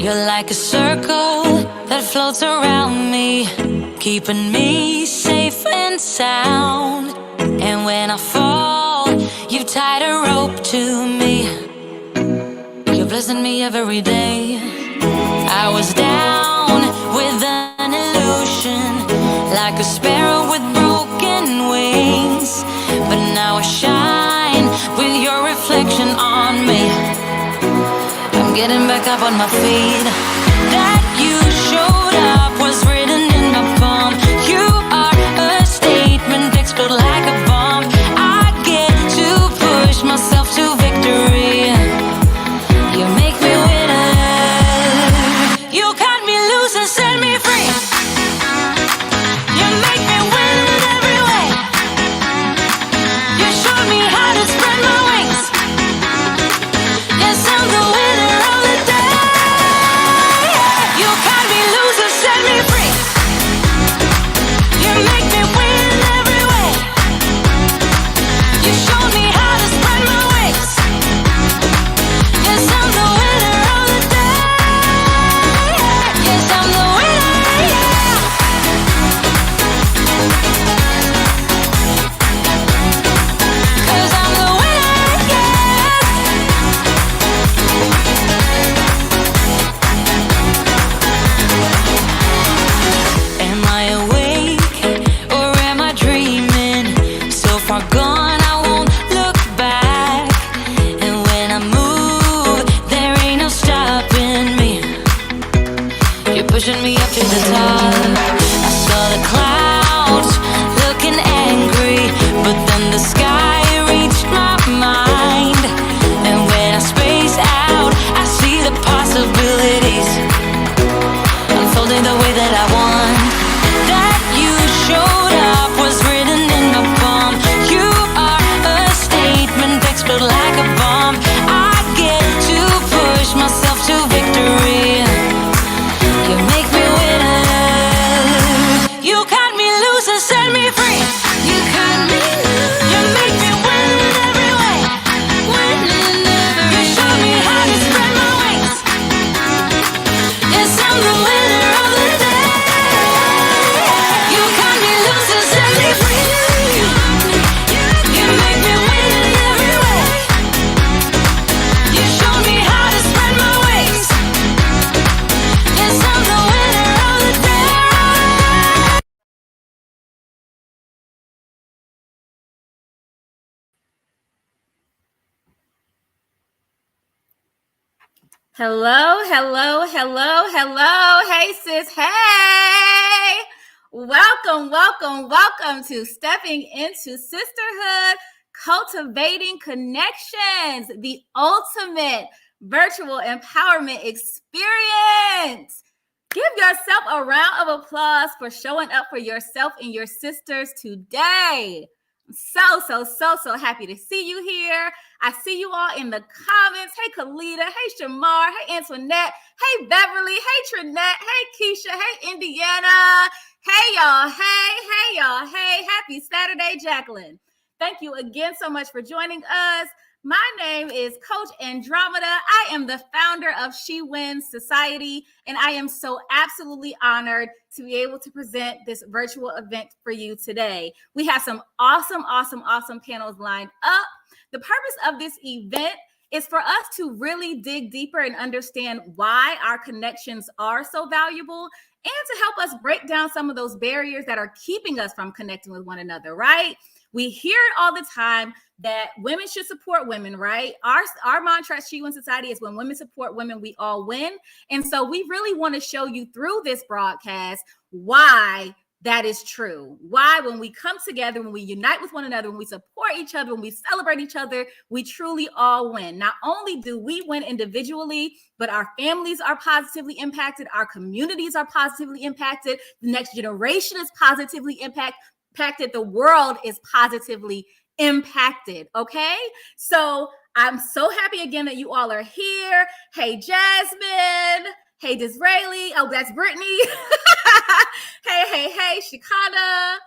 You're like a circle that floats around me, keeping me safe and sound. And when I fall, you tied a rope to me. You're blessing me every day. I was down with an illusion, like a sparrow with broken wings. But now I shine with your reflection on me. I'm getting back up on my feet. That you showed up was written in my palm. You are a statement, explode like a bomb. I get to push myself to victory. You make me winner. You cut me loose and set me free. You make me win in every way. You showed me how to spread my wings. Yes, I'm the winner of the day. You cut me loose and set me free. You make me win in every way. You showed me how to spread my wings. Yes, I'm the winner of the day. Yes, I'm the winner, yeah. 'Cause I'm the winner, yeah. Am I awake or am I dreaming? So far gone, I won't look back. And when I move, there ain't no stopping me. You're pushing me up to the top. I saw the clouds looking angry, but then the sky reached my mind. And when I space out, I see the possibilities unfolding the way that I want. That you showed up was written in my palm. You are a statement, explode like a bomb. I get to push myself to victory. You make me winner. You cut me loose and set me free. You cut me loose. You make me win in every way. Win in every way. You show me how to spread my wings. Yes, I'm the winner of the day. You cut me loose and set me free. You make me win in every way. You show me how to spread my wings. Yes, I'm the winner of the day. Hello, hello, hello, hello. Hey, sis. Hey. Welcome to Stepping Into Sisterhood, Cultivating Connections, the ultimate virtual empowerment experience. Give yourself a round of applause for showing up for yourself and your sisters today. I'm so happy to see you here. I see you all in the comments. Hey, Kalita. Hey, Shamar. Hey, Antoinette. Hey, Beverly. Hey, Trinette. Hey, Keisha. Hey, Indiana. Hey, y'all. Hey, y'all. Hey, happy Saturday, Jacqueline. Thank you again so much for joining us. My name is Coach Andromeda. I am the founder of She Wins Society, and I am so absolutely honored to be able to present this virtual event for you today. We have some awesome panels lined up. The purpose of this event is for us to really dig deeper and understand why our connections are so valuable, and to help us break down some of those barriers that are keeping us from connecting with one another, right? We hear it all the time that women should support women, right? Our mantra at She Wins Society is when women support women, we all win. And so we really want to show you through this broadcast why that is true. Why, when we come together, when we unite with one another, when we support each other, when we celebrate each other, we truly all win. Not only do we win individually, but our families are positively impacted. Our communities are positively impacted. The next generation is positively impacted. The world is positively impacted. Okay. So I'm so happy again that you all are here. Hey, Jasmine. Hey, Disraeli. Oh, that's Brittany. Hey, Shikana.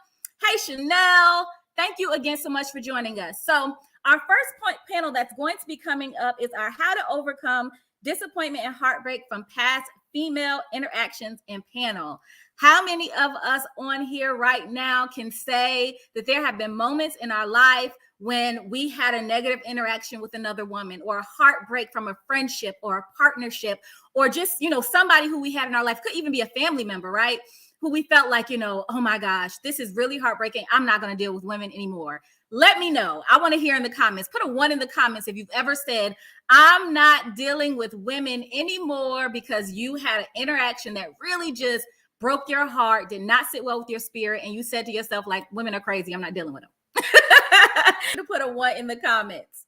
Hey, Chanel. Thank you again so much for joining us. So our first panel that's going to be coming up is our How to Overcome disappointment and heartbreak from past female interactions and panel. How many of us on here right now can say that there have been moments in our life when we had a negative interaction with another woman, or a heartbreak from a friendship or a partnership, or just, somebody who we had in our life, could even be a family member, right? Who we felt like, oh my gosh, this is really heartbreaking. I'm not going to deal with women anymore. Let me know. I want to hear in the comments. Put a 1 in the comments if you've ever said, I'm not dealing with women anymore because you had an interaction that really just broke your heart, did not sit well with your spirit, and you said to yourself, like, women are crazy, I'm not dealing with them. To put a 1 in the comments.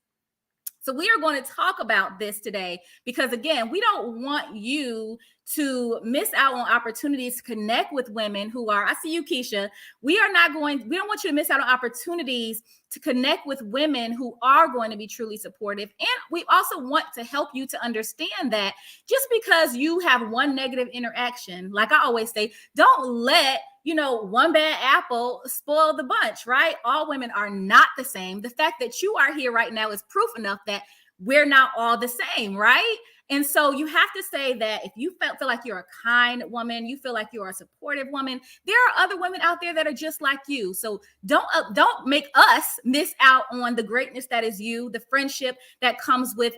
So we are going to talk about this today because, again, we don't want you to miss out on opportunities to connect with women who are, I see you, Keisha. We don't want you to miss out on opportunities to connect with women who are going to be truly supportive. And we also want to help you to understand that just because you have one negative interaction, like I always say, don't let one bad apple spoil the bunch, right? All women are not the same. The fact that you are here right now is proof enough that we're not all the same, right? And so you have to say that if you feel like you're a kind woman, you feel like you're a supportive woman, there are other women out there that are just like you. So don't make us miss out on the greatness that is you, the friendship that comes with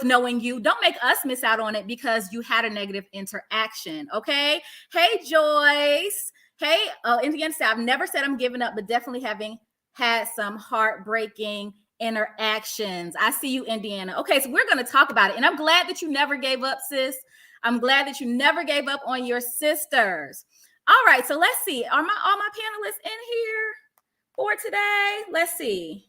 knowing you. Don't make us miss out on it because you had a negative interaction, okay? Hey, Joyce. Hey, Indiana said, I've never said I'm giving up, but definitely having had some heartbreaking interactions. I see you, Indiana. Okay, so we're going to talk about it. And I'm glad that you never gave up, sis. I'm glad that you never gave up on your sisters. All right, so let's see. Are all my panelists in here for today? Let's see.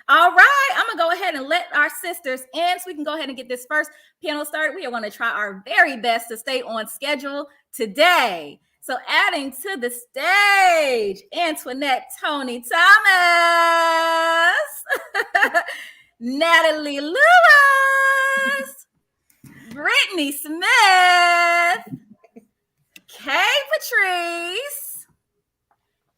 All right, I'm going to go ahead and let our sisters in so we can go ahead and get this first panel started. We are going to try our very best to stay on schedule today. So adding to the stage, Antoinette Tony Thomas, Natalie Lewis, Brittany Smith, Kay Patrice,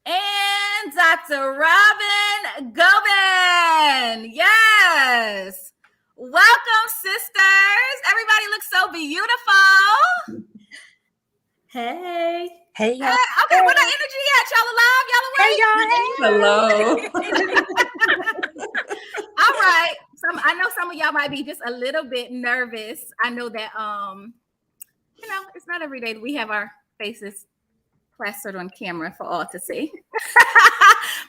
and Dr. Robin Gobin. Yes. Welcome, sisters. Everybody looks so beautiful. Hey, y'all. Okay, where the energy at? Y'all alive? Y'all awake? Hey, y'all. Hello. All right. I know some of y'all might be just a little bit nervous. I know that it's not every day that we have our faces plastered on camera for all to see.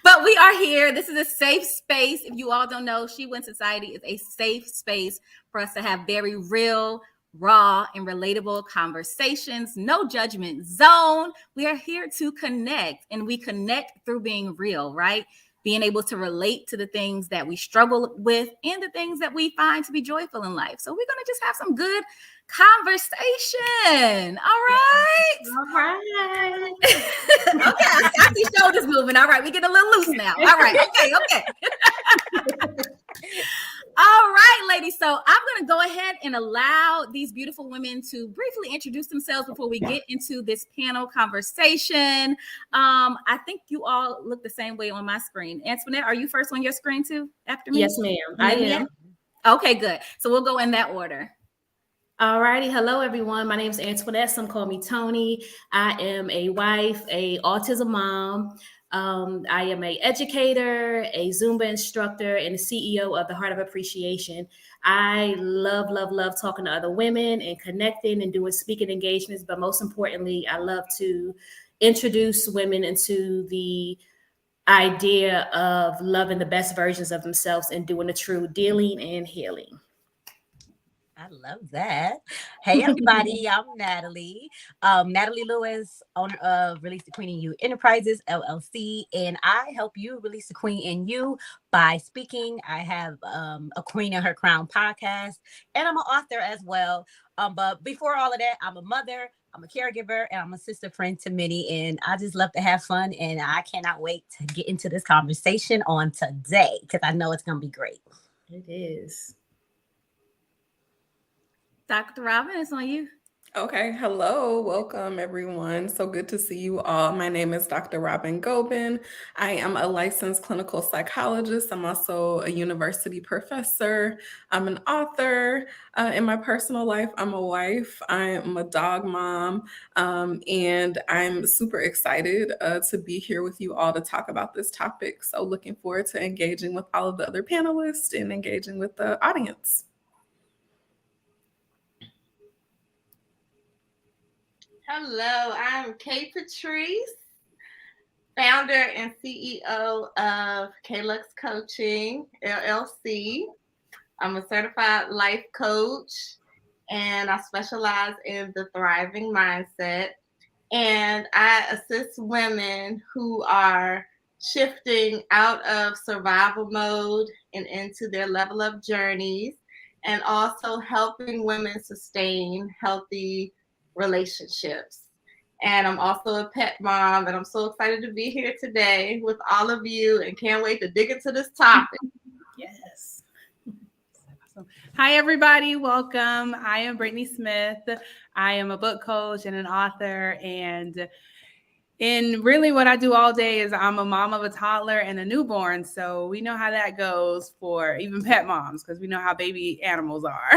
But we are here. This is a safe space. If you all don't know, She Wins Society is a safe space for us to have very real, raw, and relatable conversations. No judgment zone. We are here to connect, and we connect through being real, right? Being able to relate to the things that we struggle with and the things that we find to be joyful in life. So we're going to just have some good conversation. All right. Okay, I see shoulders moving. All right, we get a little loose now. All right. Okay. All right, ladies. So I'm going to go ahead and allow these beautiful women to briefly introduce themselves before we get into this panel conversation. I think you all look the same way on my screen. Antoinette, are you first on your screen too after me? Yes, ma'am. I am. Okay, good. So we'll go in that order. All righty. Hello, everyone. My name is Antoinette. Some call me Tony. I am a wife, a autism mom. I am an educator, a Zumba instructor, and the CEO of the Heart of Appreciation. I love talking to other women and connecting and doing speaking engagements. But most importantly, I love to introduce women into the idea of loving the best versions of themselves and doing the true dealing and healing. I love that. Hey, everybody. I'm Natalie. Natalie Lewis, owner of Release the Queen in You Enterprises, LLC. And I help you release the queen in you by speaking. I have a Queen in Her Crown podcast, and I'm an author as well. But before all of that, I'm a mother, I'm a caregiver, and I'm a sister friend to many. And I just love to have fun. And I cannot wait to get into this conversation on today because I know it's going to be great. It is. Dr. Robin, it's on you. Okay, hello, welcome everyone. So good to see you all. My name is Dr. Robin Gobin. I am a licensed clinical psychologist. I'm also a university professor. I'm an author. In my personal life, I'm a wife. I'm a dog mom. And I'm super excited to be here with you all to talk about this topic. So looking forward to engaging with all of the other panelists and engaging with the audience. Hello, I'm Kay Patrice, founder and CEO of KLux Coaching, LLC. I'm a certified life coach and I specialize in the thriving mindset. And I assist women who are shifting out of survival mode and into their level up journeys, and also helping women sustain healthy relationships. And I'm also a pet mom, and I'm so excited to be here today with all of you and can't wait to dig into this topic. Yes. Hi, everybody. Welcome. I am Brittany Smith. I am a book coach and an author. And really what I do all day is I'm a mom of a toddler and a newborn. So we know how that goes for even pet moms because we know how baby animals are.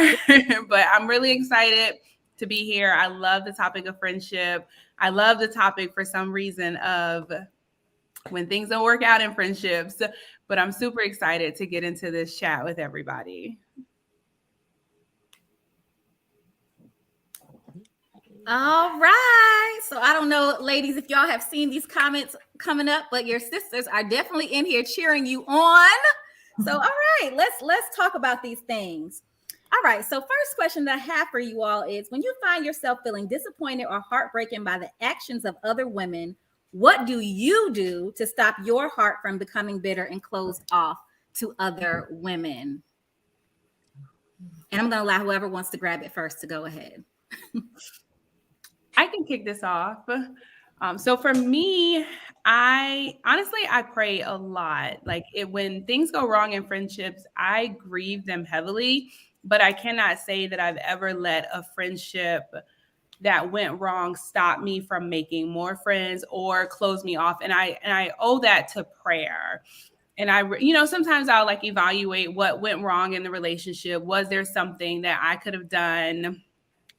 But I'm really excited to be here. I love the topic of friendship. I love the topic for some reason of when things don't work out in friendships. But I'm super excited to get into this chat with everybody. All right. So I don't know, ladies, if y'all have seen these comments coming up, but your sisters are definitely in here cheering you on. So all right, let's talk about these things. All right. So first question that I have for you all is, when you find yourself feeling disappointed or heartbroken by the actions of other women, what do you do to stop your heart from becoming bitter and closed off to other women? And I'm going to allow whoever wants to grab it first to go ahead. I can kick this off. So for me, I pray a lot. Like when things go wrong in friendships, I grieve them heavily, but I cannot say that I've ever let a friendship that went wrong stop me from making more friends or close me off. And I owe that to prayer. And sometimes I'll like evaluate what went wrong in the relationship. Was there something that I could have done?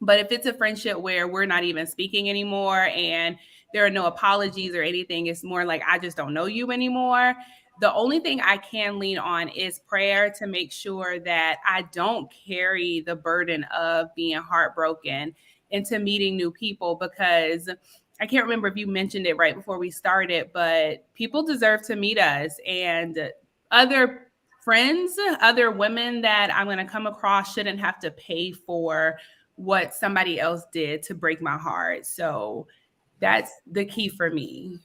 But if it's a friendship where we're not even speaking anymore and there are no apologies or anything, it's more like I just don't know you anymore. The only thing I can lean on is prayer to make sure that I don't carry the burden of being heartbroken into meeting new people, because I can't remember if you mentioned it right before we started, but people deserve to meet us, and other friends, other women that I'm going to come across shouldn't have to pay for what somebody else did to break my heart. So that's the key for me.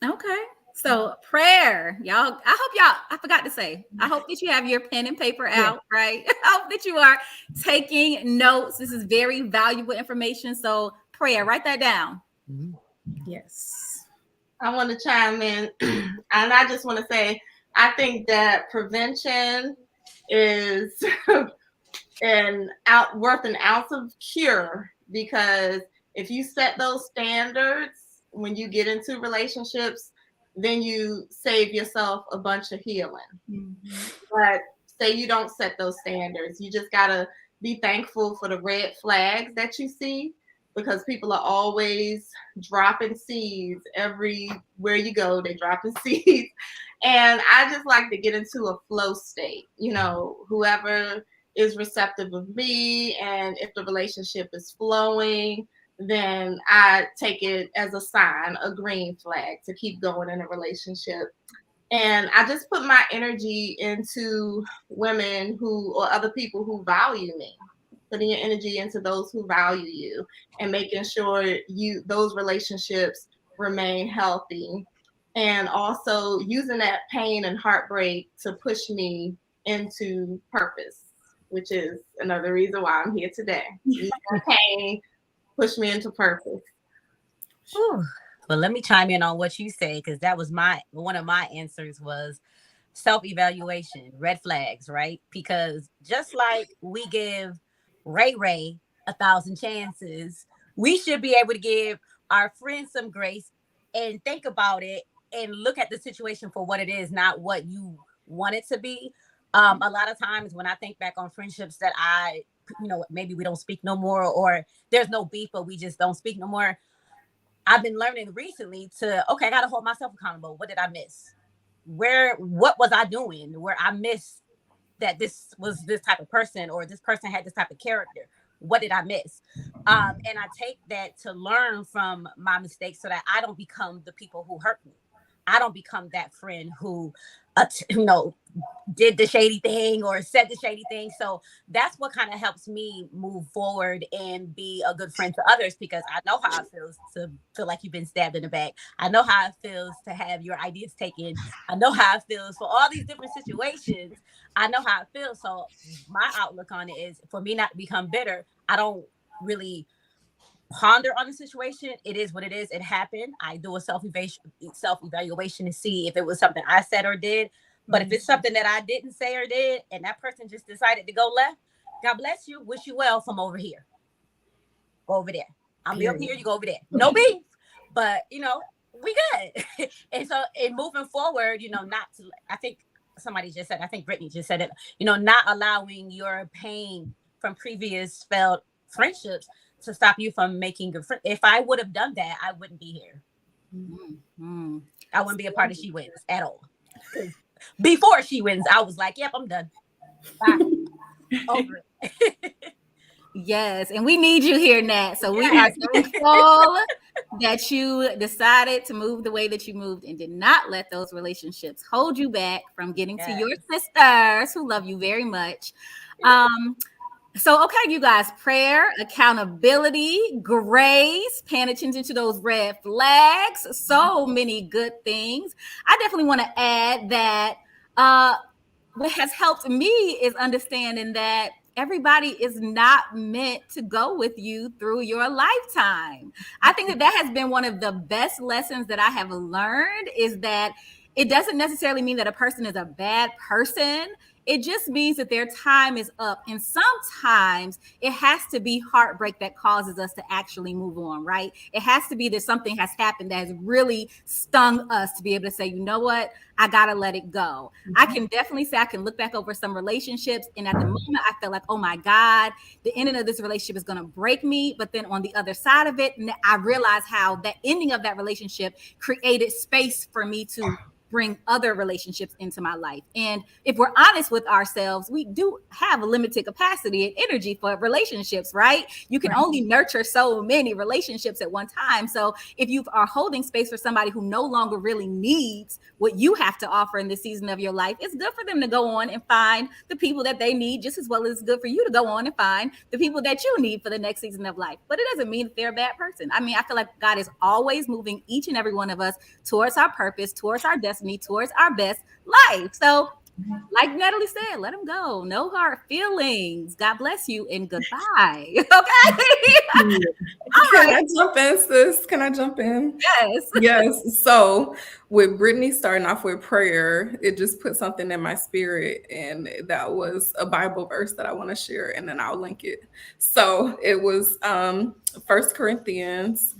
Okay. So prayer, y'all. I forgot to say, I hope that you have your pen and paper out, right? I hope that you are taking notes. This is very valuable information. So prayer, write that down. Yes. I want to chime in, and I just want to say, I think that prevention is worth an ounce of cure, because if you set those standards when you get into relationships, then you save yourself a bunch of healing. Mm-hmm. But say you don't set those standards, you just gotta be thankful for the red flags that you see, because people are always dropping seeds everywhere you go. They're dropping seeds. And I just like to get into a flow state. Whoever is receptive of me, and if the relationship is flowing, then I take it as a sign, a green flag to keep going in a relationship. And I just put my energy into women or other people who value me, putting your energy into those who value you, and making sure those relationships remain healthy. And also using that pain and heartbreak to push me into purpose, which is another reason why I'm here today. Use that pain, push me into purpose. Whew. Well, let me chime in on what you say, because that was one of my answers was self-evaluation, red flags, right? Because just like we give Ray 1,000 chances. We should be able to give our friends some grace and think about it and look at the situation for what it is, not what you want it to be. A lot of times when I think back on friendships that maybe we don't speak no more, or there's no beef, but we just don't speak no more. I've been learning recently I got to hold myself accountable. What did I miss? What was I doing where I missed that this was this type of person, or this person had this type of character? What did I miss? And I take that to learn from my mistakes so that I don't become the people who hurt me. I don't become that friend who, did the shady thing or said the shady thing. So that's what kind of helps me move forward and be a good friend to others, because I know how it feels to feel like you've been stabbed in the back. I know how it feels to have your ideas taken. I know how it feels for all these different situations. I know how it feels. So my outlook on it is for me not to become bitter. I don't really ponder on the situation. It is what it is. It happened. I do a self-evaluation to see if it was something I said or did. But if it's something that I didn't say or did, and that person just decided to go left, God bless you. Wish you well from over here. Go over there. I'll be up here. You go over there. No beef. But, we good. And so in moving forward, I think somebody just said, I think Brittany just said it, not allowing your pain from previous failed friendships to stop you from making good friends. If I would have done that, I wouldn't be here. Mm-hmm. I wouldn't be a part of She Wins at all. Before She Wins, I was like, yep, I'm done. Bye. Over it. Yes, and we need you here, Nat. So we are thankful that you decided to move the way that you moved and did not let those relationships hold you back from getting to your sisters who love you very much. So, okay, you guys, prayer, accountability, grace, paying attention to those red flags, so many good things. I definitely want to add that what has helped me is understanding that everybody is not meant to go with you through your lifetime. I think that has been one of the best lessons that I have learned, is that it doesn't necessarily mean that a person is a bad person. It just means that their time is up. And sometimes it has to be heartbreak that causes us to actually move on, right? It has to be that something has happened that has really stung us to be able to say, you know what? I got to let it go. Mm-hmm. I can definitely say I can look back over some relationships, and at the moment I felt like, oh my God, the ending of this relationship is going to break me. But then on the other side of it, I realized how the ending of that relationship created space for me to bring other relationships into my life. And if we're honest with ourselves, we do have a limited capacity and energy for relationships, right? You can only nurture so many relationships at one time. So if you are holding space for somebody who no longer really needs what you have to offer in this season of your life, it's good for them to go on and find the people that they need, just as well as it's good for you to go on and find the people that you need for the next season of life. But it doesn't mean that they're a bad person. I mean, I feel like God is always moving each and every one of us towards our purpose, towards our destiny, towards our best life. So like Natalie said, let them go. No hard feelings. God bless you and goodbye. Okay. Can I jump in, sis? Can I jump in? Yes. Yes. So with Brittany starting off with prayer, it just put something in my spirit. And that was a Bible verse that I want to share, and then I'll link it. So it was 1 Corinthians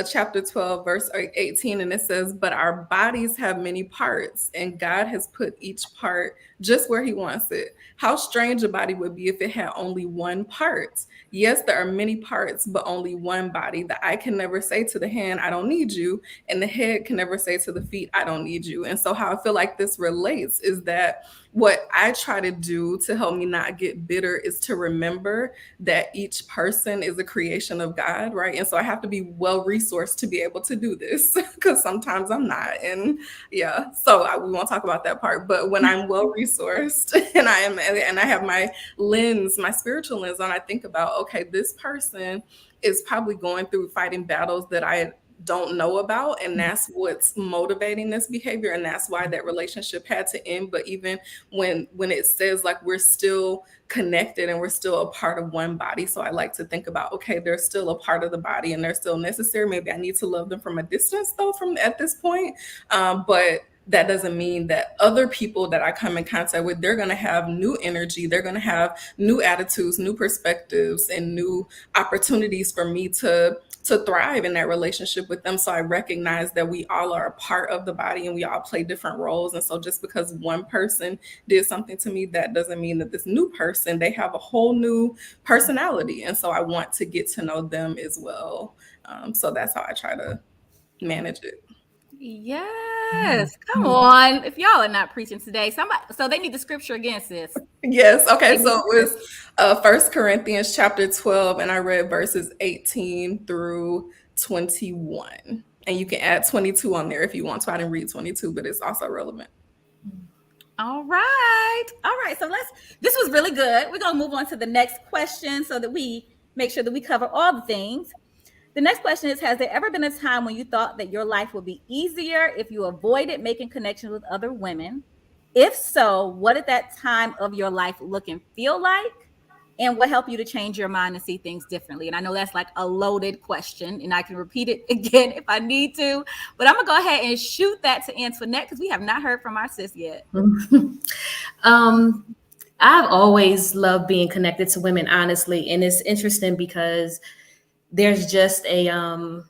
chapter 12, verse 18, and it says, but our bodies have many parts, and God has put each part just where he wants it. How strange a body would be if it had only one part. Yes, there are many parts, but only one body. The eye can never say to the hand, I don't need you. And the head can never say to the feet, I don't need you. And so how I feel like this relates is that what I try to do to help me not get bitter is to remember that each person is a creation of God, right? And so I have to be well-resourced to be able to do this, because sometimes I'm not. And yeah, so we won't talk about that part. But when I'm well-resourced and I have my lens, my spiritual lens on, I think about, okay, this person is probably going through fighting battles that I don't know about, and that's what's motivating this behavior, and that's why that relationship had to end. But even when it says like we're still connected and we're still a part of one body, so I like to think about, okay, they're still a part of the body and they're still necessary. Maybe I need to love them from a distance though, from at this point, but that doesn't mean that other people that I come in contact with, they're going to have new energy, they're going to have new attitudes, new perspectives, and new opportunities for me to thrive in that relationship with them. So I recognize that we all are a part of the body and we all play different roles. And so just because one person did something to me, that doesn't mean that this new person, they have a whole new personality. And so I want to get to know them as well. So that's how I try to manage it. Yes, come on. If y'all are not preaching today, so they need the scripture again, sis. Yes. Okay. So it was 1 Corinthians chapter 12, and I read verses 18 through 21. And you can add 22 on there if you want to. I didn't read 22, but it's also relevant. All right. So this was really good. We're going to move on to the next question so that we make sure that we cover all the things. The next question is, has there ever been a time when you thought that your life would be easier if you avoided making connections with other women? If so, what did that time of your life look and feel like? And what helped you to change your mind and see things differently? And I know that's like a loaded question, and I can repeat it again if I need to, but I'm gonna go ahead and shoot that to Antoinette because we have not heard from our sis yet. I've always loved being connected to women, honestly. And it's interesting because there's just when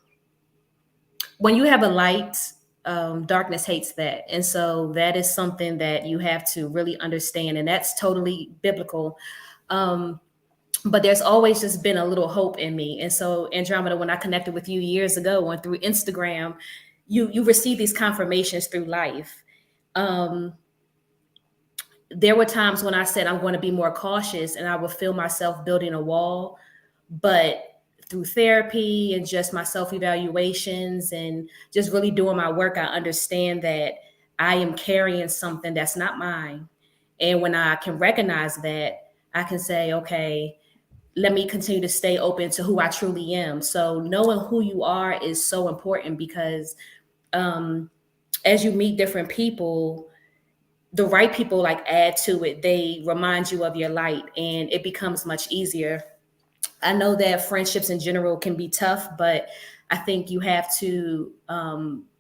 you have a light, darkness hates that. And so that is something that you have to really understand. And that's totally biblical. But there's always just been a little hope in me. And so, Andromeda, when I connected with you years ago and through Instagram, you receive these confirmations through life. There were times when I said I'm going to be more cautious and I would feel myself building a wall. But through therapy and just my self-evaluations and just really doing my work, I understand that I am carrying something that's not mine. And when I can recognize that, I can say, okay, let me continue to stay open to who I truly am. So knowing who you are is so important because as you meet different people, the right people like add to it. They remind you of your light and it becomes much easier. I know that friendships in general can be tough, but I think you have to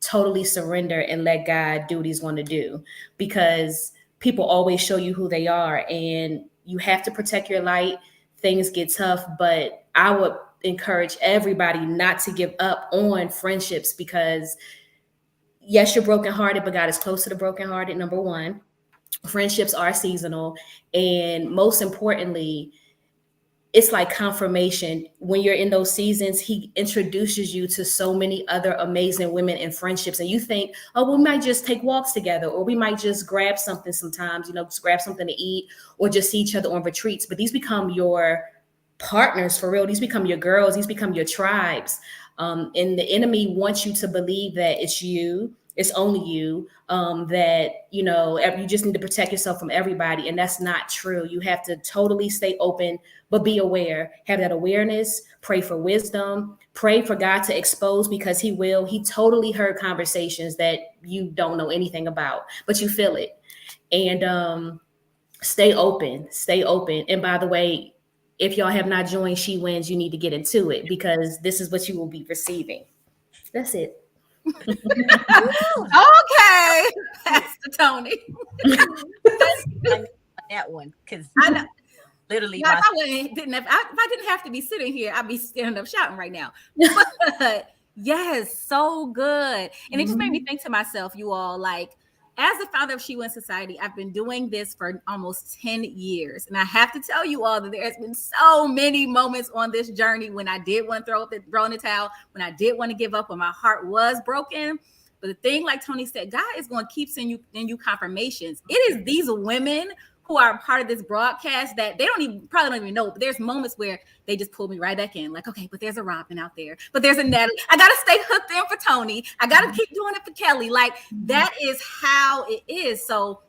totally surrender and let God do what he's going to do because people always show you who they are and you have to protect your light. Things get tough, but I would encourage everybody not to give up on friendships because yes, you're brokenhearted, but God is close to the brokenhearted. Number one, friendships are seasonal. And most importantly, it's like confirmation. When you're in those seasons, he introduces you to so many other amazing women and friendships. And you think, oh, we might just take walks together, or we might just grab something sometimes, just grab something to eat, or just see each other on retreats. But these become your partners for real. These become your girls. These become your tribes. And the enemy wants you to believe that it's you. It's only you, that, you just need to protect yourself from everybody. And that's not true. You have to totally stay open, but be aware, have that awareness, pray for wisdom, pray for God to expose because he will. He totally heard conversations that you don't know anything about, but you feel it. And stay open. And by the way, if y'all have not joined She Wins, you need to get into it because this is what you will be receiving. That's it. Okay, Pastor Tony. That one, because I know. literally, Now, if I didn't have to be sitting here, I'd be standing up shouting right now. But yes, so good. And it just made me think to myself, you all, like, as the founder of She Wins Society, I've been doing this for almost 10 years. And I have to tell you all that there's been so many moments on this journey when I did want to throw in the towel, when I did want to give up, when my heart was broken. But the thing, like Tony said, God is going to keep sending you confirmations. It is these women who are part of this broadcast that they probably don't even know, but there's moments where they just pull me right back in. Like, okay, but there's a Robin out there, but there's a Natalie. I got to stay hooked in for Tony. I got to keep doing it for Kelly. Like, that is how it is. So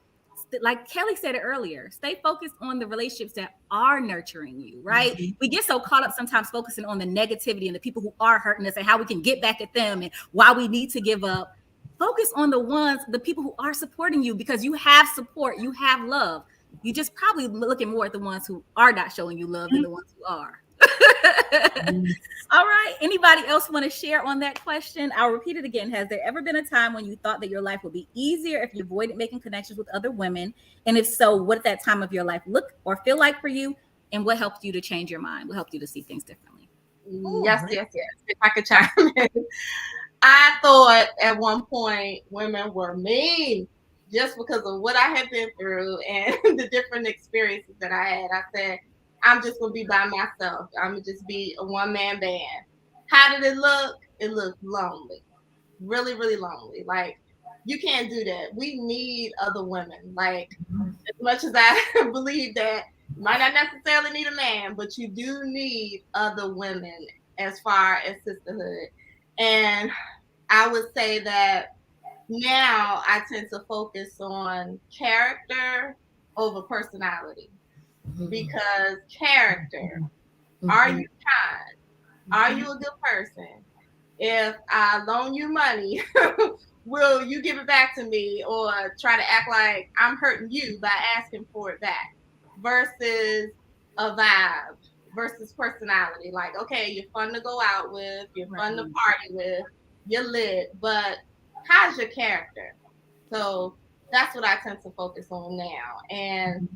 like Kelly said it earlier, stay focused on the relationships that are nurturing you, right? Mm-hmm. We get so caught up sometimes focusing on the negativity and the people who are hurting us and how we can get back at them and why we need to give up. Focus on the people who are supporting you because you have support, you have love. You just probably looking more at the ones who are not showing you love than the ones who are. All right. Anybody else want to share on that question? I'll repeat it again. Has there ever been a time when you thought that your life would be easier if you avoided making connections with other women? And if so, what did that time of your life look or feel like for you? And what helped you to change your mind? What helped you to see things differently? Yes. If I could chime in. I thought at one point women were mean just because of what I had been through and the different experiences that I had. I said, I'm just going to be by myself. I'm going to just be a one-man band. How did it look? It looked lonely. Really, really lonely. Like, you can't do that. We need other women. Like, as much as I believe that you might not necessarily need a man, but you do need other women as far as sisterhood. And I would say that now I tend to focus on character over personality, because character, are you kind? Are you a good person? If I loan you money, will you give it back to me, or try to act like I'm hurting you by asking for it back? Versus a vibe, versus personality. Like, okay, you're fun to go out with, you're fun to party with, you're lit, but how's your character? So that's what I tend to focus on now. And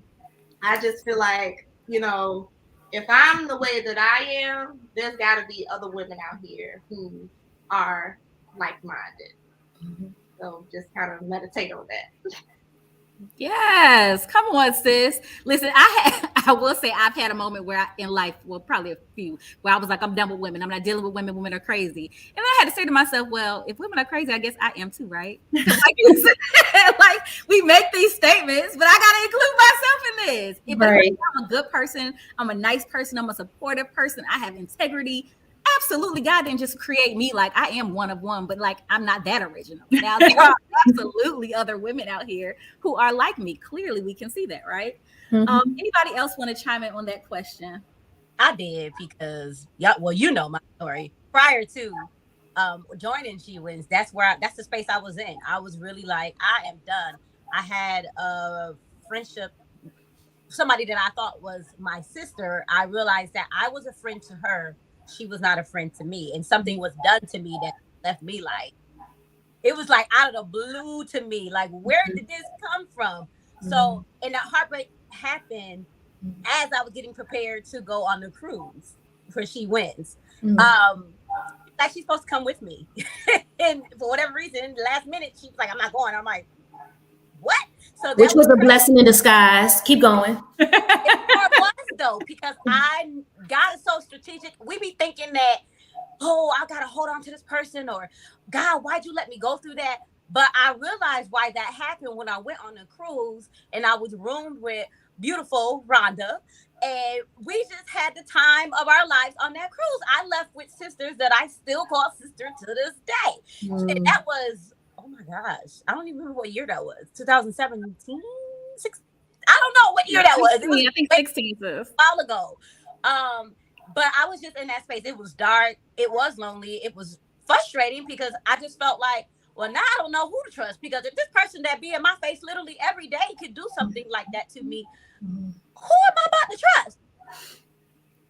I just feel like, if I'm the way that I am, there's got to be other women out here who are like-minded. So just kind of meditate on that. Yes, come on, sis. Listen, I will say I've had a moment where in life, well, probably a few, where I was like, I'm done with women. I'm not dealing with women. Women are crazy. And I had to say to myself, well, if women are crazy, I guess I am too, right? Like you said, like we make these statements, but I gotta include myself in this. If I'm a good person, I'm a nice person, I'm a supportive person, I have integrity. Absolutely, God didn't just create me like I am one of one, but like I'm not that original. Now there are absolutely other women out here who are like me. Clearly, we can see that, right? Anybody else want to chime in on that question? I did, because my story. Prior to joining She Wins, that's the space I was in. I was really like, I am done. I had a friendship, somebody that I thought was my sister. I realized that I was a friend to her. She was not a friend to me. And something was done to me that left me like, it was like out of the blue to me. Like, where did this come from? So, and that heartbreak happened as I was getting prepared to go on the cruise for She Wins. Like, she's supposed to come with me. And for whatever reason, last minute, she was like, I'm not going. I'm like, what? So which was a blessing in disguise. Keep going. It was, though, because God is so strategic. We be thinking that, oh, I gotta hold on to this person, or God, why'd you let me go through that? But I realized why that happened when I went on a cruise and I was roomed with beautiful Rhonda, and we just had the time of our lives on that cruise. I left with sisters that I still call sister to this day. And that was, oh my gosh, I don't even remember what year that was. 2017, I don't know what year that was. It was, I think 16 sis. a while ago. But I was just in that space. It was dark. It was lonely. It was frustrating, because I just felt like, well, now I don't know who to trust, because if this person that be in my face literally every day could do something like that to me, who am I about to trust?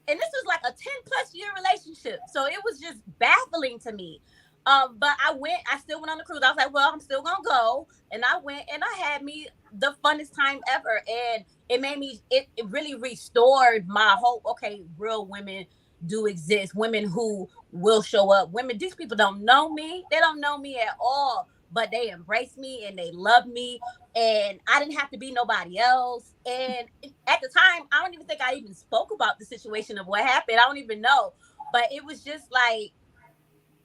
And this was like a 10+ year relationship. So it was just baffling to me. But I still went on the cruise. I was like, well, I'm still going to go. And I went and I had me the funnest time ever. And it made me, it really restored my hope. Okay, real women do exist. Women who will show up. Women, these people don't know me. They don't know me at all, but they embrace me and they love me. And I didn't have to be nobody else. And at the time, I don't even think I even spoke about the situation of what happened. I don't even know. But it was just like,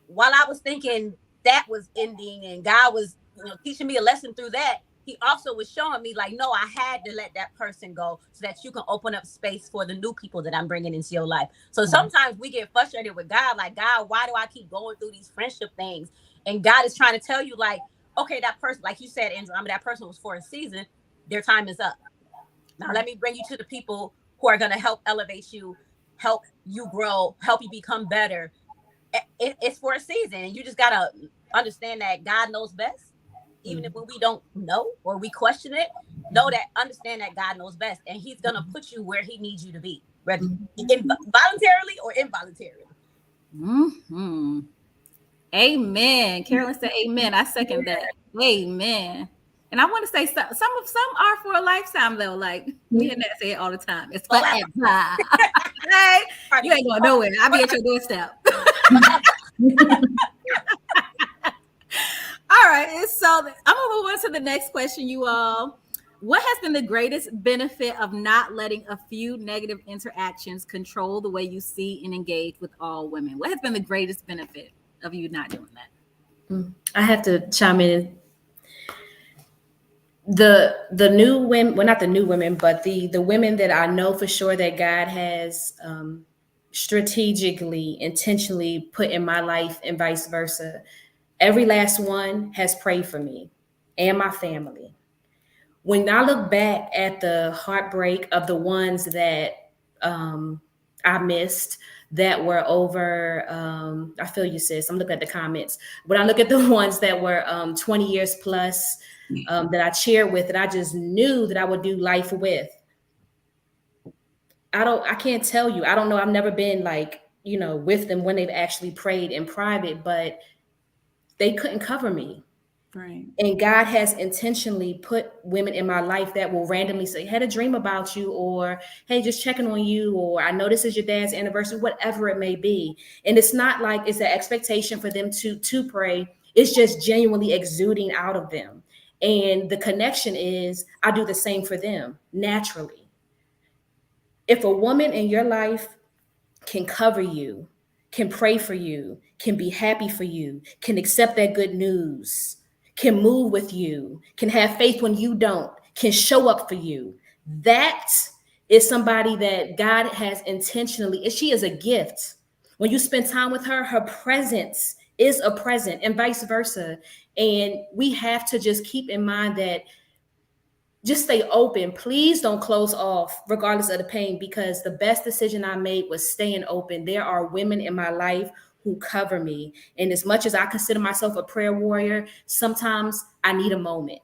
while I was thinking that was ending and God was, teaching me a lesson through that, he also was showing me like, no, I had to let that person go so that you can open up space for the new people that I'm bringing into your life. So sometimes we get frustrated with God, like, God, why do I keep going through these friendship things? And God is trying to tell you, like, okay, that person, like you said, Andrew, that person was for a season. Their time is up. Now let me bring you to the people who are going to help elevate you, help you grow, help you become better. It's for a season, and you just got to understand that God knows best. Even if when we don't know or we question it, understand that God knows best, and he's going to put you where he needs you to be. whether voluntarily or involuntarily. Mm-hmm. Amen. Carolyn said amen. I second that. Amen. And I want to say some are for a lifetime though. Like me and Nat say it all the time. It's forever. Hey, you ain't going nowhere. I'll be at your doorstep. All right. So I'm gonna move on to the next question, you all. What has been the greatest benefit of not letting a few negative interactions control the way you see and engage with all women? What has been the greatest benefit of you not doing that? I have to chime in. The new women, well, not the new women, but the women that I know for sure that God has strategically, intentionally put in my life, and vice versa. Every last one has prayed for me and my family. When I look back at the heartbreak of the ones that I missed, that were over, I feel you, sis. I'm looking at the comments. When I look at the ones that were 20 years plus, that I cheered with, that I just knew that I would do life with. I can't tell you. I don't know. I've never been like, with them when they've actually prayed in private, but they couldn't cover me. Right. And God has intentionally put women in my life that will randomly say, had a dream about you, or, hey, just checking on you, or I know this is your dad's anniversary, whatever it may be. And it's not like it's an expectation for them to pray. It's just genuinely exuding out of them. And the connection is, I do the same for them naturally. If a woman in your life can cover you, can pray for you, can be happy for you, can accept that good news, can move with you, can have faith when you don't, can show up for you. That is somebody that God has intentionally, she is a gift. When you spend time with her, her presence is a present, and vice versa. And we have to just keep in mind that just stay open. Please don't close off regardless of the pain, because the best decision I made was staying open. There are women in my life who cover me. And as much as I consider myself a prayer warrior, sometimes I need a moment.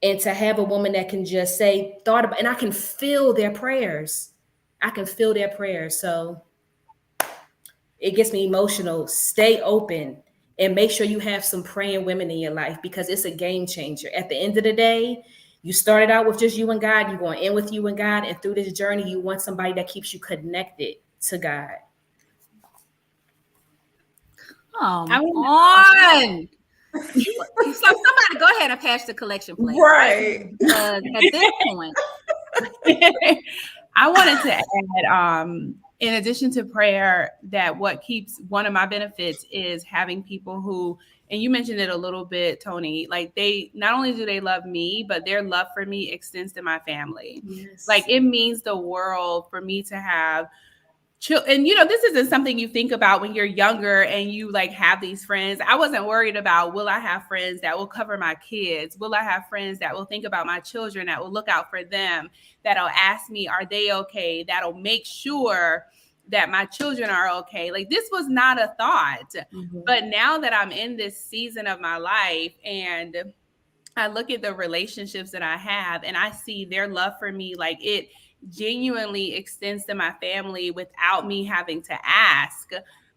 And to have a woman that can just say, thought about, and I can feel their prayers. I can feel their prayers. So it gets me emotional. Stay open and make sure you have some praying women in your life, because it's a game changer. At the end of the day, you started out with just you and God, you're going to end with you and God. And through this journey, you want somebody that keeps you connected to God. Come on. So somebody go ahead and pass the collection plate. Right. At this point. I wanted to add, in addition to prayer, that what keeps one of my benefits is having people who, and you mentioned it a little bit, Tony, like they, not only do they love me, but their love for me extends to my family. Yes. Like it means the world for me to have and this isn't something you think about when you're younger and you like have these friends. I wasn't worried about, will I have friends that will cover my kids? Will I have friends that will think about my children, that will look out for them, that'll ask me, are they okay? That'll make sure that my children are okay. Like this was not a thought. Mm-hmm. But now that I'm in this season of my life and I look at the relationships that I have and I see their love for me, like it genuinely extends to my family without me having to ask.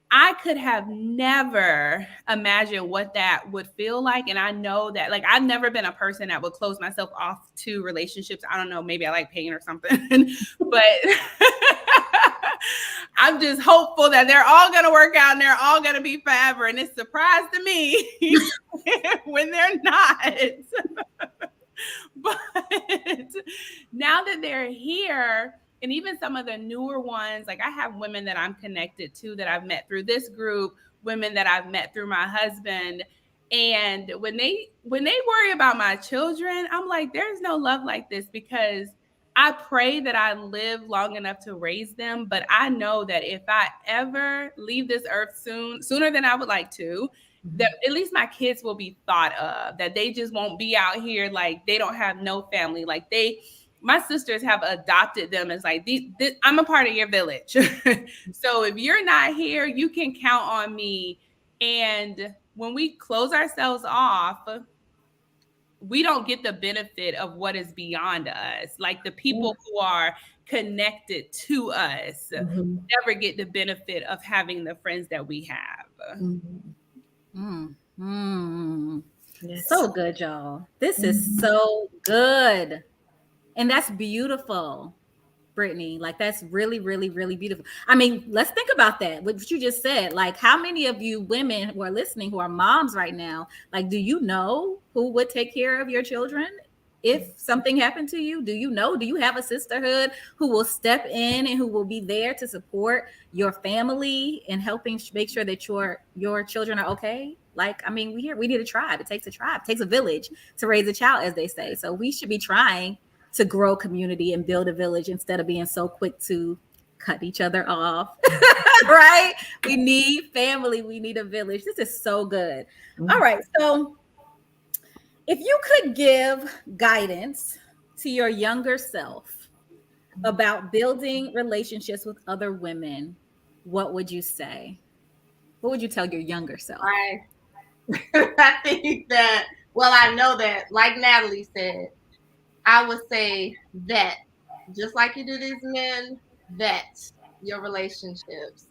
I could have never imagined what that would feel like. And I know that, like, I've never been a person that would close myself off to relationships. I don't know, maybe I like pain or something, but I'm just hopeful that they're all going to work out and they're all going to be forever. And it's a surprise to me when they're not. But now that they're here, and even some of the newer ones, like I have women that I'm connected to that I've met through this group, women that I've met through my husband. And when they worry about my children, I'm like, there's no love like this, because I pray that I live long enough to raise them. But I know that if I ever leave this earth sooner than I would like to, that at least my kids will be thought of, that they just won't be out here like they don't have no family. Like my sisters have adopted them as like, I'm a part of your village. So if you're not here, you can count on me. And when we close ourselves off, we don't get the benefit of what is beyond us. Like the people who are connected to us never get the benefit of having the friends that we have. Yes. So good, y'all. This is so good. And that's beautiful, Brittany. Like, that's really, really, really beautiful. I mean, let's think about that. What you just said. Like, how many of you women who are listening, who are moms right now, like, do you know who would take care of your children if something happened to you? Do you know? Do you have a sisterhood who will step in and who will be there to support your family and helping make sure that your children are okay? Like, I mean, we need a tribe. It takes a tribe. It takes a village to raise a child, as they say. So we should be trying to grow community and build a village instead of being so quick to cut each other off. Right? We need family. We need a village. This is so good. All right. So if you could give guidance to your younger self about building relationships with other women, what would you say? What would you tell your younger self? I think that, well, I know that, like Natalie said, I would say that, just like you do these men, vet your relationships.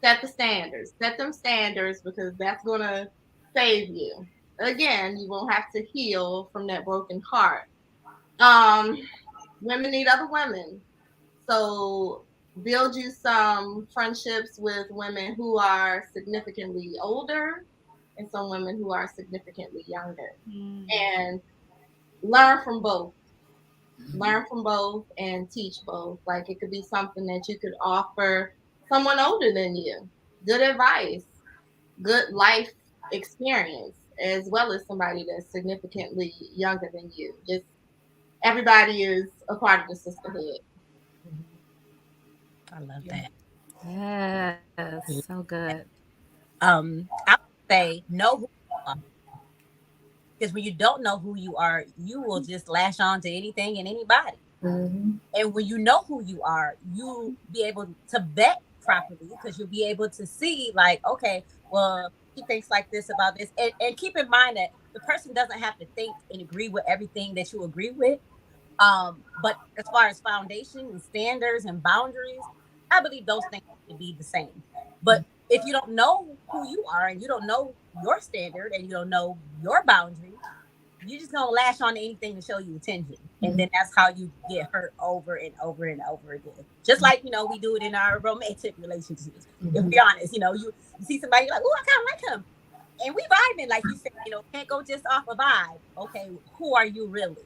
Set the standards. Set them standards, because that's going to save you. Again, you won't have to heal from that broken heart. Women need other women. So build you some friendships with women who are significantly older and some women who are significantly younger. And learn from both. Learn from both and teach both. Like, it could be something that you could offer someone older than you. Good advice, good life experience, as well as somebody that's significantly younger than you. Just everybody is a part of the sisterhood. I love that. Yes, so good. I would say know who you are. Because when you don't know who you are, you will just lash on to anything and anybody. And when you know who you are, you'll be able to vet properly, because you'll be able to see, like, okay, well, he thinks like this about this. And keep in mind that the person doesn't have to think and agree with everything that you agree with. But as far as foundation and standards and boundaries, I believe those things should be the same. But if you don't know who you are and you don't know your standard and you don't know your boundary, you're just gonna lash on to anything to show you attention, and then that's how you get hurt over and over and over again. Just like, we do it in our romantic relationships. If we're honest, you see somebody, you're like, oh, I kind of like him, and we vibing, like you said, can't go just off a vibe. Okay, who are you really?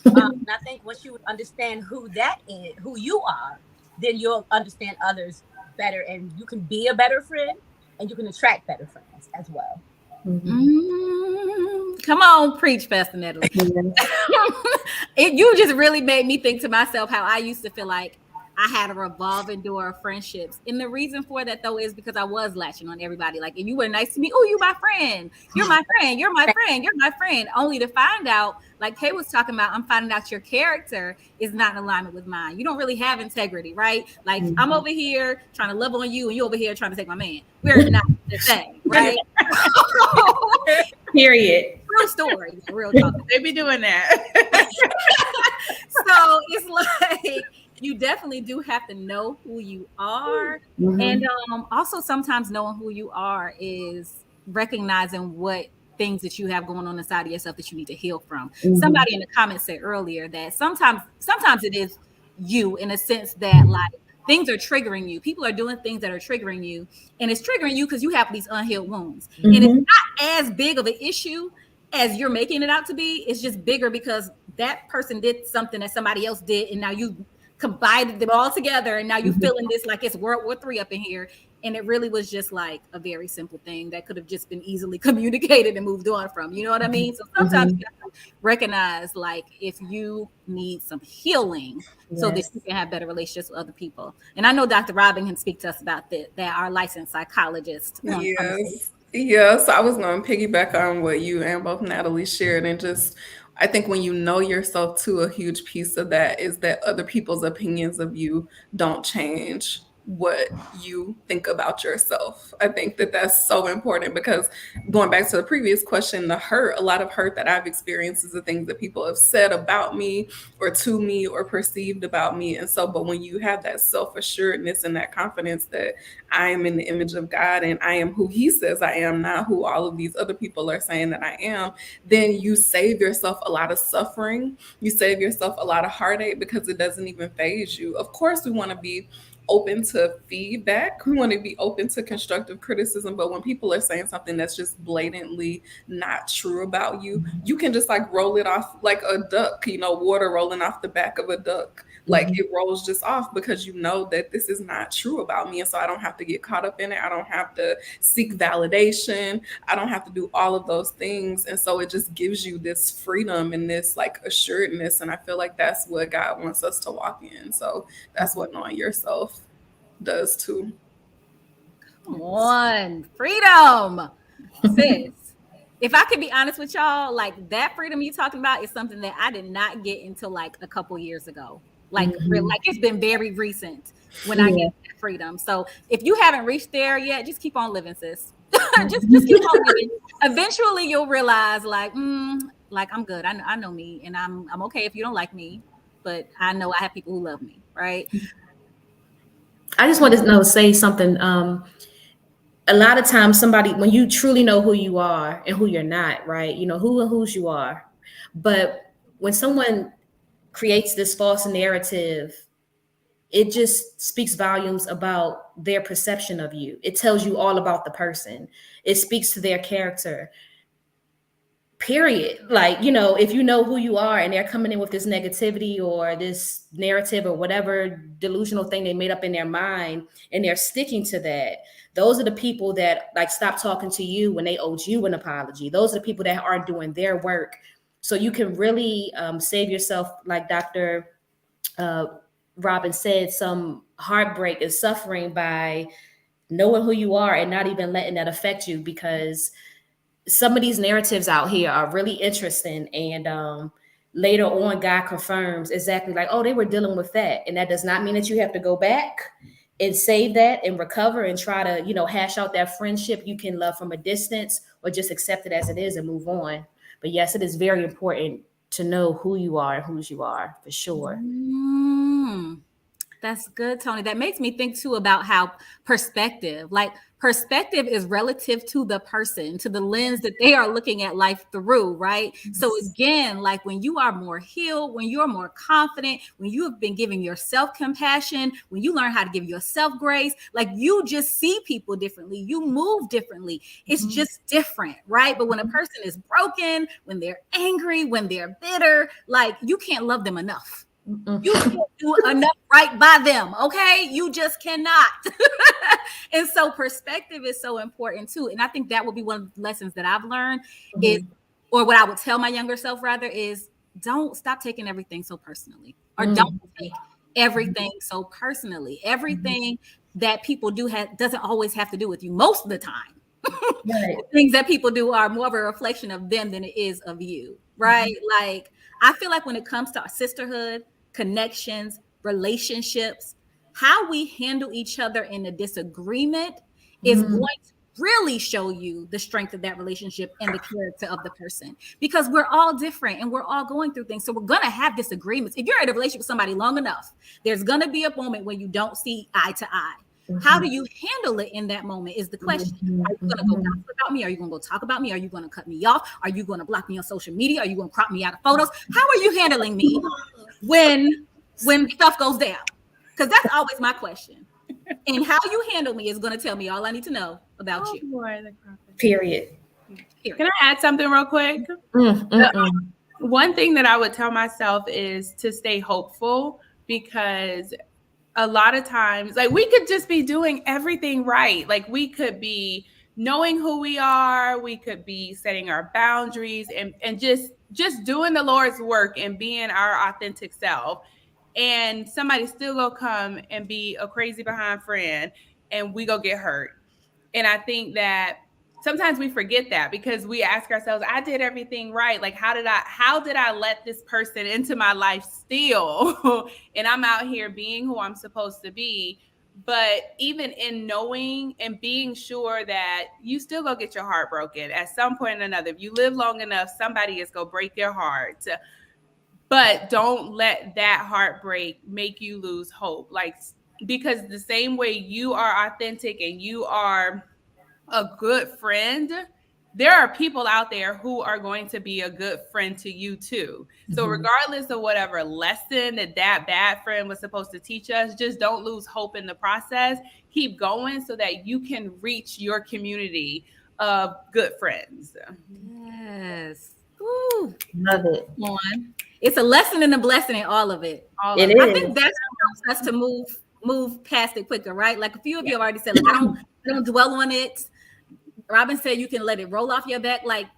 And I think once you understand who that is, who you are, then you'll understand others better, and you can be a better friend, and you can attract better friends as well. Come on, preach, Pastor Natalie. You just really made me think to myself how I used to feel like I had a revolving door of friendships. And the reason for that, though, is because I was latching on everybody. Like, if you were nice to me, oh, you my friend. You're my friend. You're my friend. You're my friend. Only to find out, like Kay was talking about, I'm finding out your character is not in alignment with mine. You don't really have integrity, right? Like, I'm over here trying to love on you, and you over here trying to take my man. We're not the same, right? Period. Real story. Real talk. They be doing that. So it's like, you definitely do have to know who you are. And also sometimes knowing who you are is recognizing what things that you have going on inside of yourself that you need to heal from. Somebody in the comments said earlier that sometimes it is you, in a sense that, like, things are triggering you. People are doing things that are triggering you, and it's triggering you because you have these unhealed wounds. And it's not as big of an issue as you're making it out to be. It's just bigger because that person did something that somebody else did, and now you combined them all together, and now you're feeling this like it's World War III up in here. And it really was just like a very simple thing that could have just been easily communicated and moved on from. You know what I mean? So sometimes you have to recognize, like, if you need some healing so that you can have better relationships with other people. And I know Dr. Robin can speak to us about that, our licensed psychologist. Yes, I was going to piggyback on what you and both Natalie shared, and just, I think when you know yourself too, a huge piece of that is that other people's opinions of you don't change. what you think about yourself. I think that that's so important, because going back to the previous question, a lot of hurt that I've experienced is the things that people have said about me or to me or perceived about me. And so, but when you have that self-assuredness and that confidence that I am in the image of God and I am who He says I am, not who all of these other people are saying that I am, then you save yourself a lot of suffering. You save yourself a lot of heartache, because it doesn't even phase you. Of course, we want to be open to feedback. We want to be open to constructive criticism. But when people are saying something that's just blatantly not true about you, you can just like roll it off like a duck, water rolling off the back of a duck. Like it rolls just off, because you know that this is not true about me. And so I don't have to get caught up in it. I don't have to seek validation. I don't have to do all of those things. And so it just gives you this freedom and this like assuredness. And I feel like that's what God wants us to walk in. So that's what knowing yourself does too. Come on, freedom, sis. If I could be honest with y'all, like that freedom you talking about is something that I did not get until like a couple years ago. Like, like it's been very recent when I get that freedom. So if you haven't reached there yet, just keep on living, sis. just keep on living. Eventually, you'll realize, like I'm good. I know me, and I'm okay if you don't like me, but I know I have people who love me, right? I just want to say something. A lot of times when you truly know who you are and who you're not, right? You know who and whose you are. But when someone creates this false narrative, it just speaks volumes about their perception of you. It tells you all about the person. It speaks to their character. Period. Like, if you know who you are and they're coming in with this negativity or this narrative or whatever delusional thing they made up in their mind, and they're sticking to that, those are the people that like stop talking to you when they owed you an apology. Those are the people that aren't doing their work. So you can really save yourself, like Dr. Robin said, some heartbreak and suffering by knowing who you are and not even letting that affect you, because some of these narratives out here are really interesting. And later on, God confirms exactly like, oh, they were dealing with that. And that does not mean that you have to go back and save that and recover and try to, hash out that friendship. You can love from a distance or just accept it as it is and move on. But yes, it is very important to know who you are and whose you are, for sure. That's good, Tony. That makes me think too about how perspective is relative to the person, to the lens that they are looking at life through, right? Yes. So again, like when you are more healed, when you're more confident, when you have been giving yourself compassion, when you learn how to give yourself grace, like you just see people differently, you move differently. It's just different, right? But when a person is broken, when they're angry, when they're bitter, like you can't love them enough. You can't do enough right by them, okay? You just cannot. And so perspective is so important too. And I think that will be one of the lessons that I've learned is, or what I would tell my younger self rather, is don't stop taking everything so personally, or don't take everything so personally. Everything that people do doesn't always have to do with you most of the time. Right. Things that people do are more of a reflection of them than it is of you, right? Like I feel like when it comes to our sisterhood, connections, relationships, how we handle each other in a disagreement is going to really show you the strength of that relationship and the character of the person, because we're all different and we're all going through things. So we're going to have disagreements. If you're in a relationship with somebody long enough, there's going to be a moment when you don't see eye to eye. How do you handle it in that moment is the question. Are you going to go gossip about me? Are you going to go talk about me? Are you going to cut me off? Are you going to block me on social media? Are you going to crop me out of photos? How are you handling me when stuff goes down? Because that's always my question. And how you handle me is going to tell me all I need to know about you. Period. Can I add something real quick? One thing that I would tell myself is to stay hopeful, because a lot of times, like we could just be doing everything right. Like we could be knowing who we are. We could be setting our boundaries and just doing the Lord's work and being our authentic self. And somebody still go come and be a crazy behind friend and we go get hurt. And I think that sometimes we forget that, because we ask ourselves, I did everything right. Like, how did I let this person into my life still? And I'm out here being who I'm supposed to be. But even in knowing and being sure that you still go get your heart broken at some point or another, if you live long enough, somebody is going to break your heart. But don't let that heartbreak make you lose hope. Like, because the same way you are authentic and you are a good friend, there are people out there who are going to be a good friend to you too. So regardless of whatever lesson that bad friend was supposed to teach us, just don't lose hope in the process. Keep going so that you can reach your community of good friends. Yes. Ooh, Love it. come on. It's a lesson and a blessing in all of it. All It of I is. think that's what helps us to move past it quicker, right? Like a few of you have already said, like I don't dwell on it. Robin said you can let it roll off your back. Like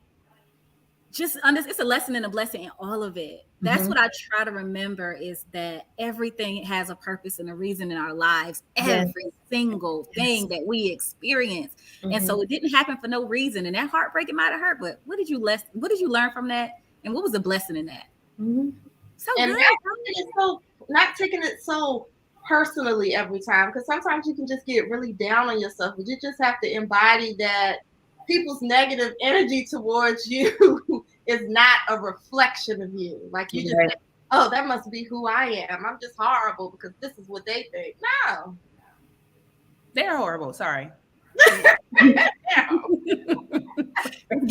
just it's a lesson and a blessing in all of it. That's what I try to remember, is that everything has a purpose and a reason in our lives. Every single thing that we experience. And so it didn't happen for no reason. And that heartbreak, it might have hurt, but what did you learn from that? And what was the blessing in that? So And good. not taking it so personally every time, because sometimes you can just get really down on yourself, but you just have to embody that people's negative energy towards you is not a reflection of you. Like you just say, oh, that must be who I am. I'm just horrible because this is what they think. No. They're horrible. Sorry. Get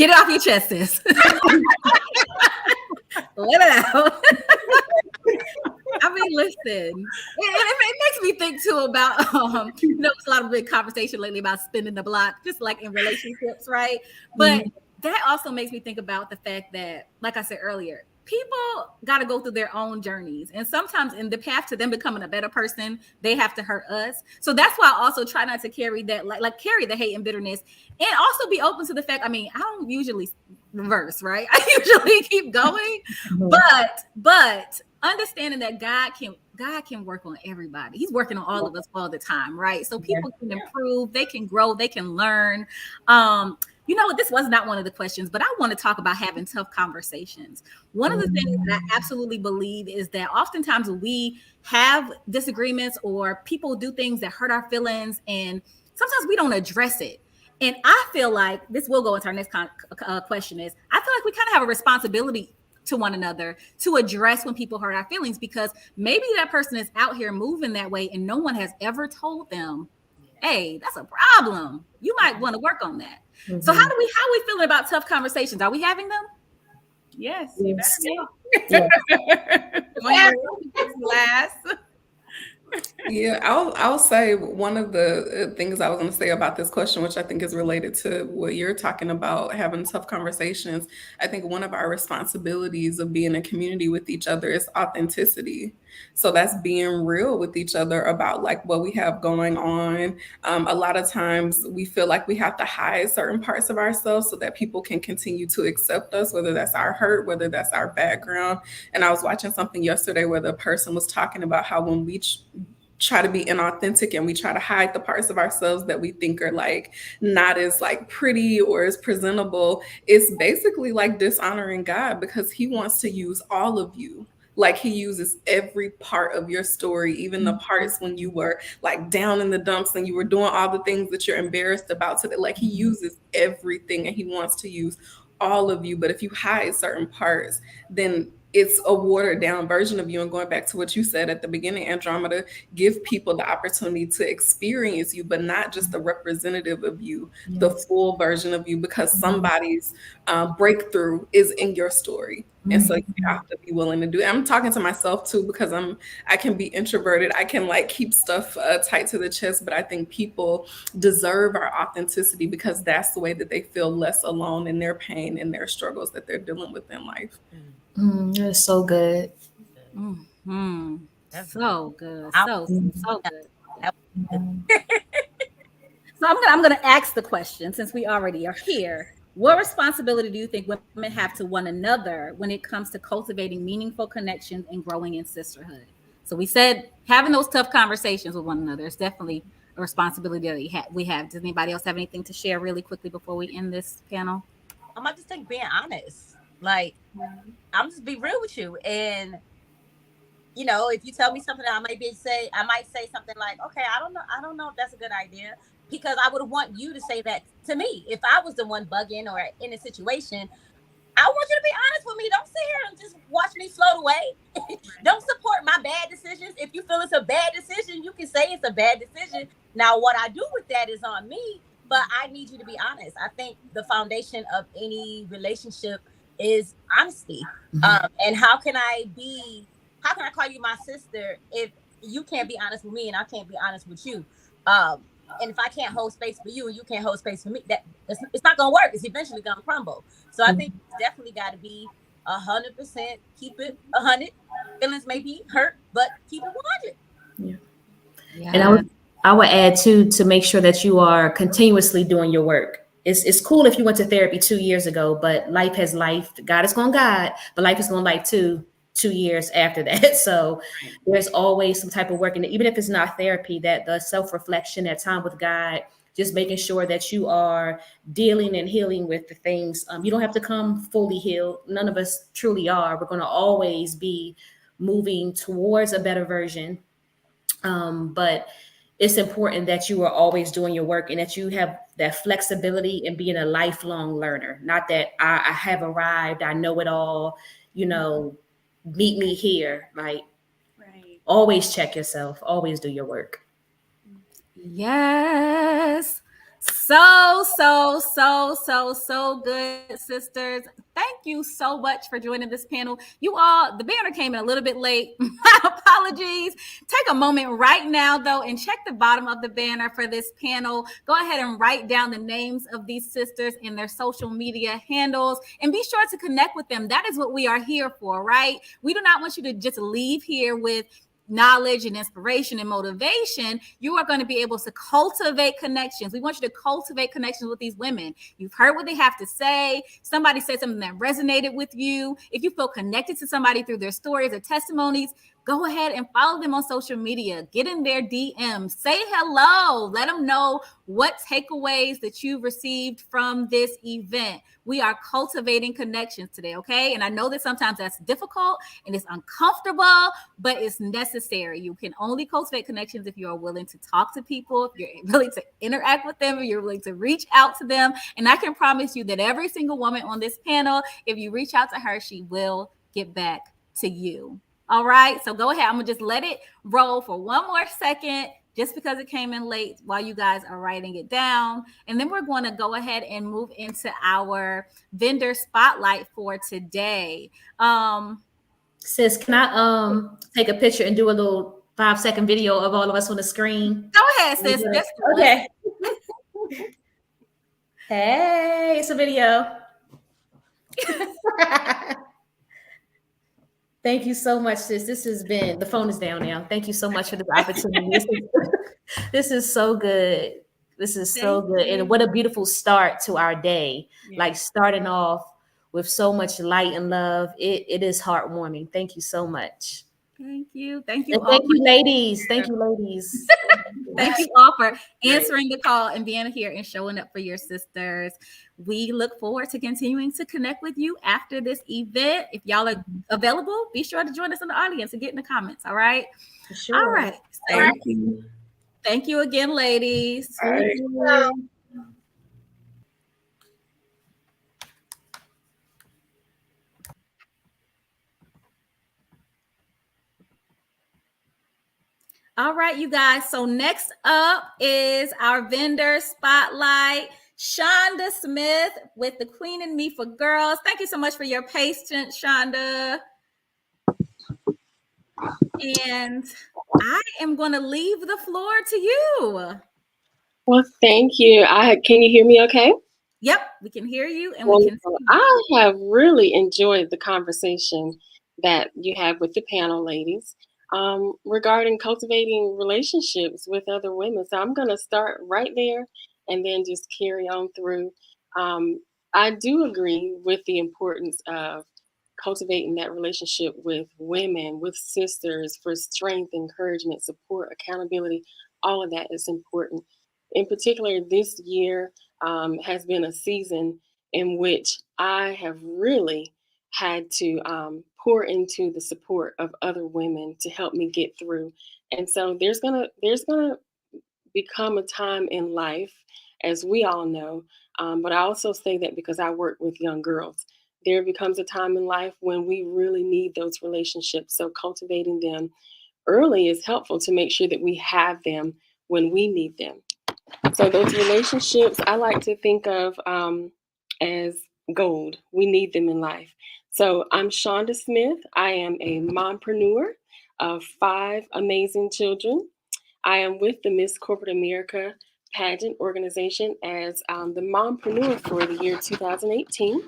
it off your chest, sis. Let it out. I mean, listen, it makes me think too about, it's a lot of big conversation lately about spinning the block, just like in relationships, right? But that also makes me think about the fact that, like I said earlier, people got to go through their own journeys. And sometimes in the path to them becoming a better person, they have to hurt us. So that's why I also try not to carry that, like carry the hate and bitterness, and also be open to the fact, I mean, I don't usually reverse, right? I usually keep going, but understanding that God can work on everybody. He's working on all of us all the time, right? So people can improve, they can grow, they can learn. This was not one of the questions, but I want to talk about having tough conversations. One of the things that I absolutely believe is that oftentimes we have disagreements or people do things that hurt our feelings, and sometimes we don't address it. And I feel like this will go into our next question is, I feel like we kind of have a responsibility to one another to address when people hurt our feelings, because maybe that person is out here moving that way and no one has ever told them, hey, that's a problem. You might want to work on that. So how are we feeling about tough conversations? Are we having them? Yes. Last. Yeah, I'll say one of the things I was going to say about this question, which I think is related to what you're talking about, having tough conversations. I think one of our responsibilities of being a community with each other is authenticity. So that's being real with each other about like what we have going on. A lot of times we feel like we have to hide certain parts of ourselves so that people can continue to accept us, whether that's our hurt, whether that's our background. And I was watching something yesterday where the person was talking about how when we try to be inauthentic and we try to hide the parts of ourselves that we think are like not as like pretty or as presentable, it's basically like dishonoring God, because he wants to use all of you. Like he uses every part of your story, even the parts when you were like down in the dumps and you were doing all the things that you're embarrassed about. So that like he uses everything and he wants to use all of you. But if you hide certain parts, then it's a watered down version of you. And going back to what you said at the beginning, Andromeda, give people the opportunity to experience you, but not just the representative of you, the full version of you, because somebody's breakthrough is in your story. And so you have to be willing to do it. I'm talking to myself too, because I can be introverted. I can like keep stuff tight to the chest, but I think people deserve our authenticity because that's the way that they feel less alone in their pain and their struggles that they're dealing with in life. That's so good. So good. So good. So I'm gonna ask the question, since we already are here. What responsibility do you think women have to one another when it comes to cultivating meaningful connections and growing in sisterhood? So we said having those tough conversations with one another is definitely a responsibility that we have. Does anybody else have anything to share really quickly before we end this panel? I just think being honest. Like, I'm just be real with you. And you know, if you tell me something, I might say something like, okay, I don't know if that's a good idea, because I would want you to say that to me if I was the one bugging or in a situation. I want you to be honest with me. Don't sit here and just watch me float away. Don't support my bad decisions. If you feel it's a bad decision, you can say it's a bad decision. Now, what I do with that is on me, but I need you to be honest. I think the foundation of any relationship is honesty. And how can I call you my sister if you can't be honest with me and I can't be honest with you? And if I can't hold space for you and you can't hold space for me, it's not gonna work. It's eventually gonna crumble. So I think it's definitely got to be 100%. Keep it 100. Feelings may be hurt, but keep it 100. Yeah. And I would add too, to make sure that you are continuously doing your work. It's cool if you went to therapy 2 years ago, but life has life. God is going to God, but life is going to life too. 2 years after that. So there's always some type of work. And even if it's not therapy, that the self-reflection, that time with God, just making sure that you are dealing and healing with the things. You don't have to come fully healed. None of us truly are. We're going to always be moving towards a better version. But it's important that you are always doing your work and that you have that flexibility and being a lifelong learner. Not that I have arrived, I know it all, you know, meet me here. Like, always check yourself, always do your work. Yes. So good, sisters. Thank you so much for joining this panel. You all, the banner came in a little bit late. My apologies. Take a moment right now, though, and check the bottom of the banner for this panel. Go ahead and write down the names of these sisters and their social media handles, and be sure to connect with them. That is what we are here for, right? We do not want you to just leave here with knowledge and inspiration and motivation. You are going to be able to cultivate connections. We want you to cultivate connections with these women. You've heard what they have to say. Somebody said something that resonated with you. If you feel connected to somebody through their stories or testimonies, go ahead and follow them on social media. Get in their DMs. Say hello. Let them know what takeaways that you've received from this event. We are cultivating connections today, okay? And I know that sometimes that's difficult and it's uncomfortable, but it's necessary. You can only cultivate connections if you are willing to talk to people, if you're willing to interact with them, if you're willing to reach out to them. And I can promise you that every single woman on this panel, if you reach out to her, she will get back to you. All right, so go ahead. I'm gonna just let it roll for one more second, just because it came in late while you guys are writing it down. And then we're going to go ahead and move into our vendor spotlight for today. Sis, can I take a picture and do a little 5-second video of all of us on the screen? Go ahead, sis. Okay. Hey, it's a video. Thank you so much, sis. This has been, the phone is down now. Thank you so much for the opportunity. This is so good. This is so good. And what a beautiful start to our day. Yeah. Like starting off with so much light and love. It is heartwarming. Thank you so much. Thank you. Thank you. And thank you, ladies. Thank you, ladies. Thank you all for answering the call and being here and showing up for your sisters. We look forward to continuing to connect with you after this event. If y'all are available, be sure to join us in the audience and get in the comments. All right. Sure. All right. So, thank you again, ladies. All right, you guys. So next up is our vendor spotlight. Shonda Smith with the Queen and Me for Girls. Thank you so much for your patience, Shonda. And I am going to leave the floor to you. Well, thank you. Can you hear me okay? Yep, we can hear you and we can see you. I have really enjoyed the conversation that you have with the panel, ladies, regarding cultivating relationships with other women. So I'm going to start right there and then just carry on through. I do agree with the importance of cultivating that relationship with women, with sisters, for strength, encouragement, support, accountability. All of that is important. In particular, this year has been a season in which I have really had to pour into the support of other women to help me get through. And so there's gonna become a time in life, as we all know. But I also say that because I work with young girls. There becomes a time in life when we really need those relationships. So cultivating them early is helpful to make sure that we have them when we need them. So those relationships I like to think of as gold. We need them in life. So I'm Shonda Smith. I am a mompreneur of 5 amazing children. I am with the Miss Corporate America pageant organization as the mompreneur for the year 2018,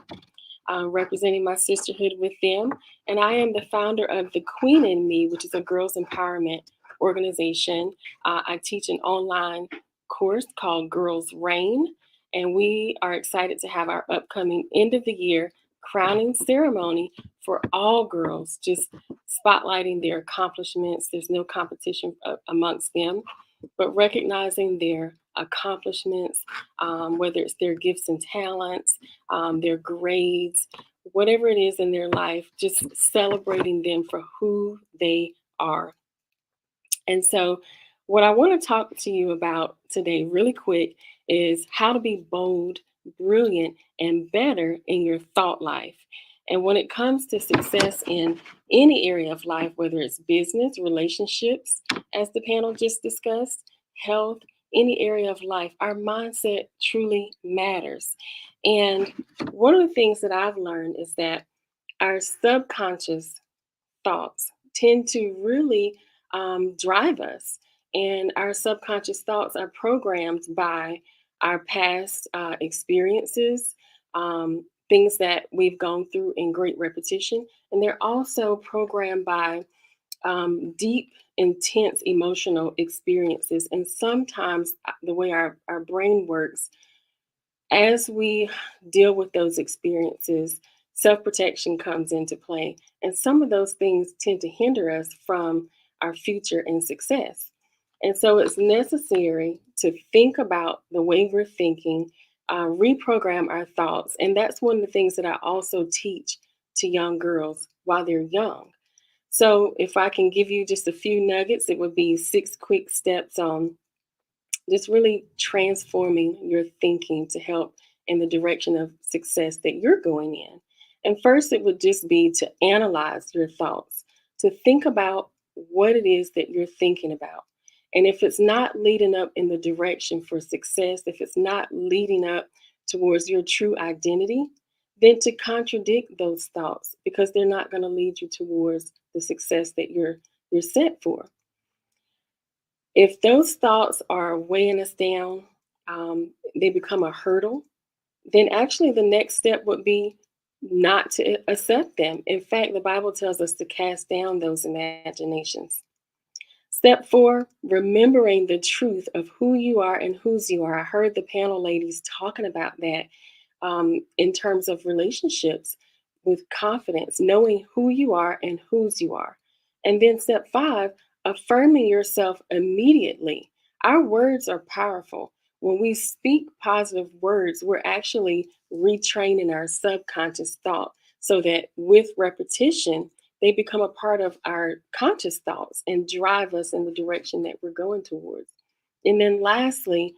representing my sisterhood with them. And I am the founder of the Queen in Me, which is a girls empowerment organization. I teach an online course called Girls Reign, and we are excited to have our upcoming end of the year crowning ceremony for all girls, just spotlighting their accomplishments. There's no competition amongst them, but recognizing their accomplishments, whether it's their gifts and talents, their grades, whatever it is in their life, just celebrating them for who they are. And so, what I want to talk to you about today, really quick, is how to be bold, brilliant, and better in your thought life. And when it comes to success in any area of life, whether it's business, relationships, as the panel just discussed, health, any area of life, our mindset truly matters. And one of the things that I've learned is that our subconscious thoughts tend to really drive us. And our subconscious thoughts are programmed by our past experiences, things that we've gone through in great repetition. And they're also programmed by deep, intense emotional experiences. And sometimes the way our brain works, as we deal with those experiences, self protection comes into play. And some of those things tend to hinder us from our future and success. And so it's necessary to think about the way we're thinking, reprogram our thoughts. And that's one of the things that I also teach to young girls while they're young. So if I can give you just a few nuggets, it would be 6 quick steps on just really transforming your thinking to help in the direction of success that you're going in. And first, it would just be to analyze your thoughts, to think about what it is that you're thinking about. And if it's not leading up in the direction for success, if it's not leading up towards your true identity, then to contradict those thoughts because they're not going to lead you towards the success that you're set for. If those thoughts are weighing us down, they become a hurdle, then actually the next step would be not to accept them. In fact, the Bible tells us to cast down those imaginations. Step 4, remembering the truth of who you are and whose you are. I heard the panel ladies talking about that in terms of relationships with confidence, knowing who you are and whose you are. And then step 5, affirming yourself immediately. Our words are powerful. When we speak positive words, we're actually retraining our subconscious thought so that with repetition, they become a part of our conscious thoughts and drive us in the direction that we're going towards. And then lastly,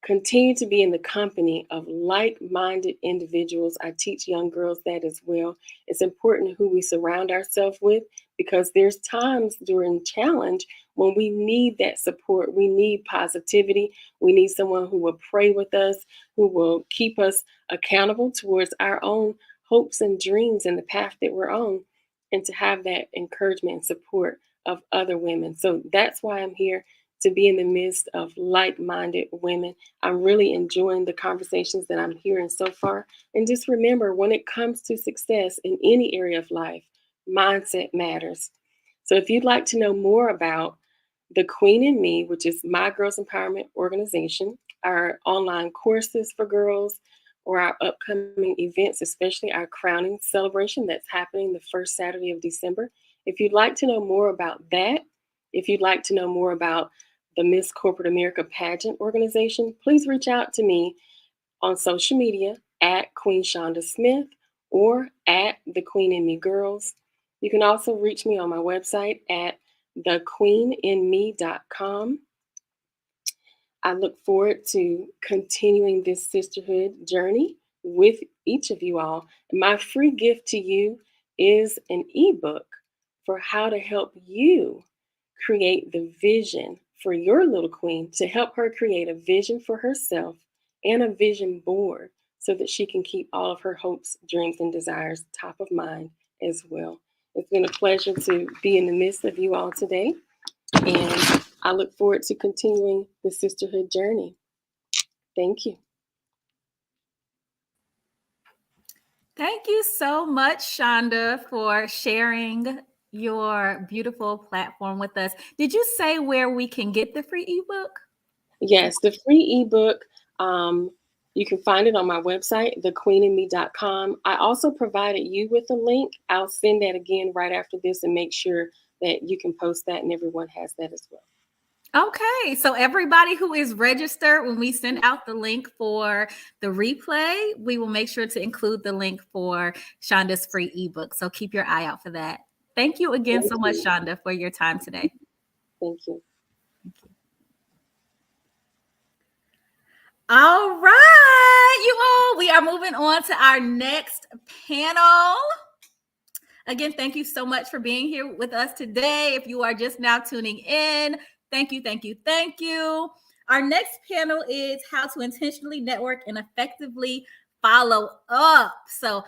continue to be in the company of like-minded individuals. I teach young girls that as well. It's important who we surround ourselves with because there's times during challenge when we need that support. We need positivity. We need someone who will pray with us, who will keep us accountable towards our own hopes and dreams and the path that we're on, and to have that encouragement and support of other women. So that's why I'm here, to be in the midst of like-minded women. I'm really enjoying the conversations that I'm hearing so far. And just remember, when it comes to success in any area of life, mindset matters. So if you'd like to know more about the Queen in Me, which is my girls empowerment organization, our online courses for girls, or our upcoming events, especially our crowning celebration that's happening the first Saturday of December. If you'd like to know more about that, if you'd like to know more about the Miss Corporate America pageant organization, please reach out to me on social media at Queen Shonda Smith or at The Queen in Me Girls. You can also reach me on my website at thequeeninme.com. I look forward to continuing this sisterhood journey with each of you all. My free gift to you is an ebook for how to help you create the vision for your little queen, to help her create a vision for herself and a vision board so that she can keep all of her hopes, dreams, and desires top of mind as well. It's been a pleasure to be in the midst of you all today, and I look forward to continuing the sisterhood journey. Thank you. Thank you so much, Shonda, for sharing your beautiful platform with us. Did you say where we can get the free ebook? Yes, the free ebook, you can find it on my website, thequeeninme.com. I also provided you with a link. I'll send that again right after this and make sure that you can post that and everyone has that as well. Okay, so everybody who is registered, when we send out the link for the replay, we will make sure to include the link for Shonda's free ebook. So keep your eye out for that. Thank you again so much, Shonda, for your time today. Thank you. All right, you all, we are moving on to our next panel. Again, thank you so much for being here with us today. If you are just now tuning in, thank you, thank you, thank you. Our next panel is how to intentionally network and effectively follow up. So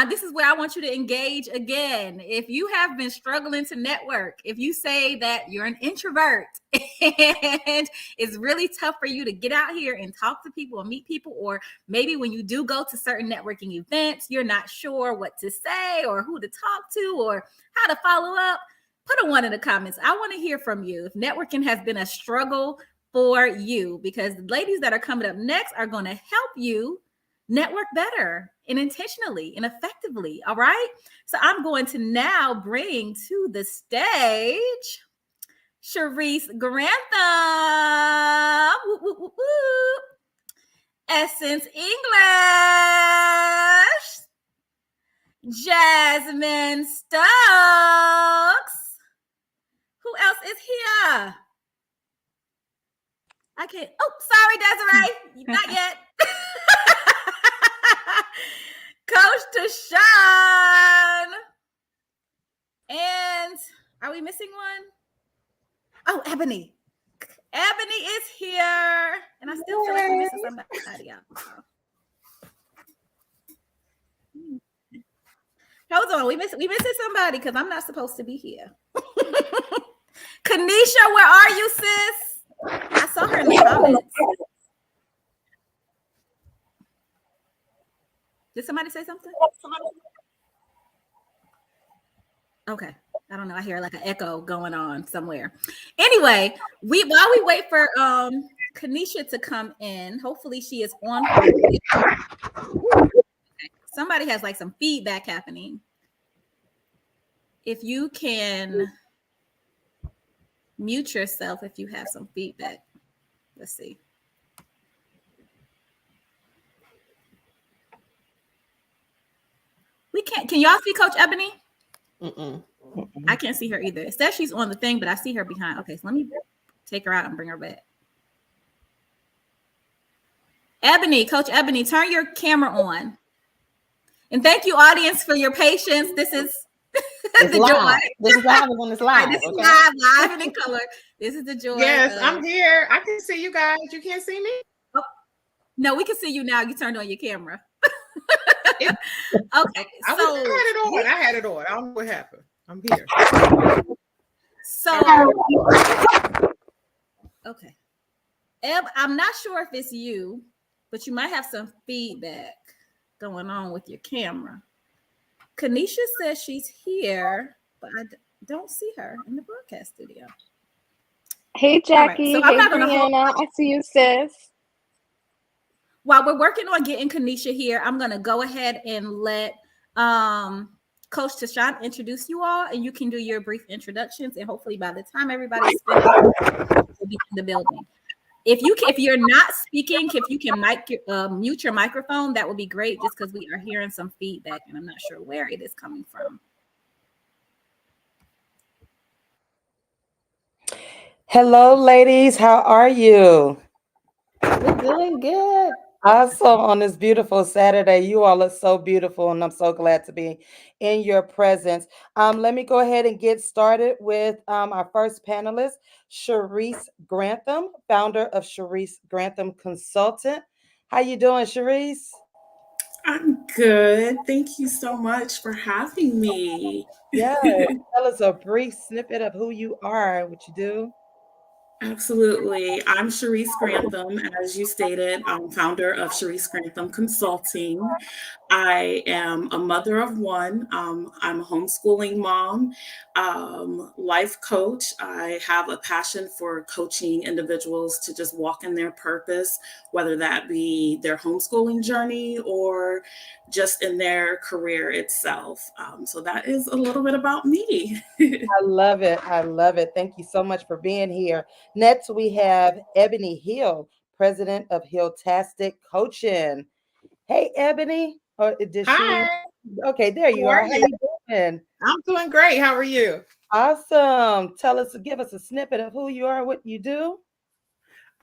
this is where I want you to engage again. If you have been struggling to network, if you say that you're an introvert and it's really tough for you to get out here and talk to people and meet people, or maybe when you do go to certain networking events, you're not sure what to say or who to talk to or how to follow up, put a 1 in the comments. I want to hear from you if networking has been a struggle for you, because the ladies that are coming up next are going to help you network better and intentionally and effectively. All right. So I'm going to now bring to the stage Sharice Grantham, woo, woo, woo, woo. Essence English, Jasmine Stokes. Who else is here? I can't. Oh, sorry, Desiree. Not yet. Coach Tashawn. And are we missing one? Oh, Ebony. Ebony is here. And I still feel like we're missing somebody else. Hold on. We missing somebody because I'm not supposed to be here. Kanisha, where are you, sis? I saw her in the comments. Did somebody say something? Okay. I don't know. I hear like an echo going on somewhere. Anyway, while we wait for Kanisha to come in, hopefully she is on her way. Somebody has like some feedback happening. If you can mute yourself if you have some feedback. Let's see. We can't. Can y'all see Coach Ebony? I can't see her either. It says she's on the thing, but I see her behind. Okay, so let me take her out and bring her back. Ebony, Coach Ebony, turn your camera on. And thank you, audience, for your patience. This is the live. joy. This is live when it's live. This is okay? live and in color. This is the joy. Yes, I'm here. I can see you guys. You can't see me? Oh, no, we can see you now. You turned on your camera. Okay, I so had it on. I had it on. I don't know what happened. I'm here. So, okay. Eb, I'm not sure if it's you, but you might have some feedback going on with your camera. Kanisha says she's here, but I don't see her in the broadcast studio. Hey, Jackie. Right, so I'm hey, not Brianna. I see you, sis. While we're working on getting Kanisha here, I'm going to go ahead and let Coach Tashawn introduce you all, and you can do your brief introductions. And hopefully by the time everybody's finished, we'll be in the building. if you're not speaking, if you can mute your microphone, that would be great. Just because we are hearing some feedback, and I'm not sure where it is coming from. Hello, ladies. How are you? We're doing good. Awesome on this beautiful Saturday. You all look so beautiful, and I'm so glad to be in your presence. Let me go ahead and get started with our first panelist, Sharice Grantham, founder of Sharice Grantham Consultant. How you doing, Sharice? I'm good. Thank you so much for having me. Yeah, tell us a brief snippet of who you are and what you do. Absolutely. I'm Sharice Grantham, as you stated. I'm founder of Sharice Grantham Consulting. I am a mother of one. I'm a homeschooling mom, life coach. I have a passion for coaching individuals to just walk in their purpose, whether that be their homeschooling journey or just in their career itself. So that is a little bit about me. I love it. I love it. Thank you so much for being here. Next, we have Ebony Hill, president of Hilltastic Coaching. Hey, Ebony. Or did she? Hi, Okay, there you how are. are How you? you doing? I'm doing great. How are you? Awesome. Give us a snippet of who you are, what you do.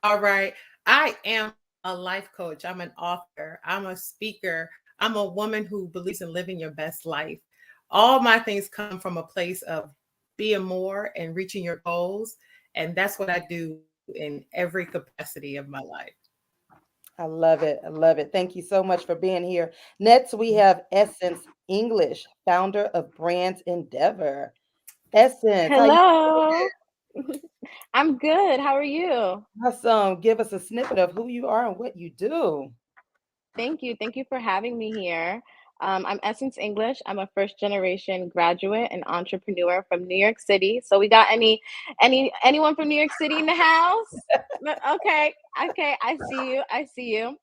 All right. I am a life coach. I'm an author. I'm a speaker. I'm a woman who believes in living your best life. All my things come from a place of being more and reaching your goals. And that's what I do in every capacity of my life. I love it. I love it. Thank you so much for being here. Next, we have Essence English, founder of Brands Endeavor. Essence, how you Hello. I'm good. How are you? awesome. Give us a snippet of who you are and what you do. Thank you. Thank you for having me here. I'm Essence English. I'm a first generation graduate and entrepreneur from New York City. So we got anyone from New York City in the house? Okay. Okay. I see you. I see you.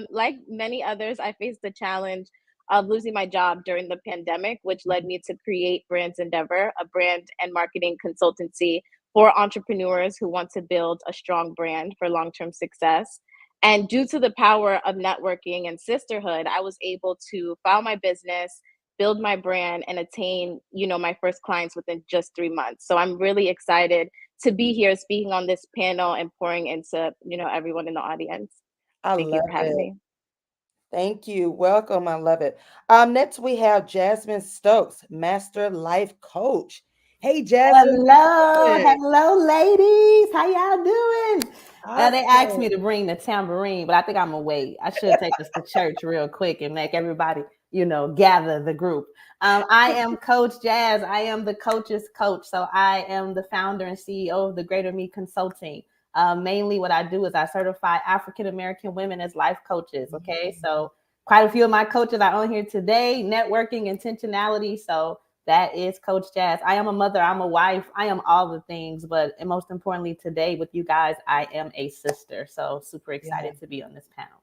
Like many others, I faced the challenge of losing my job during the pandemic, which led me to create Brands Endeavor, a brand and marketing consultancy for entrepreneurs who want to build a strong brand for long-term success. And due to the power of networking and sisterhood, I was able to file my business, build my brand, and attain, my first clients within just 3 months. So I'm really excited to be here speaking on this panel and pouring into, everyone in the audience. I Thank you love for having it. me. Thank you. Welcome. I love it. Next we have Jasmine Stokes, Master Life Coach. Hey, Jasmine. Hello, Good. hello, ladies. How y'all doing? They asked Awesome. me to bring the tambourine, but I think I'm gonna wait. I should take us to church real quick and make everybody, gather the group. I am Coach Jazz. I am the coach's coach. So I am the founder and CEO of the Greater Me Consulting. Mainly what I do is I certify African American women as life coaches. Okay. So quite a few of my coaches are on here today, networking, intentionality. So that is Coach Jazz. I am a mother. I'm a wife. I am all the things. But most importantly, today with you guys, I am a sister. So super excited to be on this panel.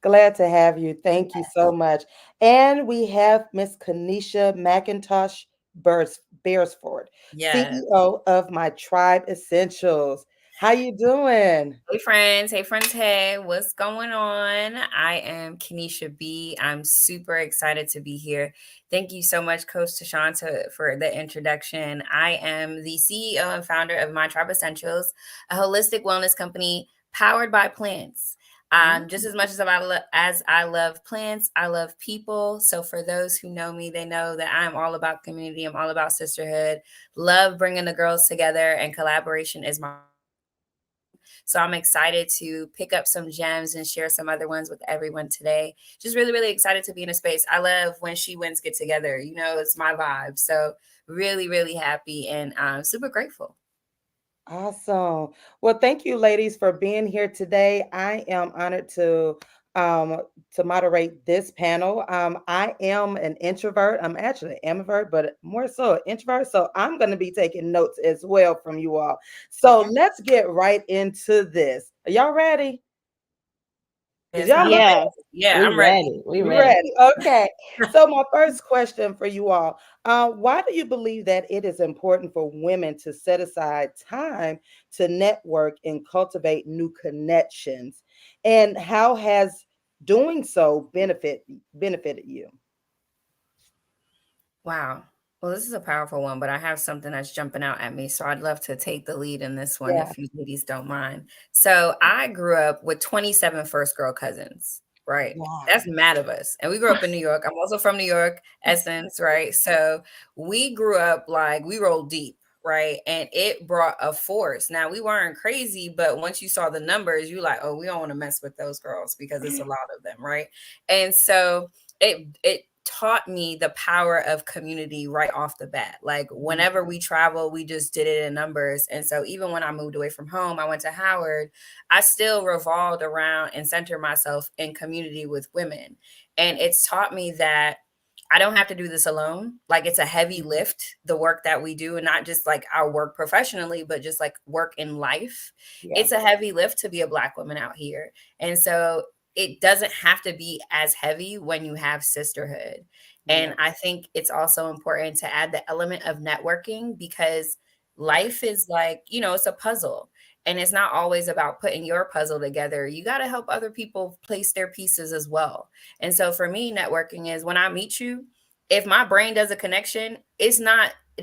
Glad to have you. Thank you so much. And we have Miss Kanisha McIntosh Beresford, Yes. CEO of My Tribe Essentials. How you doing? Hey friends. Hey friends. Hey, what's going on? I am Kenesha B. I'm super excited to be here. Thank you so much, Coach Tashanta, for the introduction. I am the CEO and founder of My Tribe Essentials, a holistic wellness company powered by plants. Just as much as I love plants, I love people. So for those who know me, they know that I'm all about community. I'm all about sisterhood. Love bringing the girls together, and collaboration is my. So I'm excited to pick up some gems and share some other ones with everyone today. Just really, really excited to be in a space. I love when she wins get together. It's my vibe. So really, really happy and super grateful. Awesome. Well, thank you, ladies, for being here today. I am honored to moderate this panel. I am an introvert. I'm actually an ambivert, but more so an introvert. So I'm going to be taking notes as well from you all. So let's get right into this. Are y'all ready? Is y'all Yes. Yeah, I'm We ready. ready. We You ready. ready? Okay. So my first question for you all, why do you believe that it is important for women to set aside time to network and cultivate new connections? And how has doing so benefited you? Wow. Well, this is a powerful one, but I have something that's jumping out at me. So I'd love to take the lead in this one Yeah. if you ladies don't mind. So I grew up with 27 first girl cousins, right? Wow. That's mad of us. And we grew up in New York. I'm also from New York, Essence, right? So we grew up like we rolled deep, right? And it brought a force. Now we weren't crazy, but once you saw the numbers, you like, oh, we don't want to mess with those girls because it's a lot of them, right? And so it taught me the power of community right off the bat. Like whenever we travel, we just did it in numbers. And so even when I moved away from home, I went to Howard, I still revolved around and centered myself in community with women. And it's taught me that I don't have to do this alone. Like it's a heavy lift, the work that we do, and not just like our work professionally, but just like work in life. Yeah. It's a heavy lift to be a Black woman out here. And so it doesn't have to be as heavy when you have sisterhood. And I think it's also important to add the element of networking because life is like, it's a puzzle. And it's not always about putting your puzzle together. You got to help other people place their pieces as well. And so for me, networking is when I meet you, if my brain does a connection, it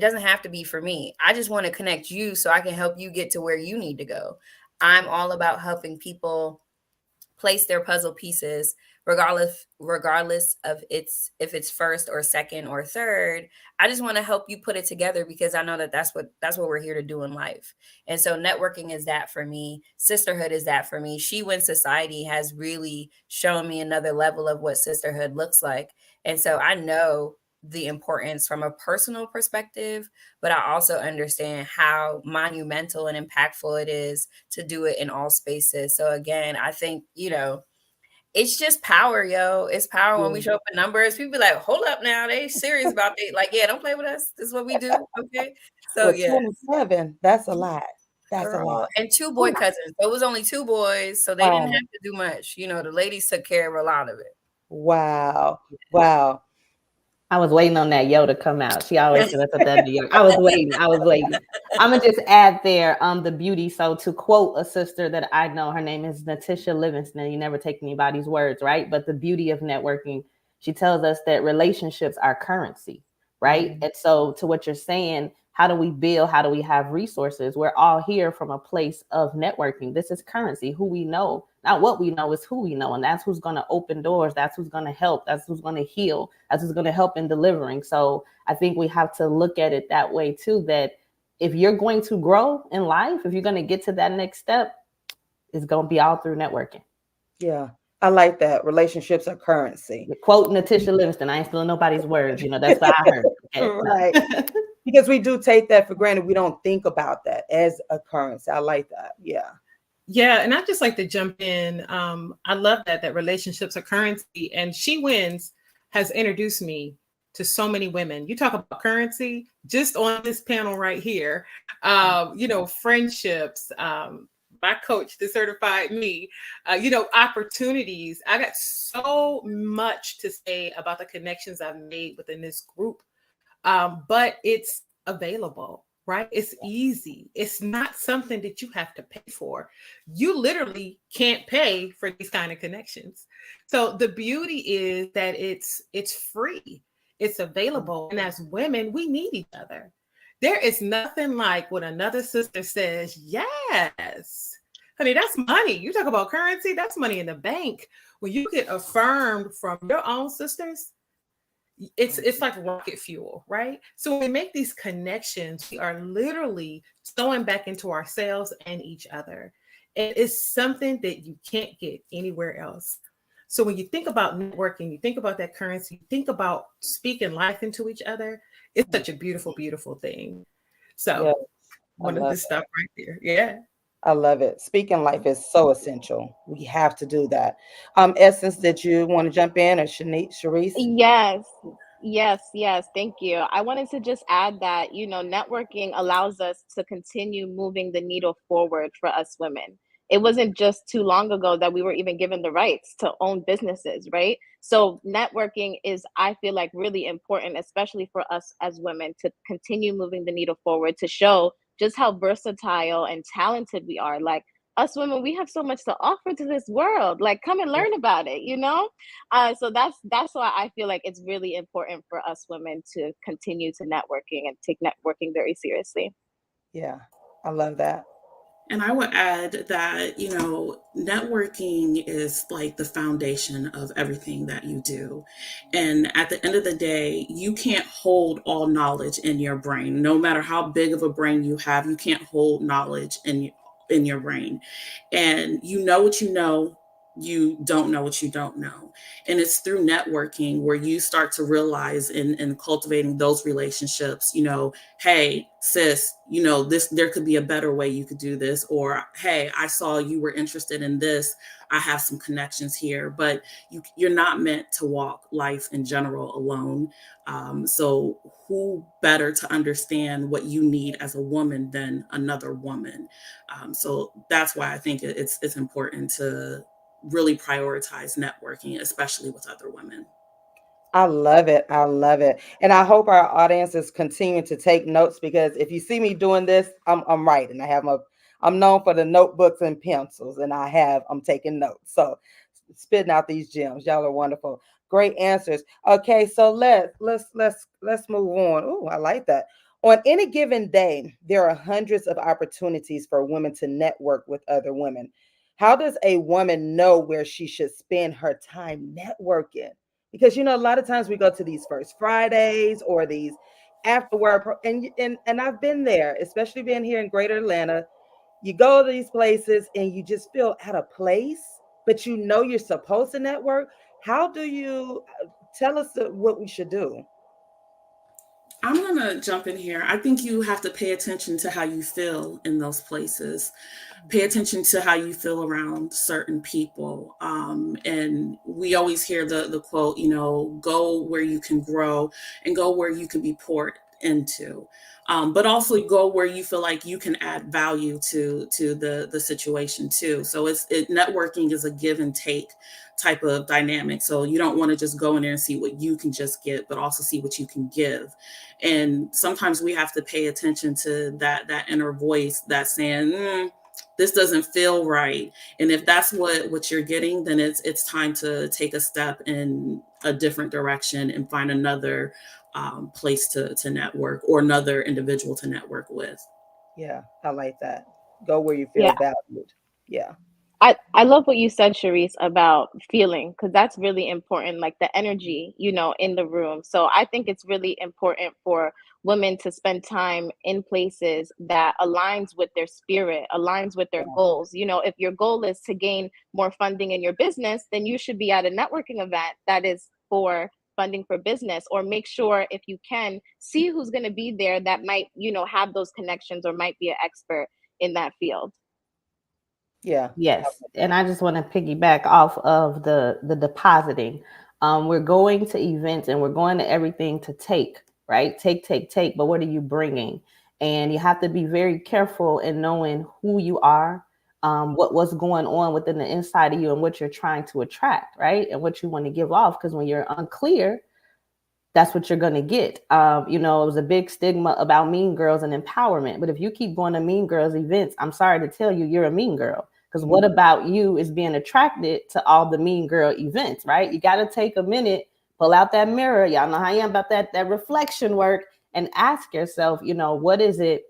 doesn't have to be for me. I just want to connect you so I can help you get to where you need to go. I'm all about helping people place their puzzle pieces regardless of if it's first or second or third. I just want to help you put it together because I know that's what we're here to do in life. And so networking is that for me. Sisterhood is that for me. She Wins Society has really shown me another level of what sisterhood looks like. And so I know the importance from a personal perspective, but I also understand how monumental and impactful it is to do it in all spaces. So again, I think, it's just power, yo. It's power when we show up in numbers. People be like, hold up now. They serious about it. Like, yeah, don't play with us. This is what we do. Okay. So Well, yeah. 27, that's a lot. That's a Girl. lot. And 2 boy cousins. So it was only 2 boys. So they didn't Wow. have to do much. The ladies took care of a lot of it. Wow. Wow. I was waiting on that yo to come out. She always said that in New York. I was waiting. I'm gonna just add there the beauty. So to quote a sister that I know, her name is Natisha Livingston. You never take anybody's words, right? But the beauty of networking, she tells us that relationships are currency, right? And so to what you're saying, how do we build? How do we have resources? We're all here from a place of networking. This is currency, who we know. Not what we know, is who we know. And that's who's going to open doors. That's who's going to help. That's who's going to heal. That's who's going to help in delivering. So I think we have to look at it that way too, that if you're going to grow in life, if you're going to get to that next step, it's going to be all through networking. Yeah. I like that. Relationships are currency. Quote Natisha Livingston. I ain't stealing nobody's words. That's what I heard. Okay. Right. Because we do take that for granted. We don't think about that as a currency. I like that. Yeah. Yeah, and I just like to jump in. I love that relationships are currency, and She Wins has introduced me to so many women. You talk about currency just on this panel right here. Friendships. My coach that certified me, opportunities. I got so much to say about the connections I've made within this group, but it's available. Right? It's easy. It's not something that you have to pay for. You literally can't pay for these kind of connections. So the beauty is that it's free. It's available. And as women, we need each other. There is nothing like when another sister says, yes, honey, that's money. You talk about currency, that's money in the bank. When you get affirmed from your own sisters, it's like rocket fuel, right? So when we make these connections, we are literally sewing back into ourselves and each other. And it's something that you can't get anywhere else. So when you think about networking, you think about that currency, you think about speaking life into each other, it's such a beautiful, beautiful thing. So Yes, one of the stuff right there. Yeah. I love it. Speaking life is so essential. We have to do that. Essence, did you want to jump in, or Sharice? Yes. Thank you. I wanted to just add that, networking allows us to continue moving the needle forward for us women. it wasn't just too long ago that we were even given the rights to own businesses, right? So networking is, I feel like, really important, especially for us as women, to continue moving the needle forward, to show just how versatile and talented we are. Like, us women, we have so much to offer to this world. Like, come and learn about it, you know? So that's why I feel like it's really important for us women to continue to networking and take networking very seriously. Yeah, I love that. And I would add that, networking is like the foundation of everything that you do. And at the end of the day, you can't hold all knowledge in your brain. No matter how big of a brain you have, you can't hold knowledge in your brain. And you know what you don't know what you don't know. And it's through networking where you start to realize in cultivating those relationships, hey, sis, there could be a better way you could do this. Or, hey, I saw you were interested in this. I have some connections here, but you're not meant to walk life in general alone. So who better to understand what you need as a woman than another woman? So that's why I think it's important to really prioritize networking, especially with other women. I love it. I love it. And I hope our audience is continuing to take notes, because if you see me doing this, I'm writing. I'm known for the notebooks and pencils, and I'm taking notes. So spitting out these gems. Y'all are wonderful. Great answers. Okay, so let's move on. Oh, I like that. On any given day, there are hundreds of opportunities for women to network with other women. How does a woman know where she should spend her time networking? Because a lot of times we go to these First Fridays or these and I've been there, especially being here in Greater Atlanta. You go to these places and you just feel out of place, but you're supposed to network. How do you tell us what we should do? I'm going to jump in here. I think you have to pay attention to how you feel in those places. Pay attention to how you feel around certain people. And we always hear the quote, go where you can grow and go where you can be poured into. But also go where you feel like you can add value to the situation too. So networking is a give and take type of dynamic. So you don't want to just go in there and see what you can just get, but also see what you can give. And sometimes we have to pay attention to that inner voice that's saying, this doesn't feel right. And if that's what you're getting, then it's time to take a step in a different direction and find another place to network, or another individual to network with. Yeah, I like that. Go where you feel valued. Yeah. I love what you said, Sharice, about feeling, because that's really important, like the energy, in the room. So I think it's really important for women to spend time in places that aligns with their spirit, aligns with their goals. If your goal is to gain more funding in your business, then you should be at a networking event that is for funding for business, or make sure, if you can, see who's going to be there that might, have those connections or might be an expert in that field. Yeah. Yes. And I just want to piggyback off of the depositing. We're going to events and we're going to everything to take, right? Take. But what are you bringing? And you have to be very careful in knowing who you are, what's going on within the inside of you, and what you're trying to attract, right? And what you want to give off. Because when you're unclear, that's what you're going to get. It was a big stigma about mean girls and empowerment. But if you keep going to mean girls events, I'm sorry to tell you, you're a mean girl. Because what about you is being attracted to all the mean girl events, right? You got to take a minute, pull out that mirror. Y'all know how I am about that reflection work, and ask yourself, what is it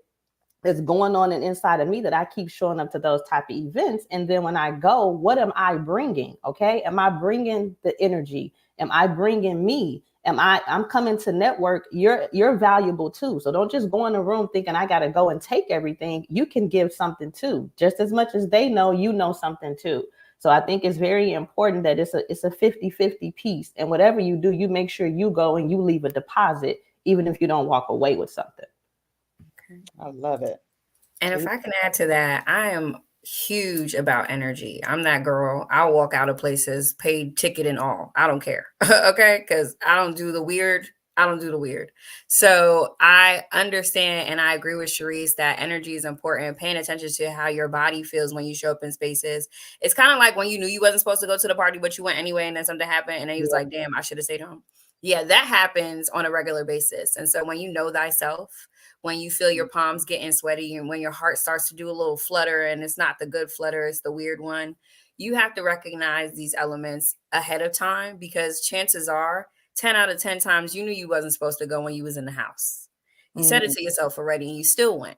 that's going on inside of me that I keep showing up to those type of events? And then when I go, what am I bringing? Okay. Am I bringing the energy? Am I bringing me? I'm coming to network. You're valuable too. So don't just go in a room thinking I got to go and take everything. You can give something too, just as much as they know, something too. So I think it's very important that it's a 50-50 piece. And whatever you do, you make sure you go and you leave a deposit, even if you don't walk away with something. I love it. And if I can add to that, I am huge about energy. I'm that girl. I'll walk out of places, paid ticket and all. I don't care. Okay. Because I don't do the weird. I don't do the weird. So I understand and I agree with Sharice that energy is important. Paying attention to how your body feels when you show up in spaces. It's kind of like when you knew you wasn't supposed to go to the party, but you went anyway, and then something happened, and then you was like, damn, I should have stayed home. Yeah, that happens on a regular basis. And so when you know thyself, when you feel your palms getting sweaty and when your heart starts to do a little flutter, and it's not the good flutter, it's the weird one, you have to recognize these elements ahead of time, because chances are 10 out of 10 times you knew you wasn't supposed to go when you was in the house. You said it to yourself already and you still went.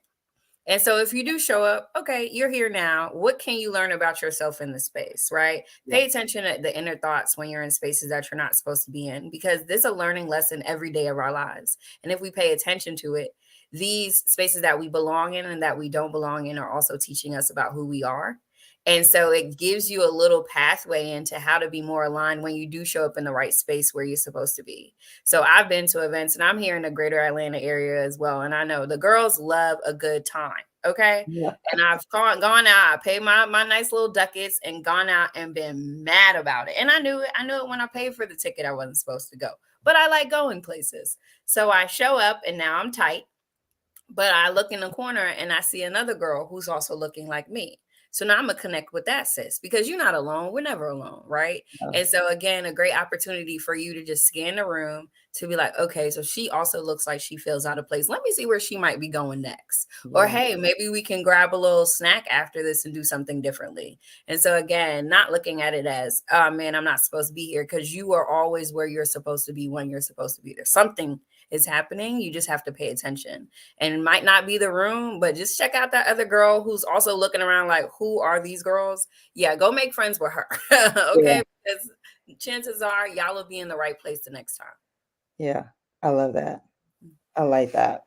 And so if you do show up, okay, you're here now. What can you learn about yourself in the space, right? Pay attention to the inner thoughts when you're in spaces that you're not supposed to be in, because this is a learning lesson every day of our lives. And if we pay attention to it, these spaces that we belong in and that we don't belong in are also teaching us about who we are. And so it gives you a little pathway into how to be more aligned when you do show up in the right space where you're supposed to be. So I've been to events, and I'm here in the greater Atlanta area as well. And I know the girls love a good time. Okay. Yeah. And I've gone out, I paid my nice little ducats and gone out and been mad about it. And I knew it when I paid for the ticket. I wasn't supposed to go, but I like going places. So I show up and now I'm tight, but I look in the corner and I see another girl who's also looking like me. So now I'm going to connect with that, sis, because you're not alone. We're never alone, right? And so, again, a great opportunity for you to just scan the room to be like, okay, so she also looks like she feels out of place. Let me see where she might be going next. Or, hey, maybe we can grab a little snack after this and do something differently. And so, again, not looking at it as, oh, man, I'm not supposed to be here, because you are always where you're supposed to be when you're supposed to be there. Something is happening. You just have to pay attention. And it might not be the room, but just check out that other girl who's also looking around like, who are these girls? Yeah, go make friends with her. Okay. Because chances are y'all will be in the right place the next time. Yeah. I love that. I like that.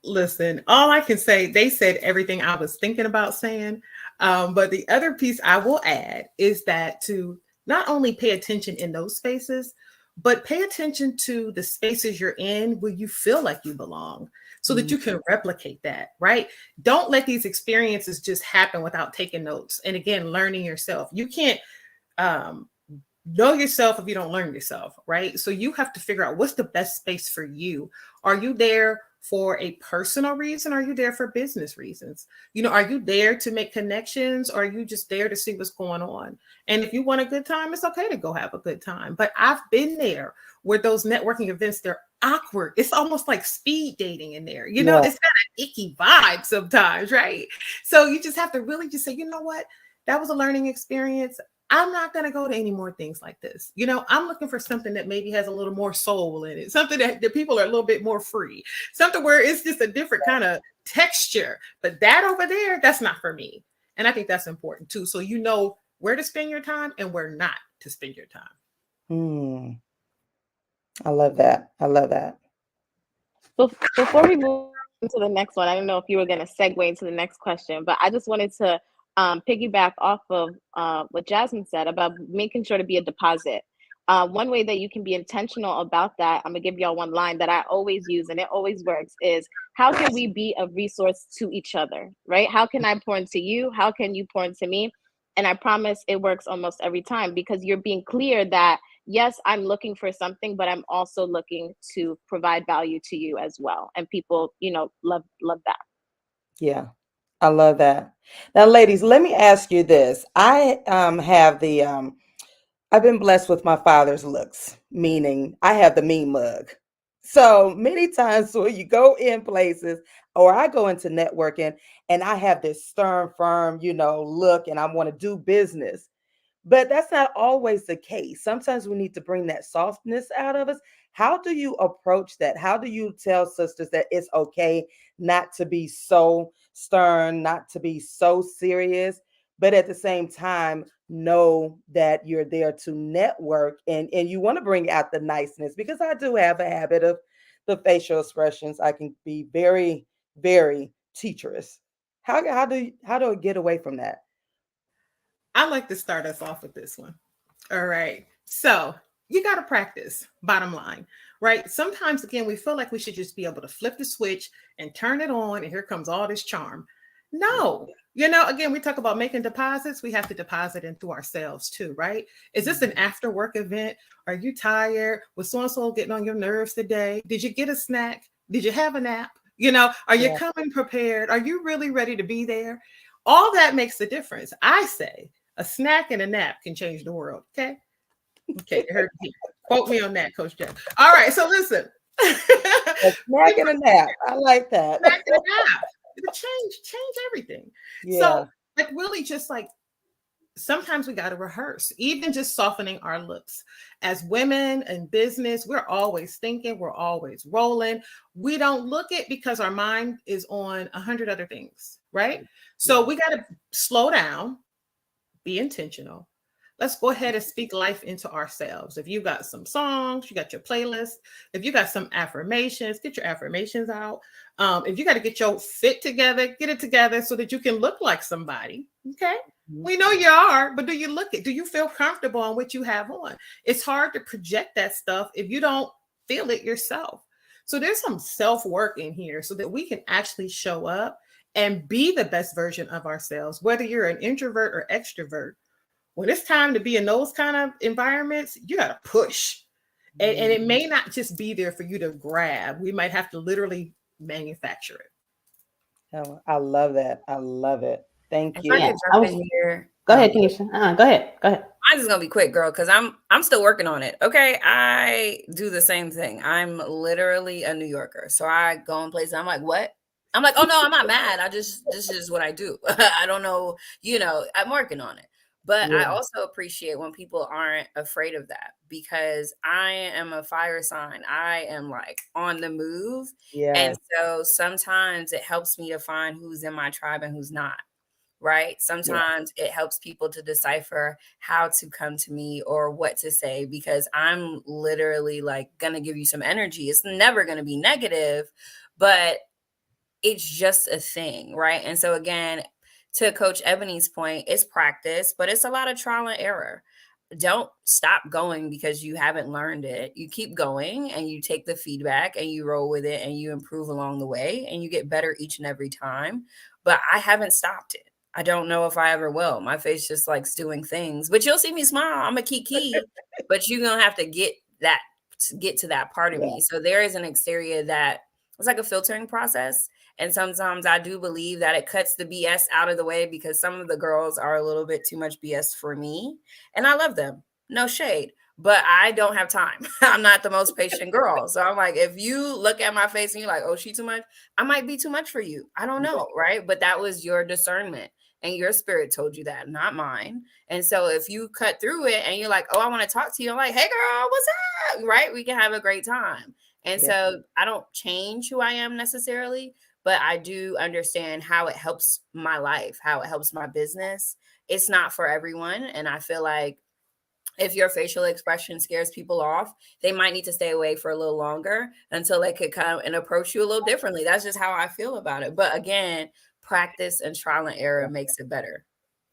Listen, all I can say, they said everything I was thinking about saying. But the other piece I will add is that to not only pay attention in those spaces, but pay attention to the spaces you're in where you feel like you belong, so that you can replicate that, right? Don't let these experiences just happen without taking notes. And again, learning yourself. You can't know yourself if you don't learn yourself, right? So you have to figure out what's the best space for you. Are you there for a personal reason? Are you there for business reasons? Are you there to make connections? Or are you just there to see what's going on? And if you want a good time, it's okay to go have a good time. But I've been there where those networking events, they're awkward. It's almost like speed dating in there. It's got an icky vibe sometimes, right? So you just have to really just say, you know what? That was a learning experience. I'm not going to go to any more things like this. I'm looking for something that maybe has a little more soul in it, something that the people are a little bit more free, something where it's just a different kind of texture. But that over there, that's not for me. And I think that's important too. So you know where to spend your time and where not to spend your time. I love that. I love that. Before we move into the next one, I don't know if you were going to segue into the next question, but I just wanted to piggyback off of what Jasmine said about making sure to be a deposit. One way that you can be intentional about that, I'm gonna give y'all one line that I always use and it always works, is how can we be a resource to each other, right? How can I pour into you? How can you pour into me? And I promise it works almost every time, because you're being clear that, yes, I'm looking for something, but I'm also looking to provide value to you as well. And people, love that. Yeah. I love that. Now, ladies, let me ask you this. I have I've been blessed with my father's looks, meaning I have the mean mug. So many times when you go in places, or I go into networking and I have this stern, firm, look, and I want to do business. But that's not always the case. Sometimes we need to bring that softness out of us. How do you approach that? How do you tell sisters that it's okay not to be so stern, not to be so serious, but at the same time, know that you're there to network and you want to bring out the niceness? Because I do have a habit of the facial expressions. I can be very, very teacherous. How do I get away from that? I'd like to start us off with this one. All right. So you got to practice, bottom line, right? Sometimes, again, we feel like we should just be able to flip the switch and turn it on, and here comes all this charm. No, You know, again, we talk about making deposits. We have to deposit into ourselves too, right? Is this an after work event? Are you tired? Was so-and-so getting on your nerves today? Did you get a snack? Did you have a nap? You know, are you coming prepared? Are you really ready to be there? All that makes a difference. I say a snack and a nap can change the world. Okay. Okay. You heard me. Quote me on that, Coach Jeff. All right. So listen. A snack and a nap. I like that. Snack and a nap. It'll change everything. Yeah. So like really just like sometimes we got to rehearse, even just softening our looks. As women in business, we're always thinking, we're always rolling. We don't look it because our mind is on 100 other things, right? So we got to slow down, be intentional. Let's go ahead and speak life into ourselves. If you got some songs, you got your playlist. If you got some affirmations, get your affirmations out. If you got to get your fit together, get it together so that you can look like somebody. Okay. We know you are, but do you look it? Do you feel comfortable on what you have on? It's hard to project that stuff if you don't feel it yourself. So there's some self-work in here so that we can actually show up and be the best version of ourselves, whether you're an introvert or extrovert. When it's time to be in those kind of environments, you got to push. And it may not just be there for you to grab. We might have to literally manufacture it. Oh, I love that. I love it. Thank you. If I could jump in here. Go ahead, Kenisha. Go ahead. Mine's just gonna be quick, girl, because I'm still working on it. Okay, I do the same thing. I'm literally a New Yorker, so I go in places. I'm like, what? I'm like, oh no, I'm not mad. This is what I do. I don't know. You know, I'm working on it. But I also appreciate when people aren't afraid of that, because I am a fire sign. I am like on the move. Yeah. And so sometimes it helps me to find who's in my tribe and who's not. Right. Sometimes it helps people to decipher how to come to me or what to say, because I'm literally like going to give you some energy. It's never going to be negative, but it's just a thing. Right. And so again, to Coach Ebony's point, it's practice, but it's a lot of trial and error. Don't stop going because you haven't learned it. You keep going and you take the feedback and you roll with it and you improve along the way and you get better each and every time. But I haven't stopped it. I don't know if I ever will. My face just likes doing things, but you'll see me smile. I'm a kiki, but you're going to have to get to that part of me. So there is an exterior that it's like a filtering process. And sometimes I do believe that it cuts the BS out of the way, because some of the girls are a little bit too much BS for me. And I love them. No shade. But I don't have time. I'm not the most patient girl. So I'm like, if you look at my face and you're like, oh, she too much, I might be too much for you. I don't know. Right. But that was your discernment. And your spirit told you that, not mine. And so if you cut through it and you're like, oh, I want to talk to you, I'm like, hey, girl, what's up? Right. We can have a great time. And so I don't change who I am necessarily, but I do understand how it helps my life, how it helps my business. It's not for everyone. And I feel like if your facial expression scares people off, they might need to stay away for a little longer until they could come and approach you a little differently. That's just how I feel about it. But again, practice and trial and error makes it better.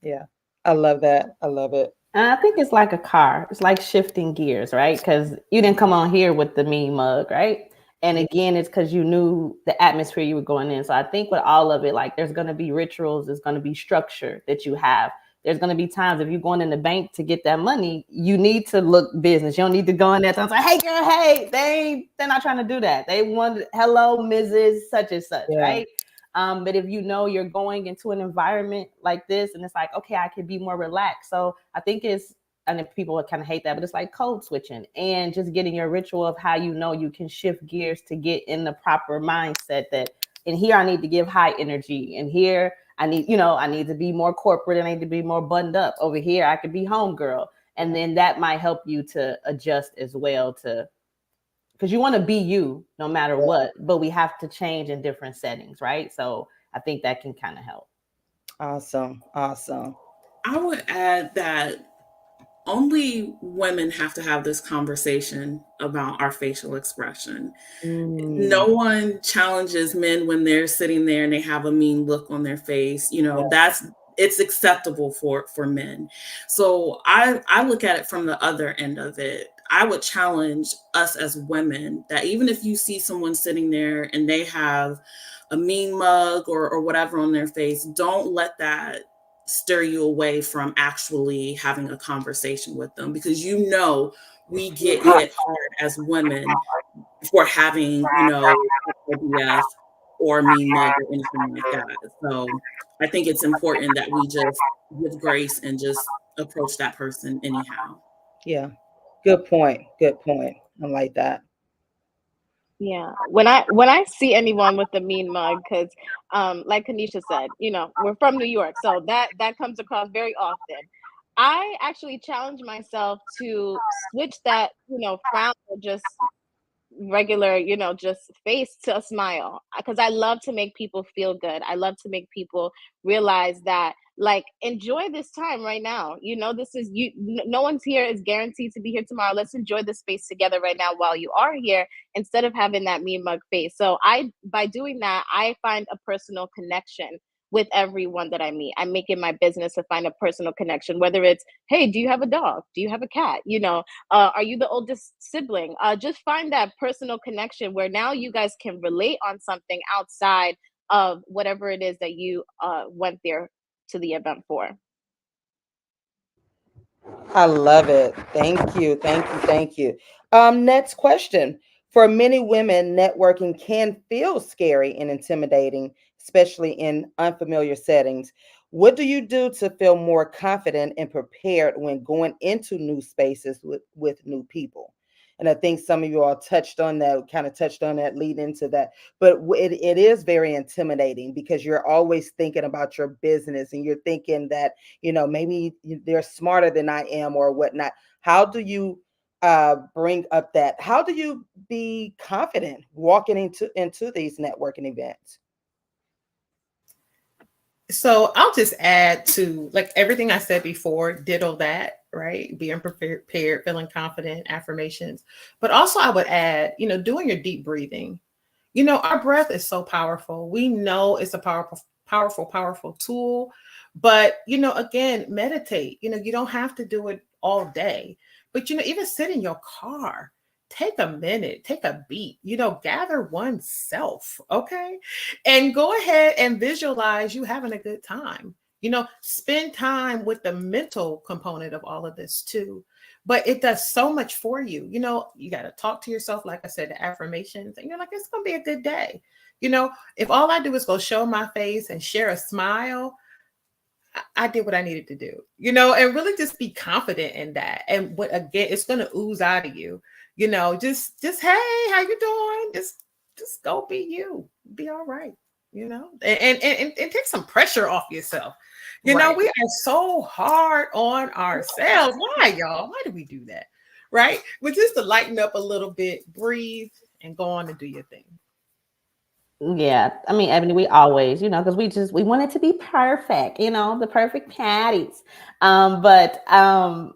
Yeah, I love that. I love it. I think it's like a car. It's like shifting gears, right? Because you didn't come on here with the mean mug, right? And again, it's because you knew the atmosphere you were going in. So I think with all of it, like there's going to be rituals, there's going to be structure that you have. There's going to be times if you're going in the bank to get that money, you need to look business. You don't need to go in there and say, hey, girl, hey, they're not trying to do that. They want, hello, Mrs. Such and such, right? But if you know you're going into an environment like this and it's like, okay, I can be more relaxed. So I think it's, and if people would kind of hate that, but it's like code switching and just getting your ritual of how you know you can shift gears to get in the proper mindset that in here I need to give high energy, and here I need, I need to be more corporate and I need to be more buttoned up. Over here I could be homegirl, and then that might help you to adjust as well, to because you want to be you no matter what, but we have to change in different settings, right? So I think that can kind of help. Awesome. I would add that only women have to have this conversation about our facial expression. No one challenges men when they're sitting there and they have a mean look on their face. It's acceptable for men. So I look at it from the other end of it. I would challenge us as women that even if you see someone sitting there and they have a mean mug or whatever on their face, don't let that steer you away from actually having a conversation with them, because we get hit hard as women for having, IBF or a mean mug or anything like that. So I think it's important that we just give grace and just approach that person anyhow. Yeah. Good point. Good point. I like that. Yeah. When I see anyone with a mean mug, because like Kanisha said, we're from New York, so that comes across very often. I actually challenge myself to switch that, frown or just regular, just face to a smile, because I love to make people feel good. I love to make people realize that, like, enjoy this time right now. This is you. No one's here is guaranteed to be here tomorrow. Let's enjoy the space together right now while you are here, instead of having that mean mug face. So by doing that, I find a personal connection with everyone that I meet. I make it my business to find a personal connection, whether it's, hey, do you have a dog? Do you have a cat? Are you the oldest sibling? Just find that personal connection where now you guys can relate on something outside of whatever it is that you went there to the event for. I love it. Thank you. Thank you. Thank you. Next question. For many women, networking can feel scary and intimidating, especially in unfamiliar settings. What do you do to feel more confident and prepared when going into new spaces with new people? And I think some of you all touched on that, kind of touched on that, lead into that. But it is very intimidating because you're always thinking about your business and you're thinking that, maybe they're smarter than I am or whatnot. How do you bring up that? How do you be confident walking into these networking events? So I'll just add to like everything I said before, ditto that, right? Being prepared, feeling confident, affirmations. But also I would add, doing your deep breathing. Our breath is so powerful. We know it's a powerful tool. But, again, meditate. You don't have to do it all day. But, even sit in your car, take a minute, take a beat, gather oneself, okay? And go ahead and visualize you having a good time. Spend time with the mental component of all of this too. But it does so much for you. You got to talk to yourself, like I said, the affirmations, and you're like, it's going to be a good day. If all I do is go show my face and share a smile, I did what I needed to do, and really just be confident in that. And again, it's going to ooze out of you, just, hey, how you doing? Just go be you, be all right, and take some pressure off yourself. Right. We are so hard on ourselves. Why, y'all? Why do we do that? Right? But just to lighten up a little bit, breathe and go on and do your thing. Yeah, I mean, Ebony, we always, because we want it to be perfect, the perfect patties. But y'all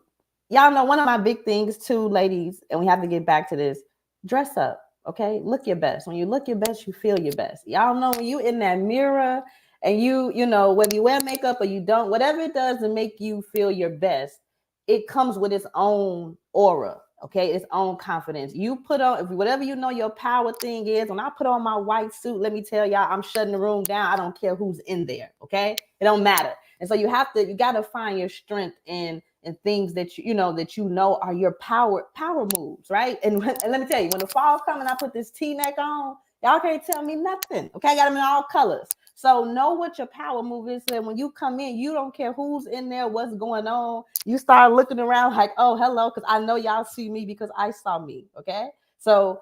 know one of my big things too, ladies, and we have to get back to this: dress up, okay? Look your best. When you look your best, you feel your best. Y'all know when you in that mirror and whether you wear makeup or you don't, whatever it does to make you feel your best, it comes with its own aura. Okay, its own confidence. You put on whatever your power thing is. When I put on my white suit, let me tell y'all, I'm shutting the room down. I don't care who's in there. Okay, it don't matter. And so you got to find your strength in things that are your power moves, right? And let me tell you, when the fall comes and I put this T-neck on, y'all can't tell me nothing. Okay, I got them in all colors. So know what your power move is. And when you come in, you don't care who's in there, what's going on. You start looking around like, oh, hello, because I know y'all see me because I saw me. Okay. So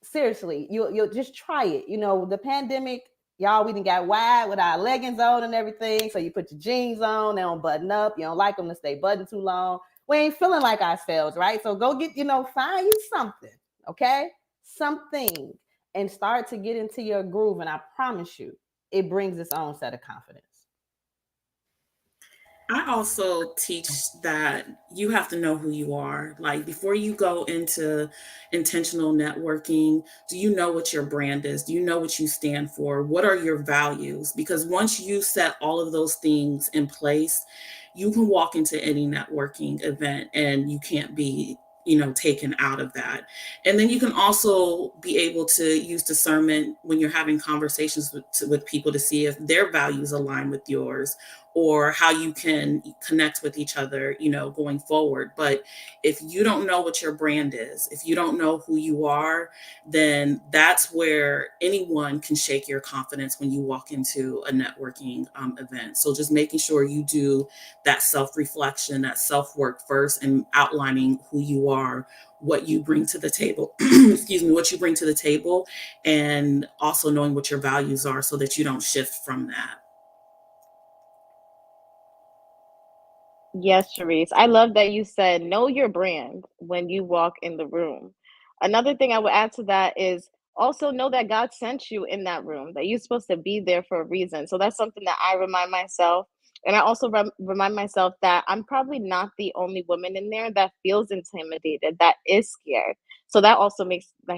seriously, you'll just try it. The pandemic, y'all, we done got wide with our leggings on and everything. So you put your jeans on, they don't button up. You don't like them to stay buttoned too long. We ain't feeling like ourselves, right? So go get, find you something. Okay. Something. And start to get into your groove. And I promise you, it brings its own set of confidence. I also teach that you have to know who you are. Like before you go into intentional networking, do you know what your brand is? Do you know what you stand for? What are your values? Because once you set all of those things in place, you can walk into any networking event and you can't be taken out of that. And then you can also be able to use discernment when you're having conversations with people to see if their values align with yours, or how you can connect with each other, going forward. But if you don't know what your brand is, if you don't know who you are, then that's where anyone can shake your confidence when you walk into a networking event. So just making sure you do that self-reflection, that self-work first, and outlining who you are, what you bring to the table, excuse me, what you bring to the table, and also knowing what your values are so that you don't shift from that. Yes, Sharice. I love that you said know your brand when you walk in the room. Another thing I would add to that is also know that God sent you in that room, that you're supposed to be there for a reason. So that's something that I remind myself. And I also remind myself that I'm probably not the only woman in there that feels intimidated, that is scared. So that also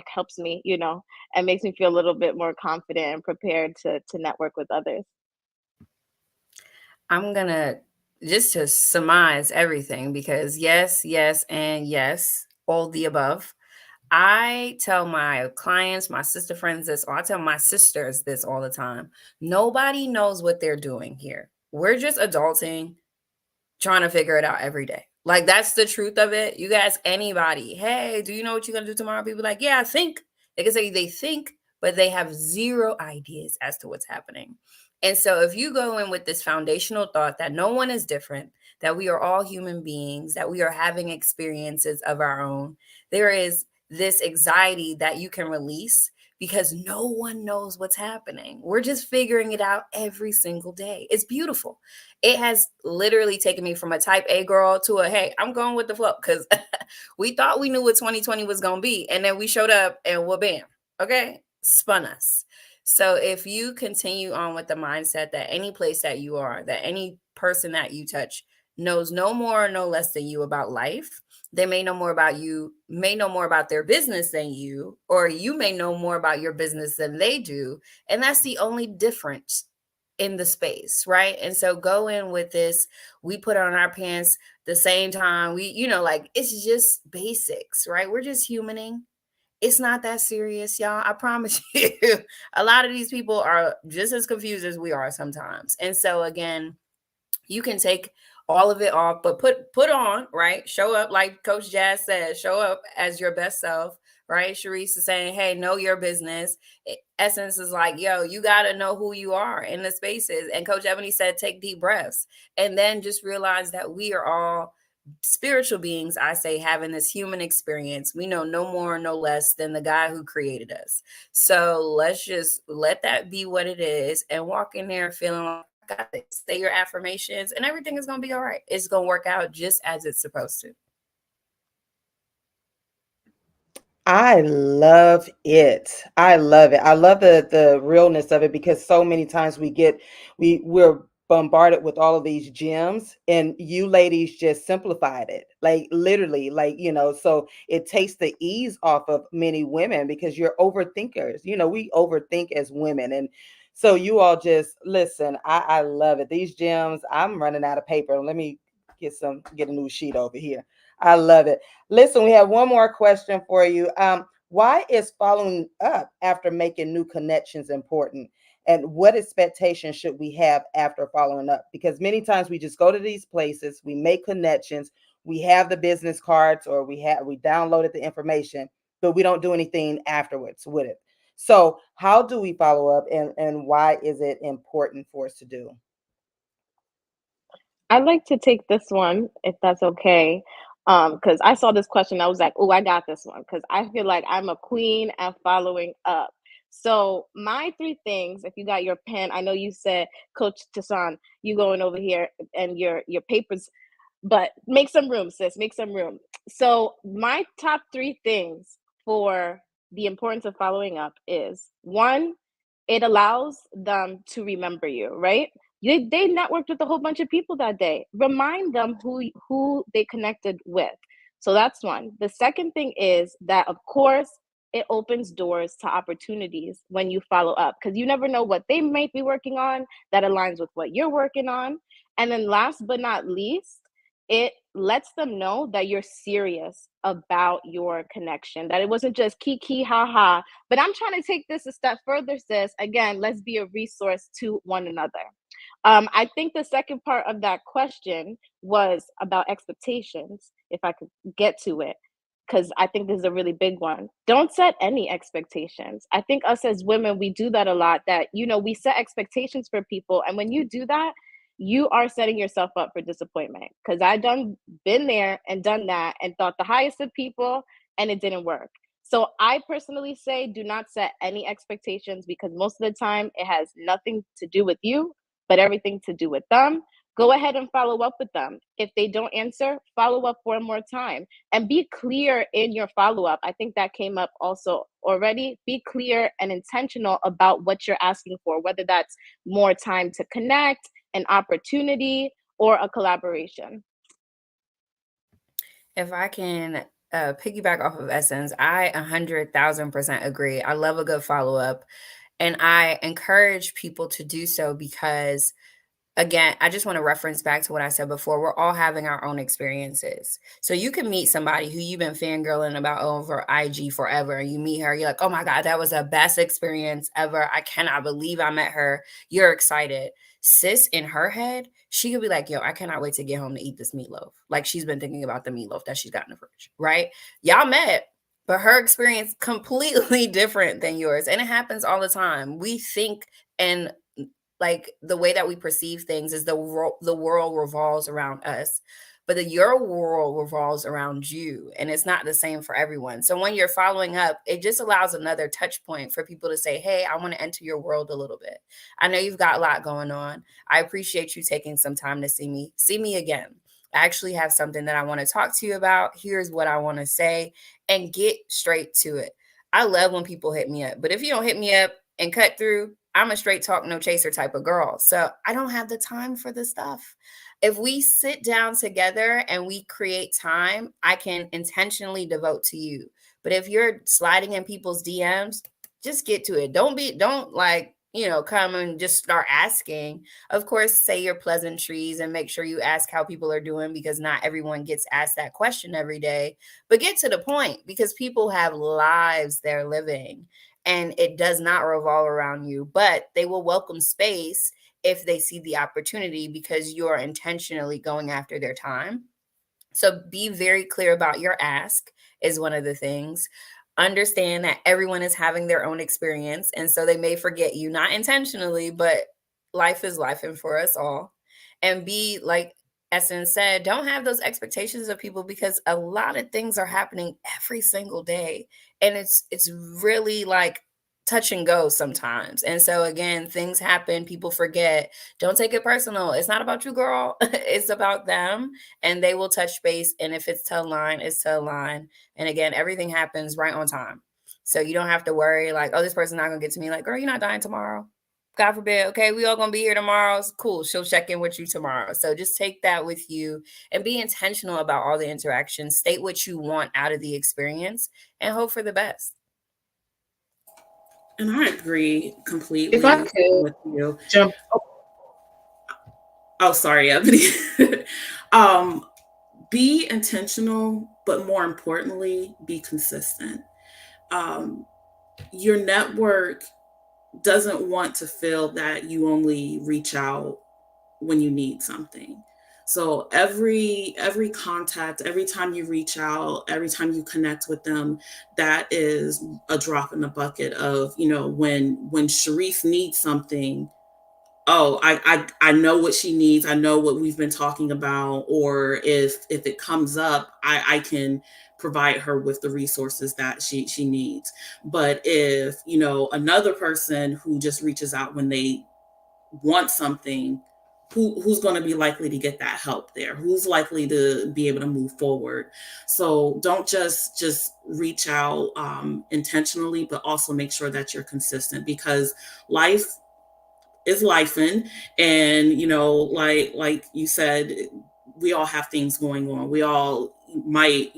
helps me, and makes me feel a little bit more confident and prepared to network with others. I'm gonna just to surmise everything, because yes, yes, and yes, all the above. I tell my clients, my sister friends this, or I tell my sisters this all the time. Nobody knows what they're doing here. We're just adulting, trying to figure it out every day. Like, that's the truth of it. You guys, anybody, hey, do you know what you're gonna do tomorrow? People like, yeah, I think. They can say they think, but they have zero ideas as to what's happening. And so if you go in with this foundational thought that no one is different, that we are all human beings, that we are having experiences of our own, there is this anxiety that you can release, because no one knows what's happening. We're just figuring it out every single day. It's beautiful. It has literally taken me from a type A girl to a, hey, I'm going with the flow, because we thought we knew what 2020 was going to be. And then we showed up and well, bam, okay, spun us. So if you continue on with the mindset that any place that you are, that any person that you touch knows no more or no less than you about life, they may know more about you, may know more about their business than you, or you may know more about your business than they do. And that's the only difference in the space, right? And so go in with this. We put on our pants the same time. Like, it's just basics, right? We're just humaning. It's not that serious, y'all. I promise you. A lot of these people are just as confused as we are sometimes. And so again, you can take all of it off, but put on, right? Show up, like Coach Jazz said, show up as your best self, right? Sharice is saying, hey, know your business. Essence is like, yo, you got to know who you are in the spaces. And Coach Ebony said, take deep breaths. And then just realize that we are all spiritual beings, I say, having this human experience. We know no more, no less than the guy who created us. So let's just let that be what it is and walk in there feeling like, got it. Say your affirmations and everything is going to be all right. It's going to work out just as it's supposed to. I love it. I love it. I love the realness of it, because so many times we're bombarded with all of these gems, and you ladies just simplified it. Like, literally, like, so it takes the ease off of many women, because you're overthinkers. We overthink as women. And so you all just listen. I love it. These gems, I'm running out of paper. Let me get a new sheet over here. I love it. Listen, we have one more question for you. Why is following up after making new connections important? And what expectations should we have after following up? Because many times we just go to these places, we make connections, we have the business cards, or we downloaded the information, but we don't do anything afterwards with it. So how do we follow up, and why is it important for us to do? I'd like to take this one, if that's okay. Because I saw this question, I was like, oh, I got this one. Because I feel like I'm a queen at following up. So my 3 things, if you got your pen, I know you said, Coach Tassan, you going over here and your papers, but make some room, sis, make some room. So my top 3 things for the importance of following up is, 1, it allows them to remember you, right? They networked with a whole bunch of people that day. Remind them who they connected with. So that's one. The second thing is that, of course, it opens doors to opportunities when you follow up, because you never know what they might be working on that aligns with what you're working on. And then last but not least, it lets them know that you're serious about your connection, that it wasn't just kiki, ha ha, but I'm trying to take this a step further, sis. Again, let's be a resource to one another. I think the second part of that question was about expectations, if I could get to it, because I think this is a really big one. Don't set any expectations. I think us as women, we do that a lot, that, we set expectations for people. And when you do that, you are setting yourself up for disappointment. Because been there and done that and thought the highest of people and it didn't work. So I personally say do not set any expectations, because most of the time it has nothing to do with you, but everything to do with them. Go ahead and follow up with them. If they don't answer, follow up one more time and be clear in your follow up. I think that came up also already. Be clear and intentional about what you're asking for, whether that's more time to connect, an opportunity, or a collaboration. If I can piggyback off of Essence, I 100,000% agree. I love a good follow up. And I encourage people to do so because, again, I just want to reference back to what I said before. We're all having our own experiences. So you can meet somebody who you've been fangirling about over IG forever, and you meet her, you're like, oh my God, that was the best experience ever. I cannot believe I met her. You're excited. Sis, in her head, she could be like, yo, I cannot wait to get home to eat this meatloaf. Like, she's been thinking about the meatloaf that she's got in the fridge, right? Y'all met, but her experience completely different than yours. And it happens all the time. We think, and like the way that we perceive things is the world revolves around us, but your world revolves around you, and it's not the same for everyone. So when you're following up, it just allows another touch point for people to say, hey, I want to enter your world a little bit. I know you've got a lot going on. I appreciate you taking some time to see me again. I actually have something that I want to talk to you about. Here's what I want to say, and get straight to it. I love when people hit me up, but if you don't hit me up and cut through, I'm a straight talk, no chaser type of girl. So I don't have the time for this stuff. If we sit down together and we create time, I can intentionally devote to you. But if you're sliding in people's DMs, just get to it. Don't like, come and just start asking. Of course, say your pleasantries and make sure you ask how people are doing, because not everyone gets asked that question every day. But get to the point, because people have lives they're living, and it does not revolve around you, but they will welcome space if they see the opportunity, because you're intentionally going after their time. So be very clear about your ask is one of the things. Understand that everyone is having their own experience, and so they may forget you, not intentionally, but life is life and for us all. And be, like Essence said, don't have those expectations of people, because a lot of things are happening every single day, and it's really like touch and go sometimes. And so again, things happen, people forget. Don't take it personal. It's not about you, girl. It's about them, and they will touch base. And if it's to align, it's to align. And again, everything happens right on time. So you don't have to worry like, oh, this person's not gonna get to me. Like, girl, you're not dying tomorrow. God forbid. Okay, we all gonna be here tomorrow. It's cool. She'll check in with you tomorrow. So just take that with you and be intentional about all the interactions. State what you want out of the experience and hope for the best. And I agree completely If I could with you. jump. Oh, sorry, Ebony. Be intentional, but more importantly, be consistent. Your network doesn't want to feel that you only reach out when you need something. So every contact, every time you reach out, every time you connect with them, that is a drop in the bucket of, when Sharice needs something, oh, I know what she needs. I know what we've been talking about. Or if it comes up, I can provide her with the resources that she needs. But if, another person who just reaches out when they want something, who's going to be likely to get that help there? Who's likely to be able to move forward? So don't just reach out intentionally, but also make sure that you're consistent, because life is lifing. And like you said, we all have things going on. We all might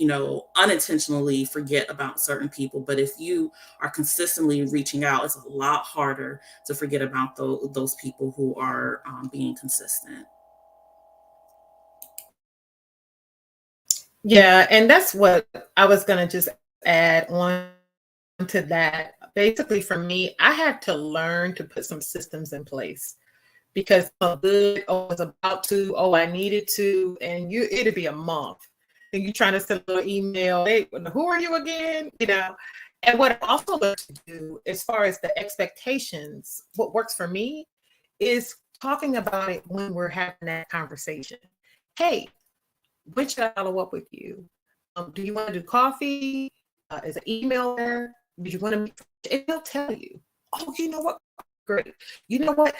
unintentionally forget about certain people, but if you are consistently reaching out, it's a lot harder to forget about those people who are being consistent. Yeah, and that's what I was going to just add on to that. Basically, for me, I had to learn to put some systems in place because good, oh, I was about to, oh, I needed to, and it'd be a month. And you trying to send a little email, hey, who are you again? You know, and what I also learned to do as far as the expectations, what works for me is talking about it when we're having that conversation. Hey, when should I follow up with you? Do you want to do coffee? Is an email there? Do you want to? And they'll tell you. Oh, you know what? Great. You know what?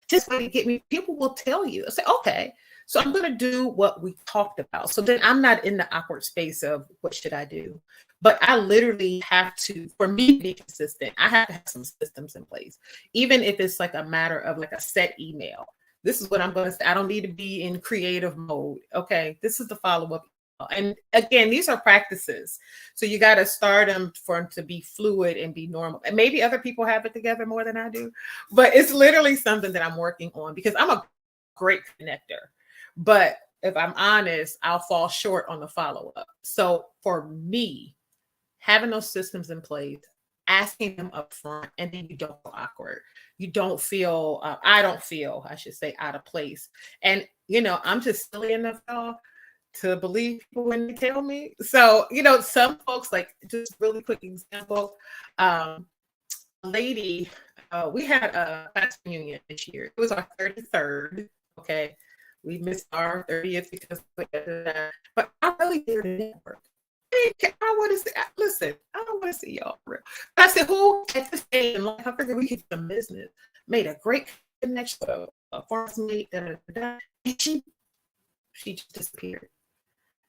Just way to get me. People will tell you. I say, okay. So I'm going to do what we talked about. So then I'm not in the awkward space of what should I do. But I literally have to, for me to be consistent, I have to have some systems in place. Even if it's like a matter of like a set email. This is what I'm going to say. I don't need to be in creative mode. Okay, this is the follow-up. And again, these are practices. So you got to start them for them to be fluid and be normal. And maybe other people have it together more than I do, but it's literally something that I'm working on because I'm a great connector. But if I'm honest, I'll fall short on the follow-up. So for me, having those systems in place, asking them up front, and then you don't feel awkward. You don't feel, I don't feel, I should say, out of place. And, you know, I'm just silly enough, y'all, to believe people when they tell me. So, you know, some folks, like, just really quick example, lady, we had a class reunion this year. It was our 33rd, okay? We missed our 30th because, but I really did a network. I want to see, listen, I don't want to see y'all for real. But I said, who at this stage in life, I figured we could do some business, made a great connection with a farm's mate, and she just disappeared.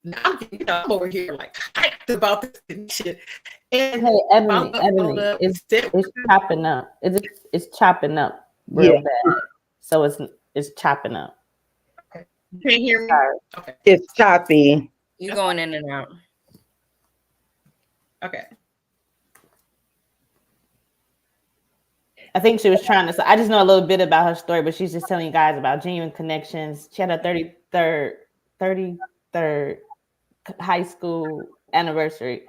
Now I'm over here like hyped about this connection. And hey, Ebony, it's chopping up. It's chopping up real bad. So it's chopping up. Okay. You can't hear me? Okay. It's choppy. You're going in and out. Okay. I think she was trying to. So I just know a little bit about her story, but she's just telling you guys about genuine connections. She had a 33rd high school anniversary,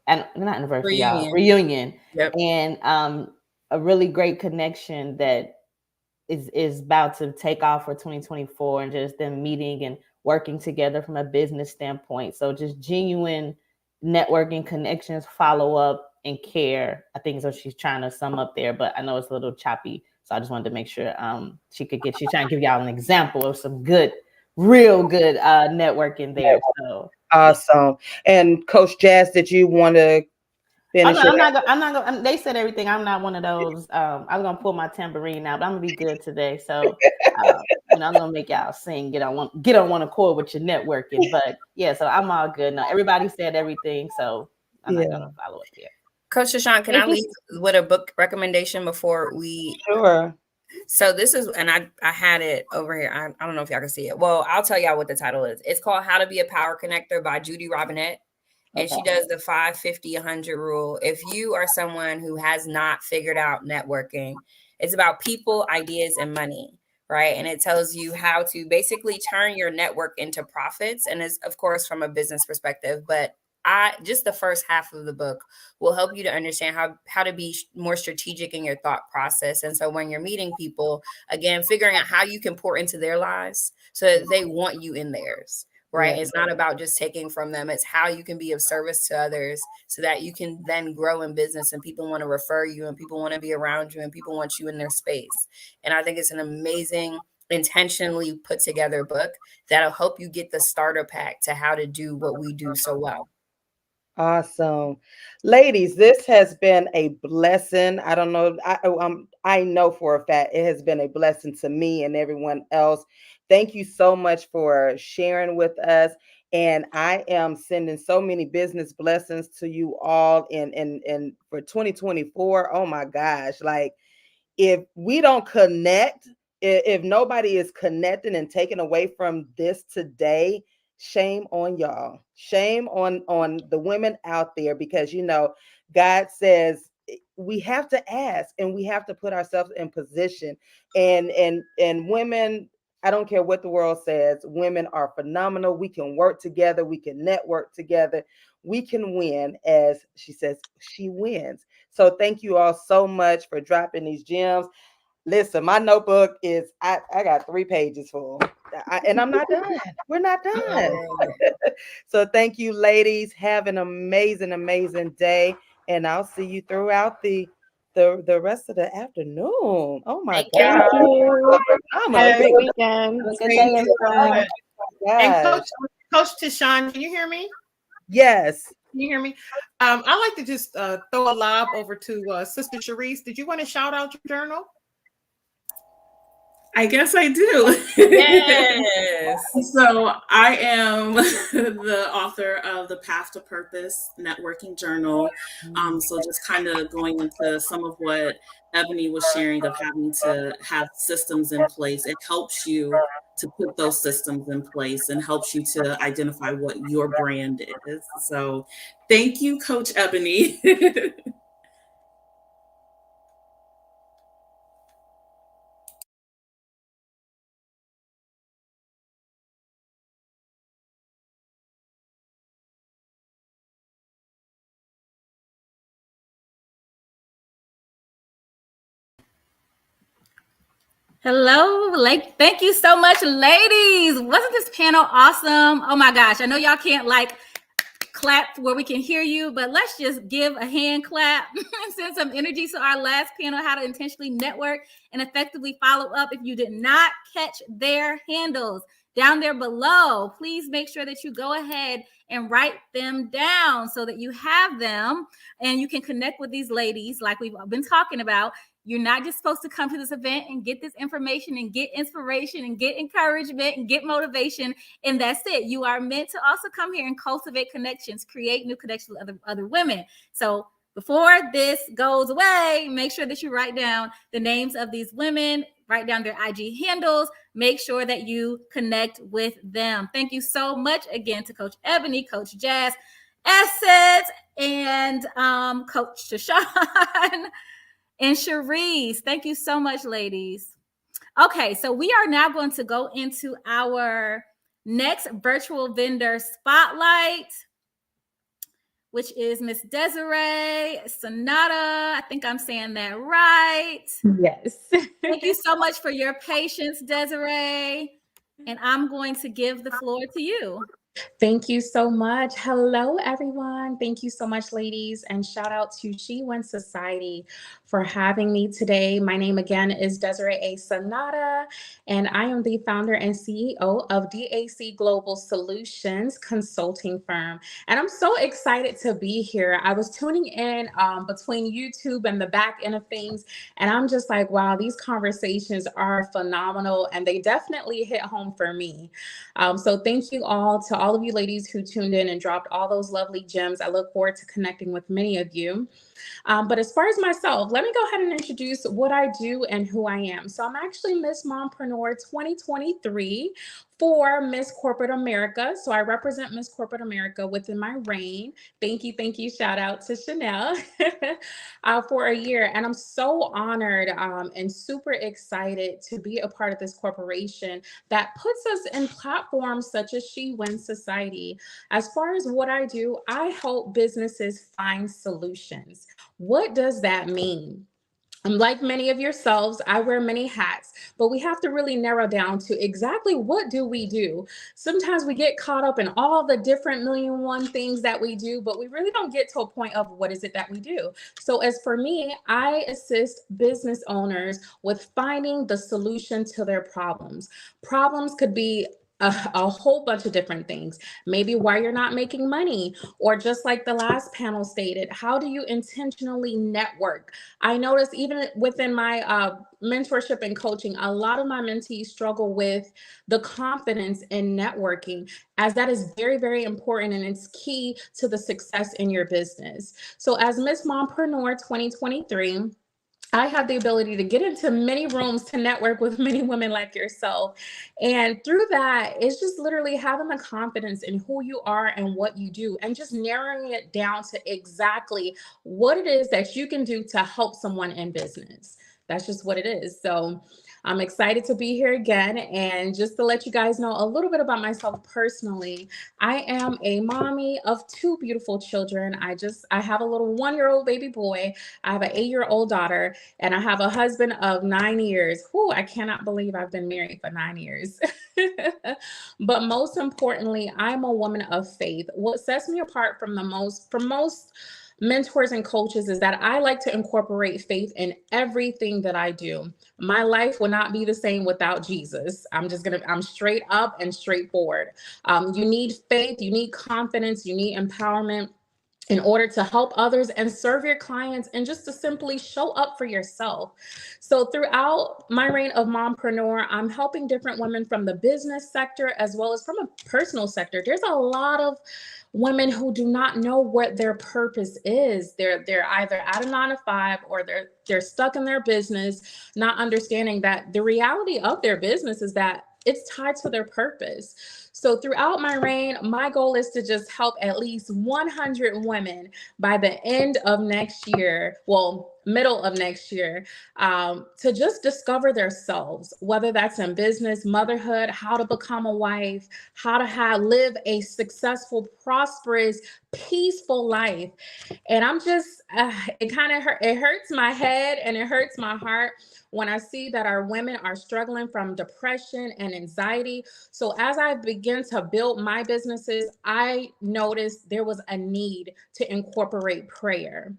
and not anniversary, reunion. Yep. And a really great connection that is about to take off for 2024, and just them meeting and working together from a business standpoint. So just genuine networking, connections, follow up, and care. I think is what she's trying to sum up there, but I know it's a little choppy. So I just wanted to make sure she's trying to give y'all an example of some good, real good networking there. So awesome. And Coach Jazz, did you want to finish? I'm not gonna. They said everything. I'm not one of those. I'm gonna pull my tambourine out, but I'm gonna be good today. So, I'm gonna make y'all sing, get on one accord with your networking. But yeah, so I'm all good now. Everybody said everything, so I'm not gonna follow up here. Coach Tashawn, can I leave with a book recommendation before we? Sure. So this is, and I had it over here. I don't know if y'all can see it. Well, I'll tell y'all what the title is. It's called How to Be a Power Connector by Judy Robinette. And she does the 5, 50, 100 rule. If you are someone who has not figured out networking, it's about people, ideas, and money, right? And it tells you how to basically turn your network into profits. And it's, of course, from a business perspective, but just the first half of the book will help you to understand how to be more strategic in your thought process. And so when you're meeting people, again, figuring out how you can pour into their lives so that they want you in theirs. Right. Yeah. It's not about just taking from them. It's how you can be of service to others so that you can then grow in business and people want to refer you and people want to be around you and people want you in their space. And I think it's an amazing, intentionally put together book that'll help you get the starter pack to how to do what we do so well. Awesome. Ladies, this has been a blessing. I don't know. I know for a fact it has been a blessing to me and everyone else. Thank you so much for sharing with us. And I am sending so many business blessings to you all in for 2024. Oh my gosh. Like, if we don't connect, if nobody is connecting and taking away from this today, shame on y'all. Shame on the women out there, because God says we have to ask and we have to put ourselves in position. And women, I don't care what the world says. Women are phenomenal. We can work together. We can network together. We can win. As she says, she wins. So thank you all so much for dropping these gems. Listen, my notebook is, I got 3 pages full. And I'm not done. We're not done. So thank you, ladies. Have an amazing, amazing day. And I'll see you throughout the rest of the afternoon. Oh my Thank God. you. I'm Have a great big. weekend. Have a good day, everyone. And Gosh. Coach Tashawn, can you hear me? Yes. Can you hear me? I like to just throw a lob over to Sister Sharice. Did you want to shout out your journal? I guess I do. Yes. So I am the author of the Path to Purpose Networking Journal. So just kind of going into some of what Ebony was sharing of having to have systems in place. It helps you to put those systems in place and helps you to identify what your brand is. So thank you, Coach Ebony. Hello, thank you so much, ladies. Wasn't this panel awesome? Oh my gosh, I know y'all can't clap where we can hear you, but let's just give a hand clap and send some energy to our last panel, how to intentionally network and effectively follow up. If you did not catch their handles down there below, please make sure that you go ahead and write them down so that you have them and you can connect with these ladies like we've been talking about. You're not just supposed to come to this event and get this information and get inspiration and get encouragement and get motivation, and that's it. You are meant to also come here and cultivate connections, create new connections with other women. So before this goes away, make sure that you write down the names of these women, write down their IG handles, make sure that you connect with them. Thank you so much again to Coach Ebony, Coach Jazz, Essence, and Coach Tashawn. And Sharice, thank you so much, ladies. Okay, so we are now going to go into our next virtual vendor spotlight, which is Miss Desiree Sonata. I think I'm saying that right. Yes. Thank you so much for your patience, Desiree. And I'm going to give the floor to you. Thank you so much. Hello, everyone. Thank you so much, ladies. And shout out to She Wins Society for having me today. My name again is Desiree A. Sonata, and I am the founder and CEO of DAC Global Solutions consulting firm. And I'm so excited to be here. I was tuning in between YouTube and the back end of things, and I'm just like, wow, these conversations are phenomenal, and they definitely hit home for me. So thank you all to all of you ladies who tuned in and dropped all those lovely gems. I look forward to connecting with many of you. But as far as myself, let me go ahead and introduce what I do and who I am. So I'm actually Miss Mompreneur 2023 for Miss Corporate America. So I represent Miss Corporate America within my reign. Thank you. Thank you. Shout out to Chanel for a year. And I'm so honored and super excited to be a part of this corporation that puts us in platforms such as She Wins Society. As far as what I do, I help businesses find solutions. What does that mean? Like many of yourselves, I wear many hats, but we have to really narrow down to exactly what do we do. Sometimes we get caught up in all the different million and one things that we do, but we really don't get to a point of what is it that we do. So as for me, I assist business owners with finding the solution to their problems. Problems could be a whole bunch of different things. Maybe why you're not making money, or just like the last panel stated, how do you intentionally network? I notice even within my mentorship and coaching, a lot of my mentees struggle with the confidence in networking, as that is very, very important and it's key to the success in your business. So as Miss Mompreneur 2023, I have the ability to get into many rooms to network with many women like yourself. And through that, it's just literally having the confidence in who you are and what you do, and just narrowing it down to exactly what it is that you can do to help someone in business. That's just what it is. So I'm excited to be here again. And just to let you guys know a little bit about myself personally, I am a mommy of 2 beautiful children. I have a little 1-year-old baby boy. I have an 8-year-old daughter, and I have a husband of 9 years. Whew, I cannot believe I've been married for 9 years. But most importantly, I'm a woman of faith. What sets me apart from most mentors and coaches is that I like to incorporate faith in everything that I do. My life will not be the same without Jesus. I'm straight up and straightforward. You need faith, you need confidence, you need empowerment in order to help others and serve your clients and just to simply show up for yourself. So throughout my reign of mompreneur, I'm helping different women from the business sector as well as from a personal sector. There's a lot of women who do not know what their purpose is. They're either at a 9 to 5 or they're stuck in their business, not understanding that the reality of their business is that it's tied to their purpose. So throughout my reign, my goal is to just help at least 100 women by the end of next year, well, middle of next year, to just discover themselves, whether that's in business, motherhood, how to become a wife, how to live a successful, prosperous, peaceful life. And I'm just, it hurts my head and it hurts my heart when I see that our women are struggling from depression and anxiety. So as I begin to build my businesses, I noticed there was a need to incorporate prayer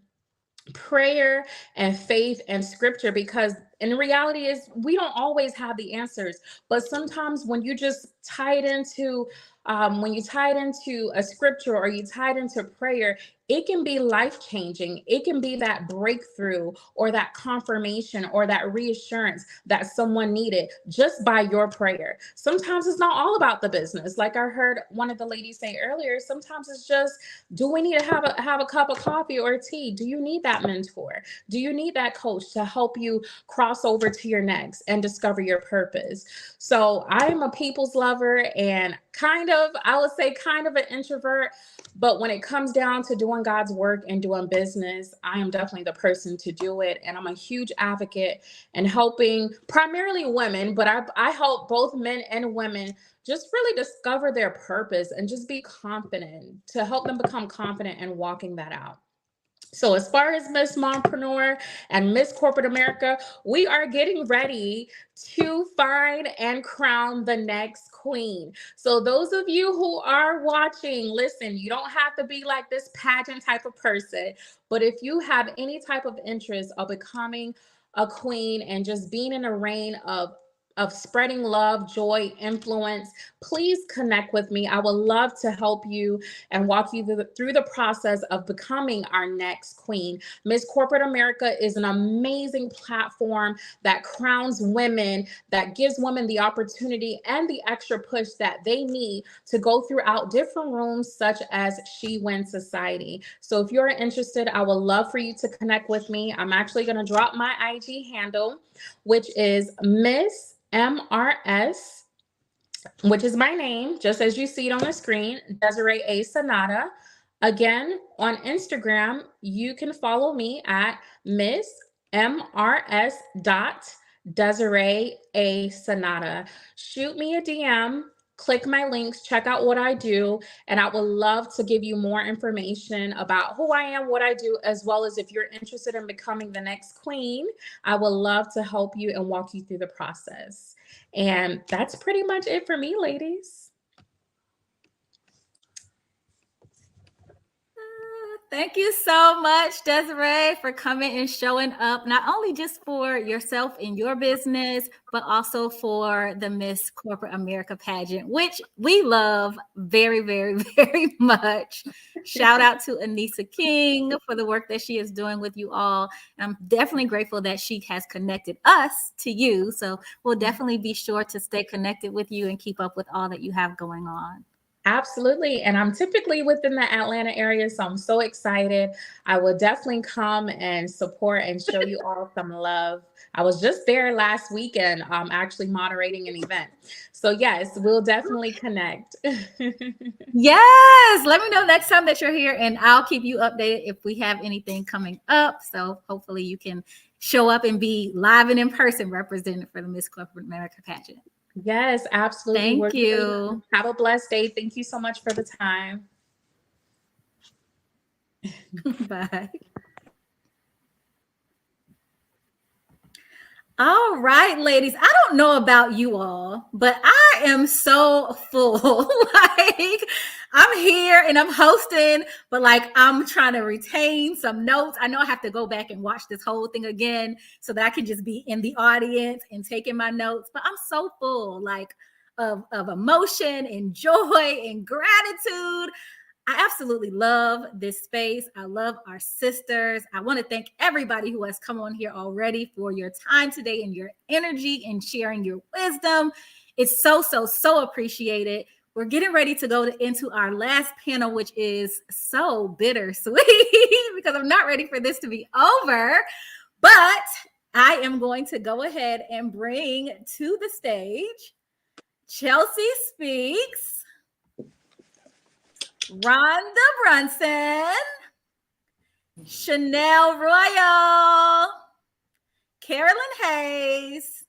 and faith and scripture, because in reality is we don't always have the answers, but sometimes when you just tie it into a scripture or you tie it into prayer, it can be life-changing. It can be that breakthrough or that confirmation or that reassurance that someone needed just by your prayer. Sometimes it's not all about the business. Like I heard one of the ladies say earlier, sometimes it's just, do we need to have a cup of coffee or tea? Do you need that mentor? Do you need that coach to help you cross over to your next and discover your purpose? So I'm a people's lover and I would say kind of an introvert, but when it comes down to doing God's work and doing business, I am definitely the person to do it. And I'm a huge advocate in helping primarily women, but I help both men and women just really discover their purpose and just be confident, to help them become confident in walking that out. So as far as Miss Mompreneur and Miss Corporate America, we are getting ready to find and crown the next queen. So those of you who are watching, listen, you don't have to be like this pageant type of person, but if you have any type of interest of becoming a queen and just being in a reign of spreading love, joy, influence, please connect with me. I would love to help you and walk you through the process of becoming our next queen. Miss Corporate America is an amazing platform that crowns women, that gives women the opportunity and the extra push that they need to go throughout different rooms such as She Wins Society. So if you're interested, I would love for you to connect with me. I'm actually going to drop my IG handle, which is Miss MRS, which is my name, just as you see it on the screen, Desiree A. Sonata. Again, on Instagram, you can follow me at Miss MRS Desiree A. Sonata. Shoot me a DM, click my links, check out what I do, and I would love to give you more information about who I am, what I do, as well as if you're interested in becoming the next queen, I would love to help you and walk you through the process. And that's pretty much it for me, ladies. Thank you so much, Desiree, for coming and showing up, not only just for yourself and your business, but also for the Miss Corporate America pageant, which we love very, very, very much. Shout out to Anissa King for the work that she is doing with you all. I'm definitely grateful that she has connected us to you. So we'll definitely be sure to stay connected with you and keep up with all that you have going on. Absolutely. And I'm typically within the Atlanta area, so I'm so excited. I will definitely come and support and show you all some love. I was just there last weekend, actually moderating an event. So yes, we'll definitely connect. Yes, let me know next time that you're here and I'll keep you updated if we have anything coming up. So hopefully you can show up and be live and in person represented for the Miss Corporate America pageant. Yes, absolutely. Thank We're you. Have a blessed day. Thank you so much for the time. Bye. All right, ladies. I don't know about you all, but I am so full. Like, I'm here and I'm hosting, but like I'm trying to retain some notes. I know I have to go back and watch this whole thing again so that I can just be in the audience and taking my notes. But I'm so full, like of emotion and joy and gratitude. I absolutely love this space. I love our sisters. I want to thank everybody who has come on here already for your time today and your energy and sharing your wisdom. It's so appreciated. We're getting ready to go into our last panel, which is so bittersweet because I'm not ready for this to be over. But I am going to go ahead and bring to the stage Chelsea Speaks, Rhonda Brunson, Chanel Royal, Carolyn Hayes,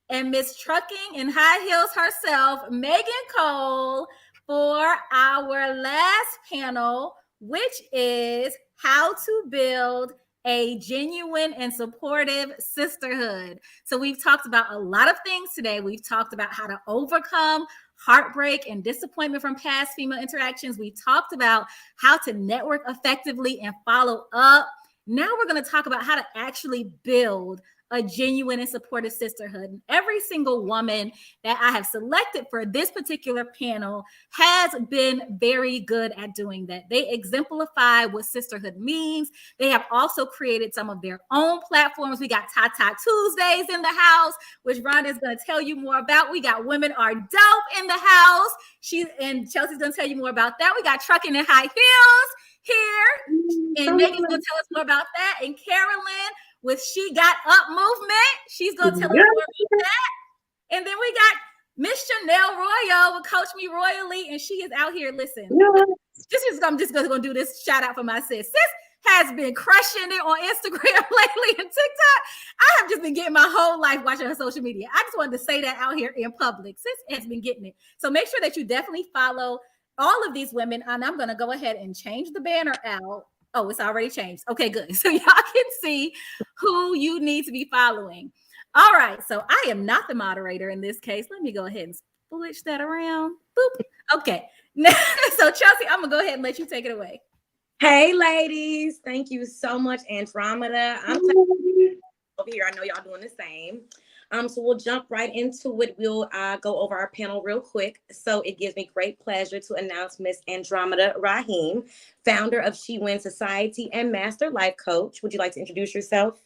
and Miss Trucking in High Heels herself, Megan Cole, for our last panel, which is how to build a genuine and supportive sisterhood. So we've talked about a lot of things today. We've talked about how to overcome heartbreak and disappointment from past female interactions. We talked about how to network effectively and follow up. Now we're going to talk about how to actually build a genuine and supportive sisterhood. And every single woman that I have selected for this particular panel has been very good at doing that. They exemplify what sisterhood means. They have also created some of their own platforms. We got Tata Tuesdays in the house, which Rhonda is going to tell you more about. We got Women Are Dope in the house. And Chelsea's going to tell you more about that. We got Trucking in High Heels here. And Megan's going to tell us more about that. And Carolyn with She Got Up movement. She's going to tell us more about that. And then we got Miss Chanel Royal with Coach Me Royally. And she is out here, listen. I'm just going to do this shout out for my sis. Sis has been crushing it on Instagram lately and TikTok. I have just been getting my whole life watching her social media. I just wanted to say that out here in public. Sis has been getting it. So make sure that you definitely follow all of these women. And I'm going to go ahead and change the banner out. Oh, it's already changed. Okay, good. So y'all can see who you need to be following. All right. So I am not the moderator in this case. Let me go ahead and switch that around. Boop. Okay. So Chelsea, I'm going to go ahead and let you take it away. Hey, ladies. Thank you so much, Andromeda. I'm over here. I know y'all doing the same. So we'll jump right into it. We'll go over our panel real quick. So it gives me great pleasure to announce Miss Andromeda Rahim, founder of She Wins Society and Master Life Coach. Would you like to introduce yourself?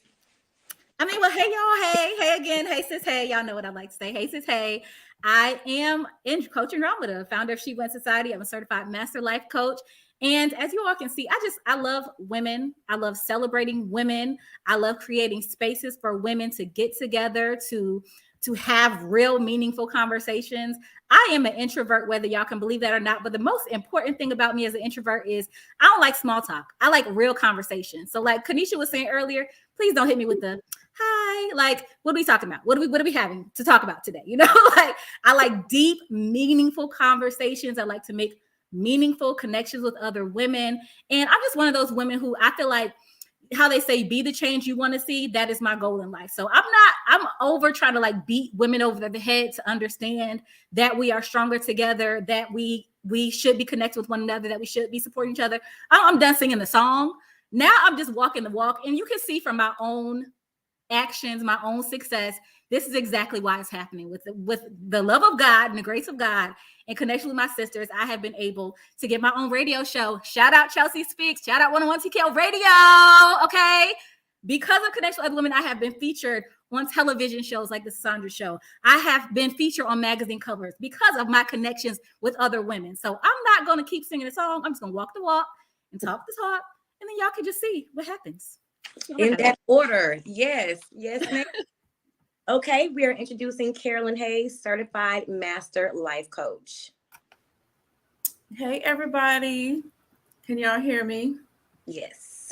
Well, hey, y'all. Hey again. Hey, sis. Hey, y'all know what I like to say. Hey, sis. Hey. I am Coach Andromeda, founder of She Wins Society. I'm a certified Master Life Coach. And as you all can see, I love women. I love celebrating women. I love creating spaces for women to get together, to have real meaningful conversations. I am an introvert, whether y'all can believe that or not. But the most important thing about me as an introvert is I don't like small talk. I like real conversation. So like Kanisha was saying earlier, please don't hit me with the hi. Like, what are we talking about? What are we having to talk about today? You know, like I like deep, meaningful conversations. I like to make meaningful connections with other women. And I'm just one of those women who I feel like how they say be the change you want to see. That is my goal in life. So I'm over trying to like beat women over the head to understand that we are stronger together, that we should be connected with one another, that we should be supporting each other. I'm done singing the song. Now I'm just walking the walk. And you can see from my own actions, my own success, this is exactly why it's happening. With the love of God and the grace of God in connection with my sisters, I have been able to get my own radio show. Shout out Chelsea Speaks. Shout out 101 TKL Radio. Okay. Because of connection with other women, I have been featured on television shows like the Sandra Show. I have been featured on magazine covers because of my connections with other women. So I'm not going to keep singing a song. I'm just going to walk the walk and talk the talk. And then y'all can just see what happens. In that order. Yes, ma'am. Okay, we are introducing Carolyn Hayes, certified Master Life Coach. Hey, everybody. Can y'all hear me? Yes.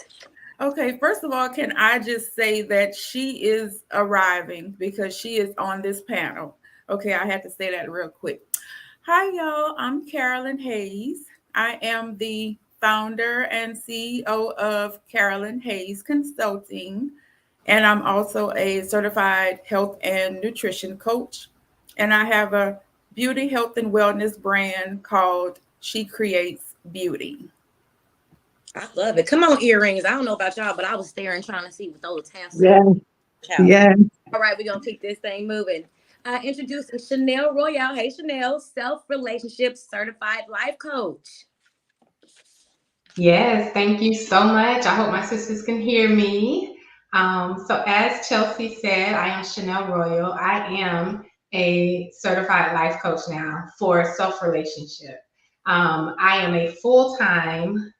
Okay, first of all, can I just say that she is arriving because she is on this panel. Okay, I had to say that real quick. Hi, y'all. I'm Carolyn Hayes. I am the founder and CEO of Carolyn Hayes Consulting, and I'm also a certified health and nutrition coach. And I have a beauty, health, and wellness brand called She Creates Beauty. I love it. Come on, earrings. I don't know about y'all, but I was staring trying to see what those tassels. Yeah. Yeah. All right, we're gonna keep this thing moving. Introducing Chanel Royale. Hey, Chanel, self-relationship certified life coach. Yes, thank you so much. I hope my sisters can hear me. So as Chelsea said, I am Chanel Royal. I am a certified life coach now for self-relationship. I am a full-time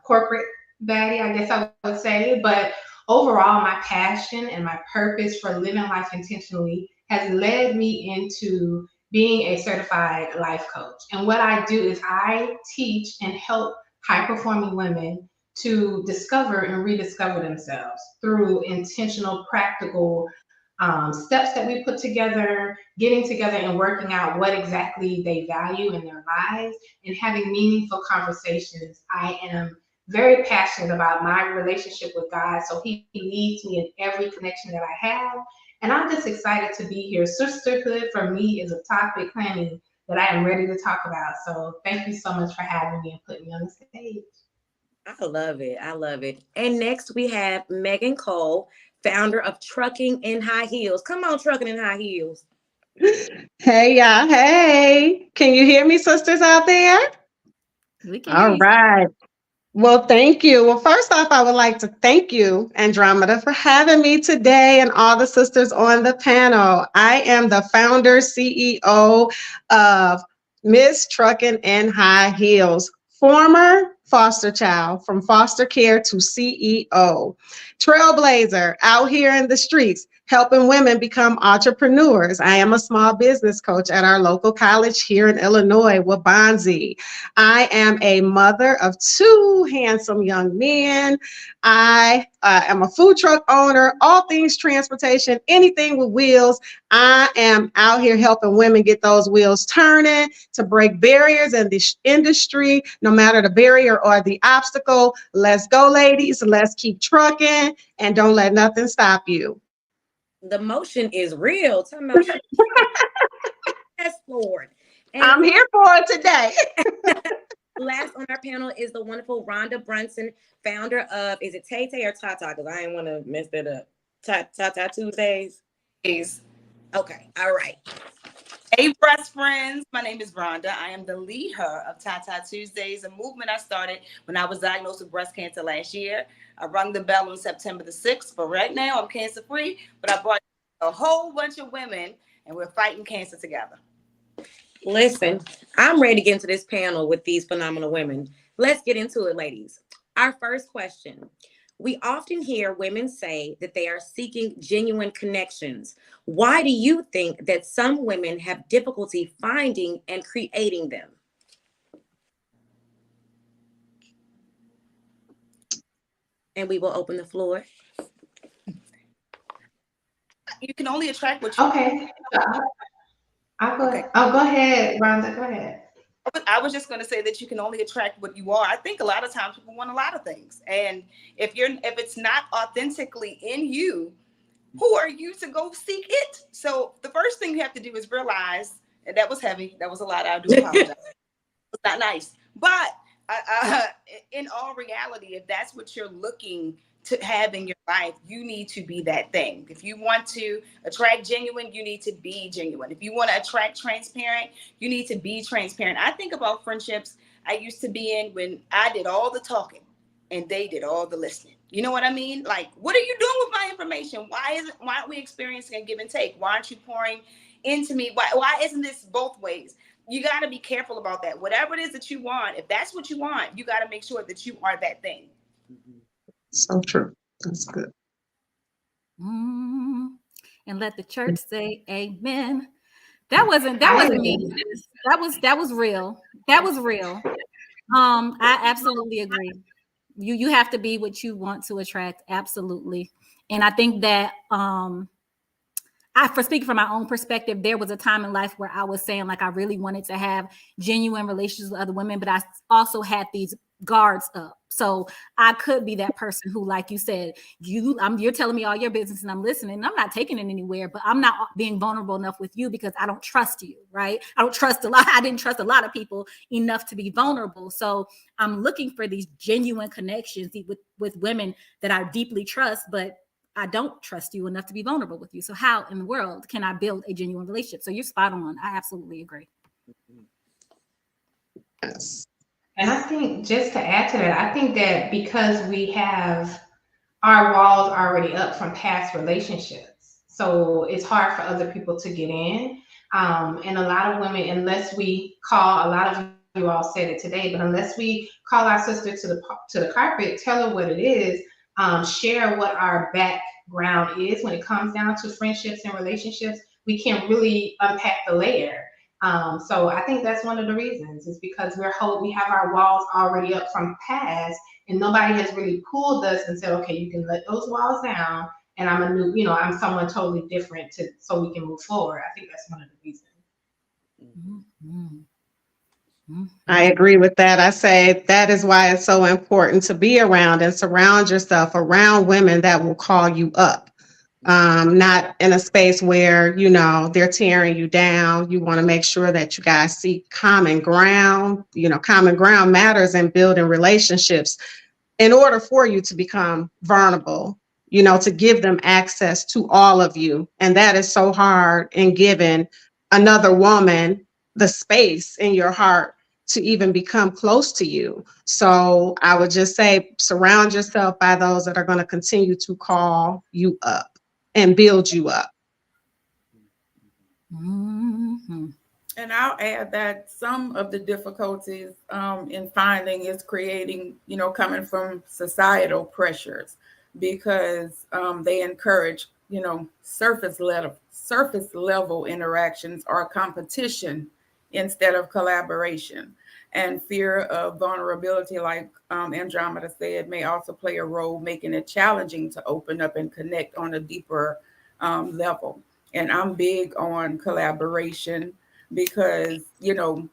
corporate baddie, I guess I would say, but overall, my passion and my purpose for living life intentionally has led me into being a certified life coach. And what I do is I teach and help high-performing women to discover and rediscover themselves through intentional, practical steps that we put together, getting together and working out what exactly they value in their lives and having meaningful conversations. I am very passionate about my relationship with God, so He leads me in every connection that I have. And I'm just excited to be here. Sisterhood for me is a topic, honey, that I am ready to talk about. So thank you so much for having me and putting me on the stage. I love it. I love it. And next we have Megan Cole, founder of Trucking in High Heels. Come on, Trucking in High Heels. Hey, y'all. Hey, can you hear me, sisters out there? We can hear All you. right. Well, thank you. Well, first off, I would like to thank you, Andromeda, for having me today and all the sisters on the panel. I am the founder, CEO of Miss Truckin' in High Heels, former foster child from foster care to CEO, trailblazer out here in the streets, helping women become entrepreneurs. I am a small business coach at our local college here in Illinois, Wabanzi. I am a mother of two handsome young men. I am a food truck owner, all things transportation, anything with wheels. I am out here helping women get those wheels turning to break barriers in this industry, no matter the barrier or the obstacle. Let's go, ladies. Let's keep trucking and don't let nothing stop you. The motion is real. Tell me about yes, Lord. And I'm here for it today. last on our panel is the wonderful Rhonda Brunson, founder of, is it Tay Tay or Tata? Because I ain't want to mess that up. Tata Tuesdays? Okay, all right. Hey, breast friends. My name is Rhonda. I am the leader of Tata Tuesdays, a movement I started when I was diagnosed with breast cancer last year. I rung the bell on September the 6th, but right now I'm cancer free. But I brought a whole bunch of women and we're fighting cancer together. Listen, I'm ready to get into this panel with these phenomenal women. Let's get into it, ladies. Our first question. We often hear women say that they are seeking genuine connections. Why do you think that some women have difficulty finding and creating them? And we will open the floor. You can only attract what you Okay. Go ahead, Rhonda. Go ahead. I was just going to say that you can only attract what you are. I think a lot of times people want a lot of things. And if it's not authentically in you, who are you to go seek it? So the first thing you have to do is realize, and that was heavy. That was a lot. I do apologize. It's not nice. But in all reality, if that's what you're looking to have in your life, you need to be that thing. If you want to attract genuine, you need to be genuine. If you want to attract transparent, you need to be transparent. I think about friendships I used to be in when I did all the talking and they did all the listening. You know what I mean? Like, what are you doing with my information? Why aren't we experiencing a give and take? Why aren't you pouring into me? Why isn't this both ways? You got to be careful about that. Whatever it is that you want, if that's what you want, you got to make sure that you are that thing. So true. That's good. And let the church say amen. That wasn't me. That was real. That was real. I absolutely agree. You have to be what you want to attract. Absolutely. And I think that for speaking from my own perspective, there was a time in life where I was saying like I really wanted to have genuine relationships with other women, but I also had these guards up. So I could be that person who, like you said, you're telling me all your business and I'm listening. And I'm not taking it anywhere, but I'm not being vulnerable enough with you because I don't trust you, right? I don't trust a lot. I didn't trust a lot of people enough to be vulnerable. So I'm looking for these genuine connections with women that I deeply trust, but I don't trust you enough to be vulnerable with you. So how in the world can I build a genuine relationship? So you're spot on. I absolutely agree. Yes. And I think just to add to that, I think that because we have our walls already up from past relationships, so it's hard for other people to get in. And a lot of women, unless we call, a lot of you all said it today, but unless we call our sister to the carpet, tell her what it is, share what our background is when it comes down to friendships and relationships, we can really unpack the layer. So I think that's one of the reasons is because we have our walls already up from past, and nobody has really pulled us and said, okay, you can let those walls down, and I'm someone totally different so we can move forward. I think that's one of the reasons. I agree with that. I say that is why it's so important to be around and surround yourself around women that will call you up. Not in a space where, they're tearing you down. You want to make sure that you guys see common ground. Common ground matters in building relationships in order for you to become vulnerable, to give them access to all of you. And that is so hard in giving another woman the space in your heart to even become close to you. So I would just say, surround yourself by those that are going to continue to call you up and build you up. And I'll add that some of the difficulties in finding is creating, coming from societal pressures, because they encourage, surface level interactions or competition instead of collaboration. And fear of vulnerability, like Andromeda said, may also play a role, making it challenging to open up and connect on a deeper level. And I'm big on collaboration because,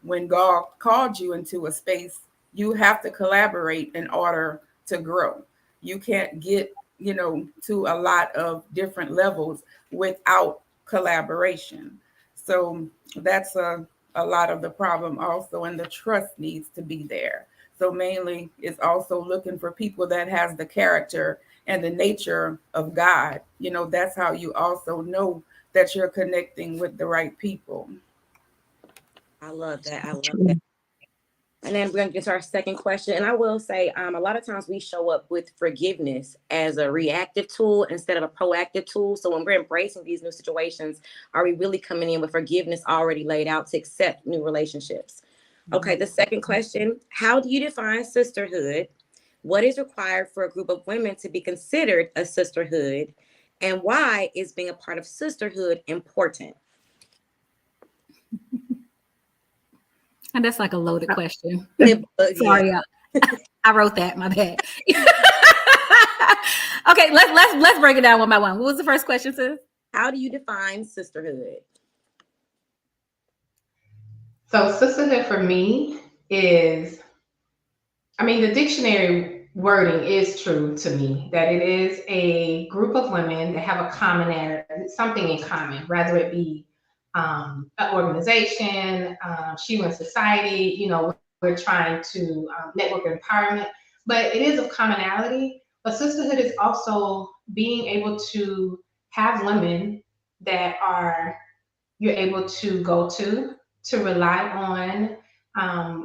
when God called you into a space, you have to collaborate in order to grow. You can't get, to a lot of different levels without collaboration. So that's a lot of the problem also, and the trust needs to be there. So mainly it's also looking for people that has the character and the nature of God. That's how you also know that you're connecting with the right people. I love that. I love that. And then we're going to get to our second question. And I will say, a lot of times we show up with forgiveness as a reactive tool instead of a proactive tool. So when we're embracing these new situations, are we really coming in with forgiveness already laid out to accept new relationships? Okay, the second question, how do you define sisterhood? What is required for a group of women to be considered a sisterhood? And why is being a part of sisterhood important? And that's like a loaded question. Yeah. Sorry, I wrote that. My bad. Okay, let's break it down one by one. What was the first question, sis? How do you define sisterhood? So sisterhood for me is, the dictionary wording is true to me, that it is a group of women that have something in common, whether it be an organization, She Wins Society, we're trying to network empowerment, but it is of commonality. But sisterhood is also being able to have women that you're able to go to rely on.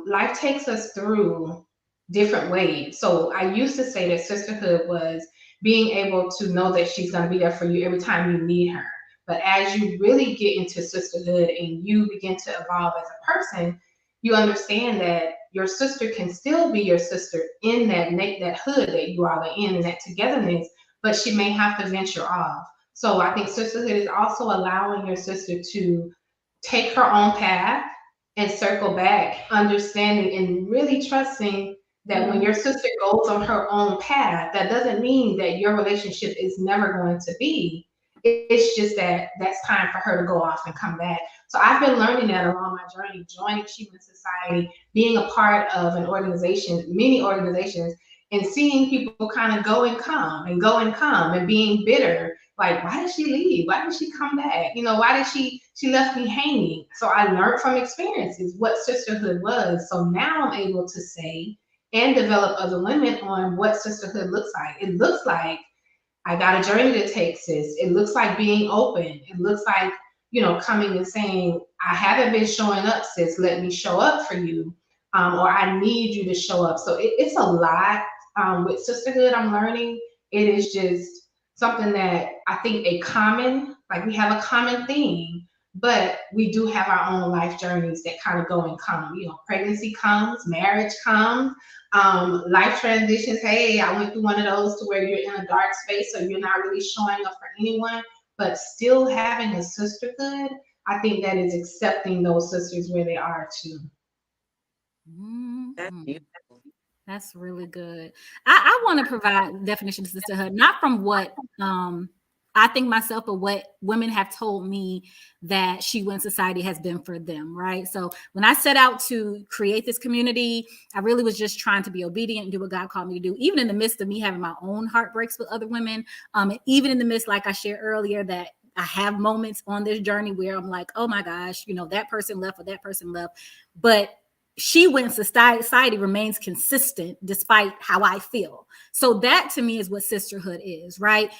Life takes us through different ways. So I used to say that sisterhood was being able to know that she's going to be there for you every time you need her. But as you really get into sisterhood and you begin to evolve as a person, you understand that your sister can still be your sister in that hood that you all are in and that togetherness, but she may have to venture off. So I think sisterhood is also allowing your sister to take her own path and circle back, understanding and really trusting that when your sister goes on her own path, that doesn't mean that your relationship is never going to be. It's just that that's time for her to go off and come back. So I've been learning that along my journey, joining Achievement Society, being a part of an organization, many organizations, and seeing people kind of go and come and go and come and being bitter. Like, why did she leave? Why did she come back? You know, why did she left me hanging? So I learned from experiences what sisterhood was. So now I'm able to say and develop other women on what sisterhood looks like. It looks like I got a journey to take, sis. It looks like being open. It looks like, you know, coming and saying, I haven't been showing up, sis. Let me show up for you. Or I need you to show up. So it's a lot with sisterhood I'm learning. It is just something that I think like we have a common theme, but we do have our own life journeys that kind of go and come. You know, pregnancy comes, marriage comes, life transitions. Hey, I went through one of those to where you're in a dark space, so you're not really showing up for anyone, but still having a sisterhood. I think that is accepting those sisters where they are too. That's really good. I want to provide definition of sisterhood, not from what I think myself, but what women have told me that She Wins Society has been for them, right? So when I set out to create this community, I really was just trying to be obedient and do what God called me to do, even in the midst of me having my own heartbreaks with other women. And even in the midst, like I shared earlier, that I have moments on this journey where I'm like, oh my gosh, you know, that person left or that person left. But She Wins Society remains consistent despite how I feel. So that to me is what sisterhood is, right?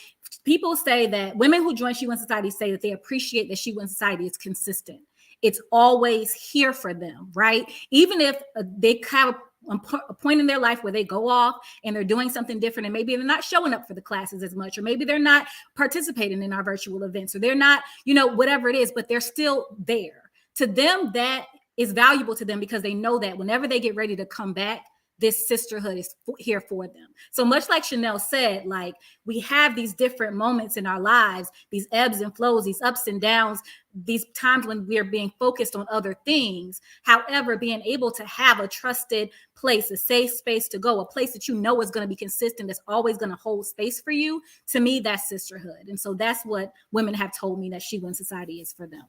People say that women who join She Wins Society say that they appreciate that She Wins Society is consistent. It's always here for them, right? Even if they have a point in their life where they go off and they're doing something different, and maybe they're not showing up for the classes as much, or maybe they're not participating in our virtual events, or they're not, you know, whatever it is, but they're still there. To them, that is valuable to them because they know that whenever they get ready to come back, this sisterhood is here for them. So much like Chanel said, like we have these different moments in our lives, these ebbs and flows, these ups and downs, these times when we're being focused on other things. However, being able to have a trusted place, a safe space to go, a place that you know is going to be consistent, that's always going to hold space for you, to me, that's sisterhood. And so that's what women have told me that She Wins Society is for them.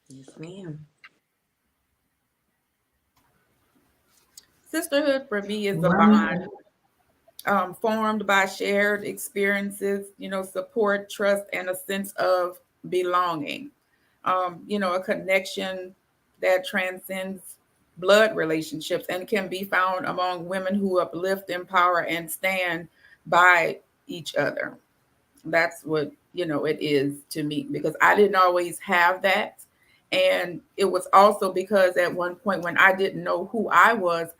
Yes, ma'am. Sisterhood for me is a bond formed by shared experiences, you know, support, trust, and a sense of belonging. You know, a connection that transcends blood relationships and can be found among women who uplift, empower, and stand by each other. That's what, you know, it is to me, because I didn't always have that. And it was also because at one point when I didn't know who I was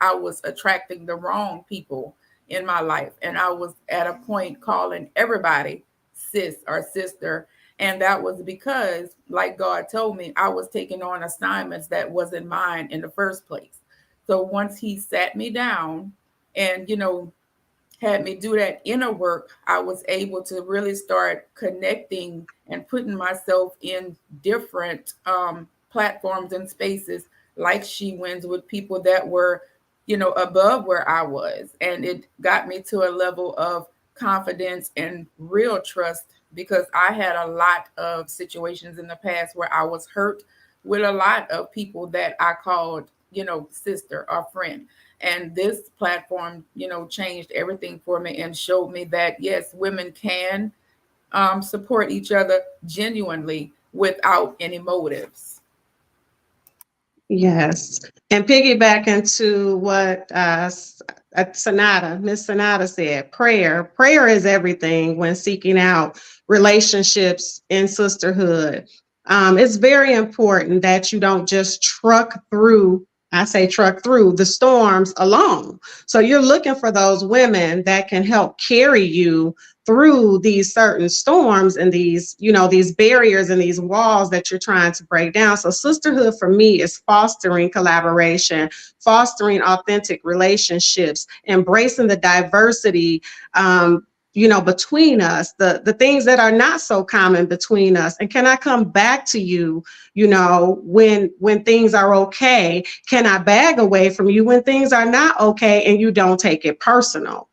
attracting the wrong people in my life. And I was at a point calling everybody sis or sister. And that was because, like God told me, I was taking on assignments that wasn't mine in the first place. So once He sat me down and, you know, had me do that inner work, I was able to really start connecting and putting myself in different platforms and spaces like She Wins with people that were, you know, above where I was. And it got me to a level of confidence and real trust, because I had a lot of situations in the past where I was hurt with a lot of people that I called, you know, sister or friend. And this platform, you know, changed everything for me and showed me that, yes, women can support each other genuinely without any motives. Yes. And piggyback into what Miss Sonata said, prayer is everything when seeking out relationships in sisterhood. It's very important that you don't just truck through the storms alone. So you're looking for those women that can help carry you through these certain storms and these, you know, these barriers and these walls that you're trying to break down. So sisterhood for me is fostering collaboration, fostering authentic relationships, embracing the diversity, between us, the things that are not so common between us? And can I come back to you, when things are okay? Can I bag away from you when things are not okay and you don't take it personal?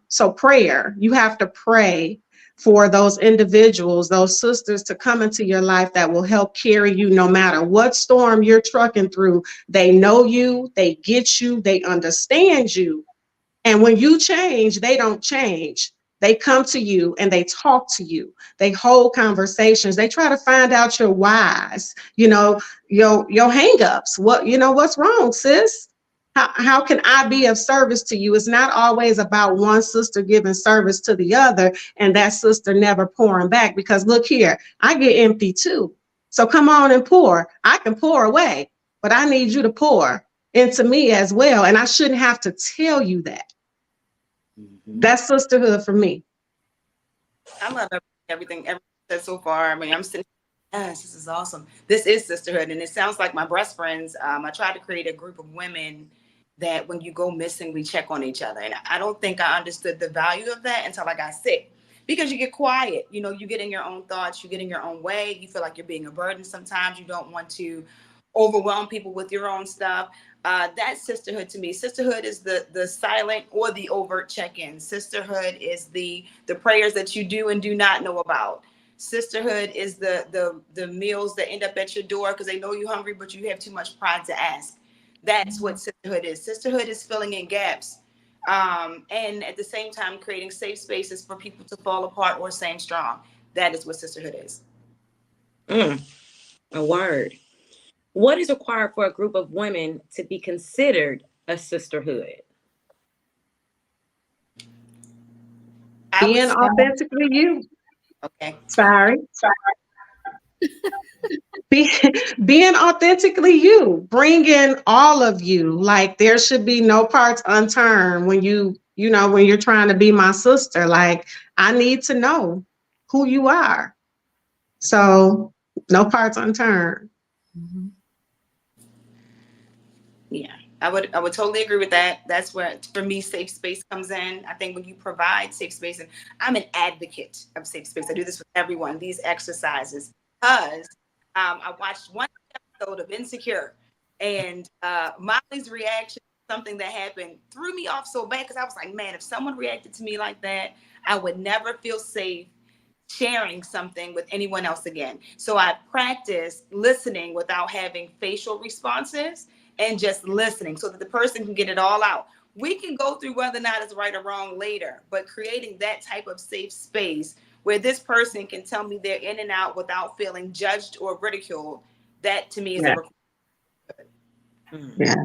So prayer, you have to pray for those individuals, those sisters to come into your life that will help carry you no matter what storm you're trucking through. They know you, they get you, they understand you. And when you change, they don't change. They come to you and they talk to you. They hold conversations. They try to find out your whys, your hangups. What's wrong, sis? How can I be of service to you? It's not always about one sister giving service to the other and that sister never pouring back, because look here, I get empty too. So come on and pour. I can pour away, but I need you to pour into me as well. And I shouldn't have to tell you that. That's sisterhood for me. I love everything said so far. I mean, I'm sitting. Yes, this is awesome. This is sisterhood, and it sounds like my best friends. I try to create a group of women that when you go missing, we check on each other. And I don't think I understood the value of that until I got sick, because you get quiet. You get in your own thoughts, you get in your own way. You feel like you're being a burden sometimes. You don't want to overwhelm people with your own stuff. That's sisterhood to me. Sisterhood is the silent or the overt check-in. Sisterhood is the prayers that you do and do not know about. Sisterhood is the meals that end up at your door because they know you're hungry, but you have too much pride to ask. That's what sisterhood is. Sisterhood is filling in gaps, and at the same time creating safe spaces for people to fall apart or stay strong. That is what sisterhood is. A word. What is required for a group of women to be considered a sisterhood? Being authentically you. Okay. Sorry. Being authentically you, bringing all of you. Like, there should be no parts unturned when when you're trying to be my sister. Like, I need to know who you are. So no parts unturned. Mm-hmm. Yeah, I would totally agree with that. That's where, for me, safe space comes in. I think when you provide safe space, and I'm an advocate of safe space. I do this with everyone, these exercises, because I watched one episode of Insecure, and Molly's reaction to something that happened threw me off so bad, because I was like, man, if someone reacted to me like that, I would never feel safe sharing something with anyone else again. So I practice listening without having facial responses and just listening so that the person can get it all out. We can go through whether or not it's right or wrong later, but creating that type of safe space where this person can tell me they're in and out without feeling judged or ridiculed, that to me is a requirement. Yeah.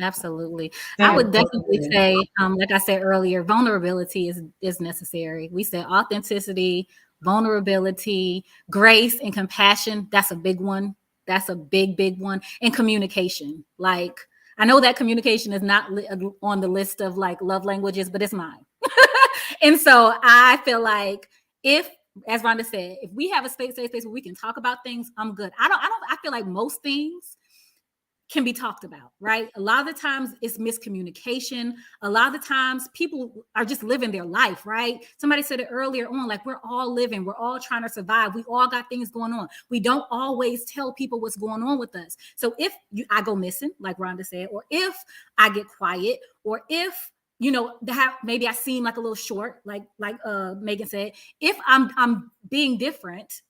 Absolutely. I would definitely say, like I said earlier, vulnerability is necessary. We said authenticity, vulnerability, grace, and compassion. That's a big one. That's a big one. And communication. Like, I know that communication is not on the list of like love languages, but it's mine. And so I feel like if, as Rhonda said, if we have a safe space where we can talk about things, I'm good. I feel like most things can be talked about, right? A lot of the times it's miscommunication. A lot of the times people are just living their life, right? Somebody said it earlier on, like, we're all living, we're all trying to survive. We all got things going on. We don't always tell people what's going on with us. So if I go missing, like Rhonda said, or if I get quiet, or if maybe I seem like a little short, like Megan said, if I'm being different,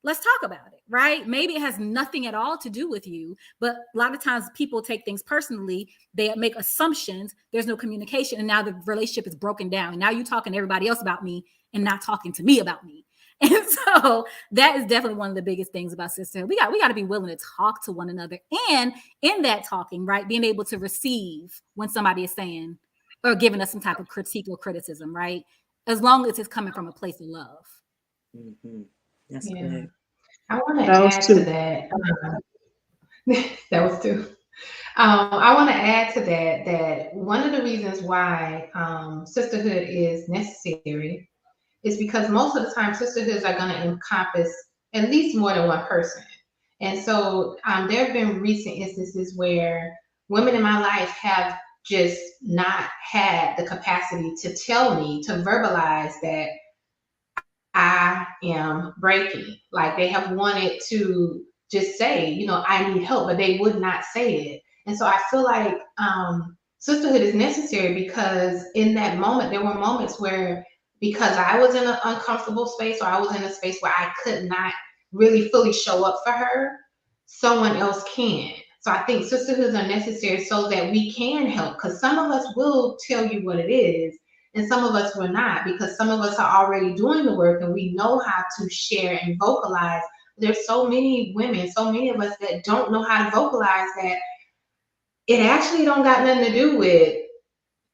let's talk about it, right? Maybe it has nothing at all to do with you, but a lot of times people take things personally. They make assumptions. There's no communication, and now the relationship is broken down. And now you're talking to everybody else about me and not talking to me about me. And so that is definitely one of the biggest things about sisterhood. We got to be willing to talk to one another, and in that talking, right, being able to receive when somebody is saying or giving us some type of critique or criticism, right? As long as it's coming from a place of love. Mm-hmm. That's Yeah. good. I want to add to that. That was two. I want to add to that one of the reasons why sisterhood is necessary is because most of the time sisterhoods are going to encompass at least more than one person. And so there have been recent instances where women in my life have just not had the capacity to tell me, to verbalize that I am breaking. Like they have wanted to just say, you know, I need help, but they would not say it. And so I feel like sisterhood is necessary, because in that moment, there were moments where, because I was in an uncomfortable space, or I was in a space where I could not really fully show up for her, someone else can. So I think sisterhoods are necessary so that we can help, because some of us will tell you what it is, and some of us will not, because some of us are already doing the work and we know how to share and vocalize. There's so many women, so many of us that don't know how to vocalize, that it actually don't got nothing to do with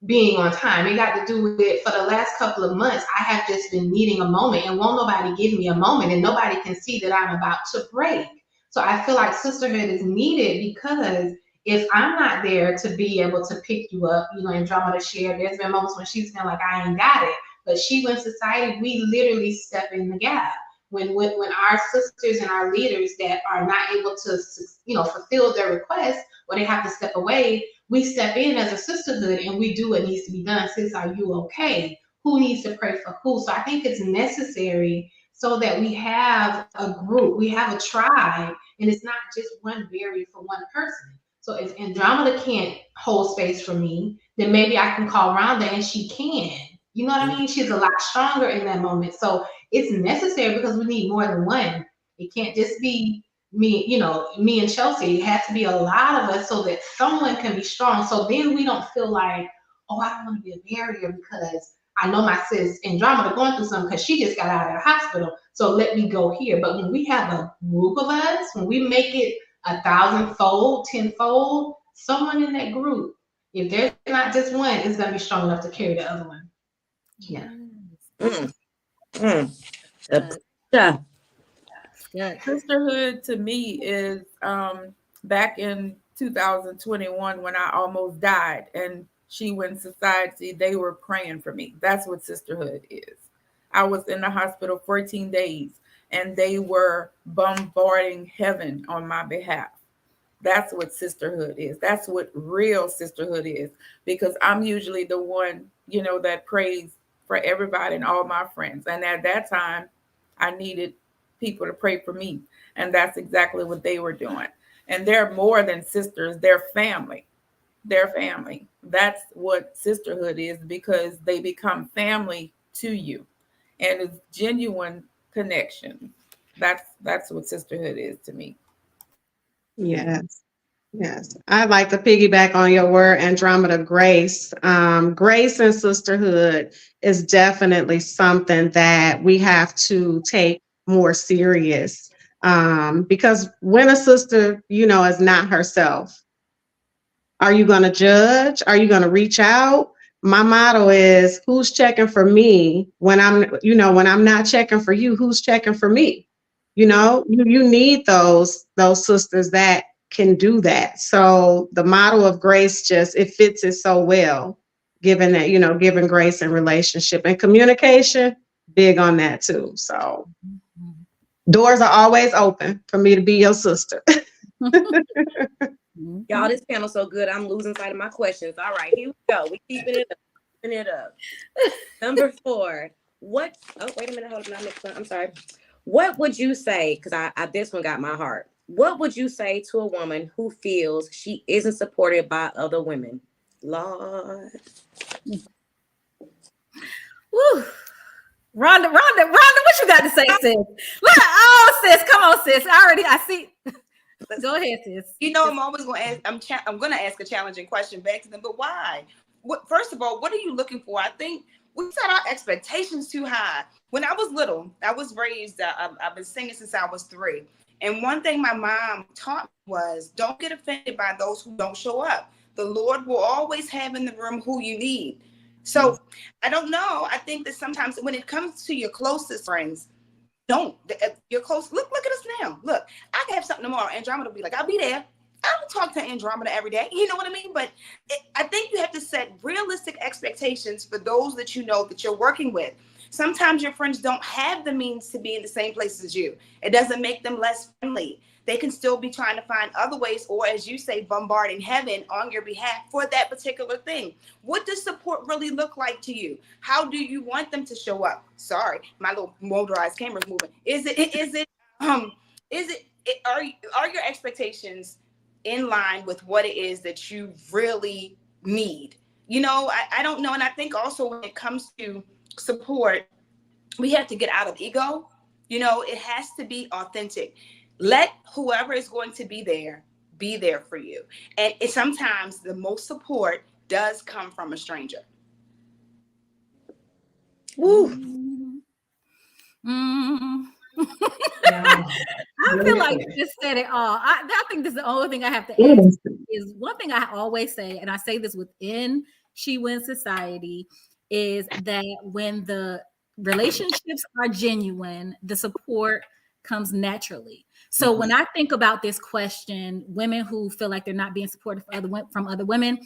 being on time. It got to do with it. For the last couple of months, I have just been needing a moment, and won't nobody give me a moment, and nobody can see that I'm about to break. So I feel like sisterhood is needed, because if I'm not there to be able to pick you up, you know, Andromeda shared, there's been moments when she's been like, I ain't got it. But She Wins Society, we literally step in the gap. When our sisters and our leaders that are not able to, you know, fulfill their requests, or they have to step away, we step in as a sisterhood and we do what needs to be done. Sis, are you okay? Who needs to pray for who? So I think it's necessary, so that we have a group, we have a tribe, and it's not just one barrier for one person. So if Andromeda can't hold space for me, then maybe I can call Rhonda and she can. You know what I mean? She's a lot stronger in that moment. So it's necessary, because we need more than one. It can't just be me, you know, me and Chelsea. It has to be a lot of us, so that someone can be strong. So then we don't feel like, oh, I don't want to be a barrier, because I know my sis Andromeda going through something, because she just got out of the hospital. So let me go here. But when we have a group of us, when we make it 1,000-fold, 10-fold, someone in that group, if there's not just one, it's gonna be strong enough to carry the other one. Yeah. Sisterhood to me is back in 2021 when I almost died, and She Wins Society, they were praying for me. That's what sisterhood is. I was in the hospital 14 days and they were bombarding heaven on my behalf. That's what sisterhood is. That's what real sisterhood is, because I'm usually the one, you know, that prays for everybody and all my friends. And at that time, I needed people to pray for me. And that's exactly what they were doing. And they're more than sisters, they're family. They're family. That's what sisterhood is, because they become family to you. And it's genuine connection. That's what sisterhood is to me. Yes. Yes. I'd like to piggyback on your word, Andromeda, grace. Grace and sisterhood is definitely something that we have to take more serious. Because when a sister, you know, is not herself, are you going to judge? Are you going to reach out? My motto is, who's checking for me when I'm not checking for you? Who's checking for me? You know, you need those sisters that can do that. So the model of grace, just, it fits it so well, given that, you know, giving grace in relationship and communication, big on that too. So doors are always open for me to be your sister. Y'all, this panel's so good, I'm losing sight of my questions. All right, here we go. We keeping it up. Number 4. Oh, wait a minute. Hold on. I'm sorry. What would you say? Because I this one got my heart. What would you say to a woman who feels she isn't supported by other women? Lord. Woo. Rhonda, what you got to say, sis? Look, oh, sis, come on, sis. I see. Go ahead, sis. You know, I'm always going to ask. I'm going to ask a challenging question back to them. But why? First of all, what are you looking for? I think we set our expectations too high. When I was little, I was raised. I've been singing since I was 3. And one thing my mom taught me was, don't get offended by those who don't show up. The Lord will always have in the room who you need. So I don't know. I think that sometimes when it comes to your closest friends, you're close. Look at us now. Look, I can have something tomorrow. Andromeda will be like, I'll be there. I don't talk to Andromeda every day. You know what I mean? But I think you have to set realistic expectations for those that you know that you're working with. Sometimes your friends don't have the means to be in the same place as you. It doesn't make them less friendly. they can still be trying to find other ways, or as you say, bombarding heaven on your behalf for that particular thing. What does support really look like to you? How do you want them to show up? Sorry, my little motorized camera's moving. Are your expectations in line with what it is that you really need? You know, I don't know. And I think also when it comes to support, we have to get out of ego. You know, it has to be authentic. Let whoever is going to be there for you. And sometimes the most support does come from a stranger. Woo. I feel like you just said it all. I think this is the only thing I have to add is one thing I always say, and I say this within She Wins Society, is that when the relationships are genuine, the support comes naturally. So when I think about this question, women who feel like they're not being supported from other women,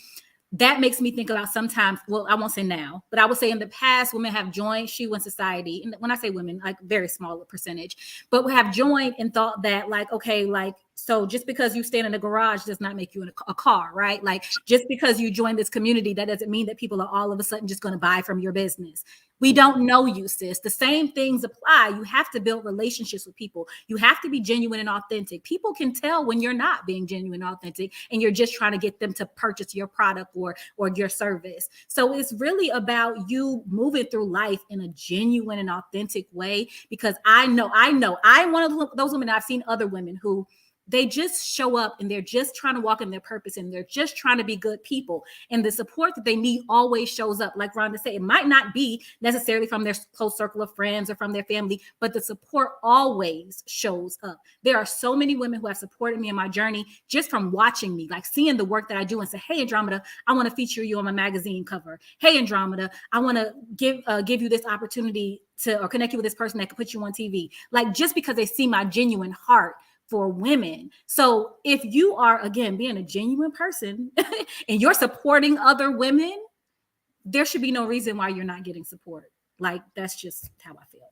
that makes me think about sometimes, well, I won't say now, but I would say in the past, women have joined She Wins Society. And when I say women, like very small percentage, but we have joined and thought that like, okay, like, so just because you stand in a garage does not make you in a car, right? Like just because you join this community, that doesn't mean that people are all of a sudden just going to buy from your business. We don't know you, sis. The same things apply. You have to build relationships with people. You have to be genuine and authentic. People can tell when you're not being genuine and authentic and you're just trying to get them to purchase your product or your service. So it's really about you moving through life in a genuine and authentic way, because I'm one of those women. I've seen other women who they just show up and they're just trying to walk in their purpose and they're just trying to be good people. And the support that they need always shows up. Like Rhonda said, it might not be necessarily from their close circle of friends or from their family, but the support always shows up. There are so many women who have supported me in my journey just from watching me, like seeing the work that I do and say, hey, Andromeda, I want to feature you on my magazine cover. Hey, Andromeda, I want to give you this opportunity or connect you with this person that can put you on TV. Like just because they see my genuine heart for women. So if you are, again, being a genuine person and you're supporting other women, there should be no reason why you're not getting support. Like, that's just how I feel.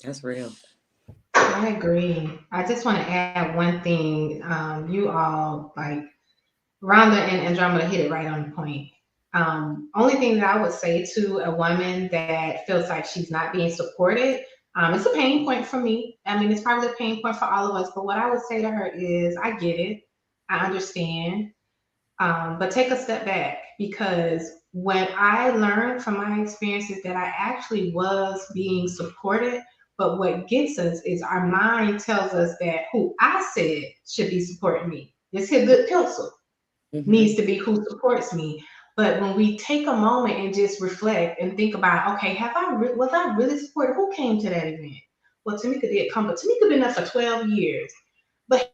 That's real. I agree. I just want to add one thing. You all, like, Rhonda and Andromeda hit it right on the point. Only thing that I would say to a woman that feels like she's not being supported, it's a pain point for me. I mean, it's probably a pain point for all of us, but what I would say to her is, I get it. I understand. But take a step back, because when I learned from my experiences that I actually was being supported, but what gets us is our mind tells us that who I said should be supporting me, this here good pencil, needs to be who supports me. But when we take a moment and just reflect and think about, okay, was I really supported? Who came to that event? Well, Tamika did come, but Tamika been there for 12 years. But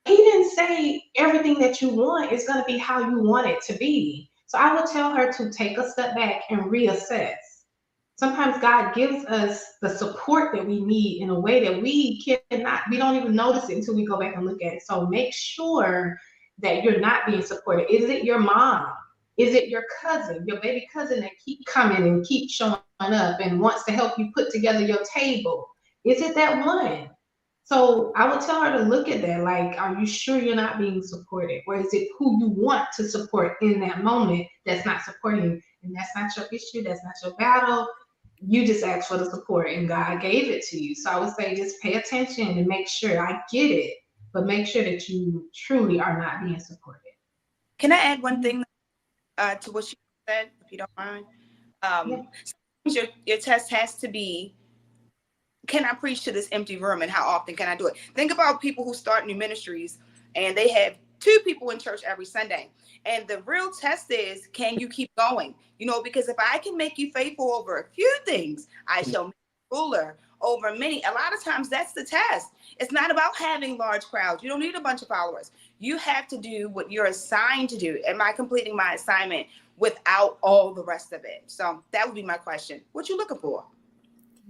he didn't say everything that you want is going to be how you want it to be. So I would tell her to take a step back and reassess. Sometimes God gives us the support that we need in a way that we don't even notice it until we go back and look at it. So make sure that you're not being supported. Is it your mom? Is it your cousin, your baby cousin that keep coming and keep showing up and wants to help you put together your table? Is it that one? So I would tell her to look at that, like, are you sure you're not being supported? Or is it who you want to support in that moment that's not supporting you? And that's not your issue, that's not your battle. You just asked for the support and God gave it to you. So I would say just pay attention and make sure, I get it, but make sure that you truly are not being supported. Can I add one thing to what you said, if you don't mind? Your test has to be, can I preach to this empty room, and how often can I do it? Think about people who start new ministries and they have 2 people in church every Sunday. And the real test is, can you keep going? You know, because if I can make you faithful over a few things, I shall make you ruler over many. A lot of times that's the test. It's not about having large crowds. You don't need a bunch of followers. You have to do what you're assigned to do. Am I completing my assignment without all the rest of it? So that would be my question. What you looking for?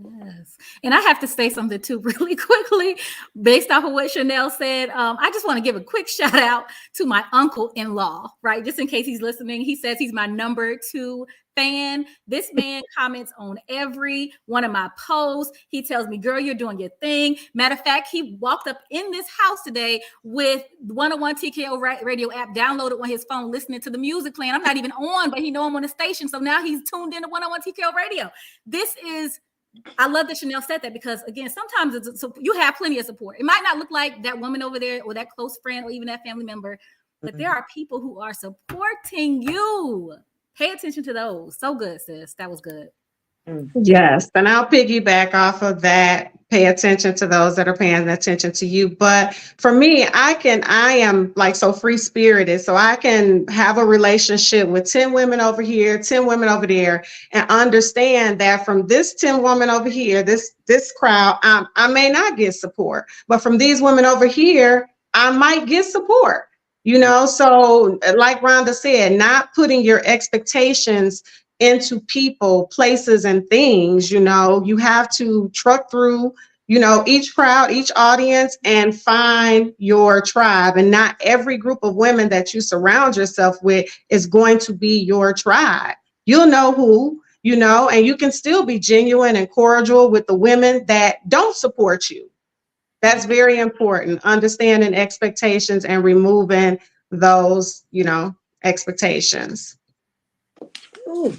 Yes. And I have to say something too, really quickly, based off of what Chanel said. I just want to give a quick shout out to my uncle-in-law, right? Just in case he's listening. He says he's my number 2 fan. This man comments on every one of my posts. He tells me, girl, you're doing your thing. Matter of fact, he walked up in this house today with 101 TKO radio app downloaded on his phone, listening to the music playing. I'm not even on, but he know I'm on the station. So now he's tuned into 101 TKO radio. I love that Chanel said that, because again, sometimes you have plenty of support. It might not look like that woman over there or that close friend or even that family member, but there are people who are supporting you. Pay attention to those. So good, sis. That was good. Yes, and I'll piggyback off of that. Pay attention to those that are paying attention to you. But for me, I am like so free spirited, so I can have a relationship with 10 women over here, 10 women over there, and understand that from this 10 women over here, this crowd, I may not get support, but from these women over here, I might get support. So like Rhonda said, not putting your expectations into people, places, and things. You have to truck through, each crowd, each audience, and find your tribe. And not every group of women that you surround yourself with is going to be your tribe. You'll know who, and you can still be genuine and cordial with the women that don't support you. That's very important. Understanding expectations and removing those, expectations. Ooh,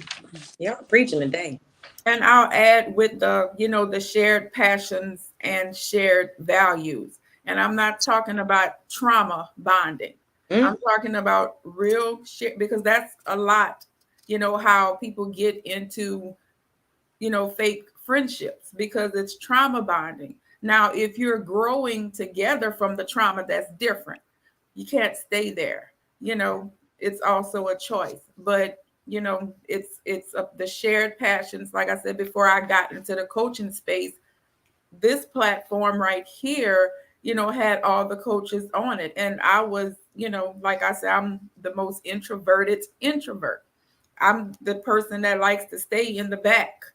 y'all preaching today. And I'll add with the shared passions and shared values. And I'm not talking about trauma bonding. I'm talking about real shit, because that's a lot, how people get into, fake friendships, because it's trauma bonding. Now, if you're growing together from the trauma, that's different. You can't stay there. It's also a choice. But it's the shared passions. Like I said before, I got into the coaching space. This platform right here, had all the coaches on it, and I was, like I said, I'm the most introverted introvert. I'm the person that likes to stay in the back,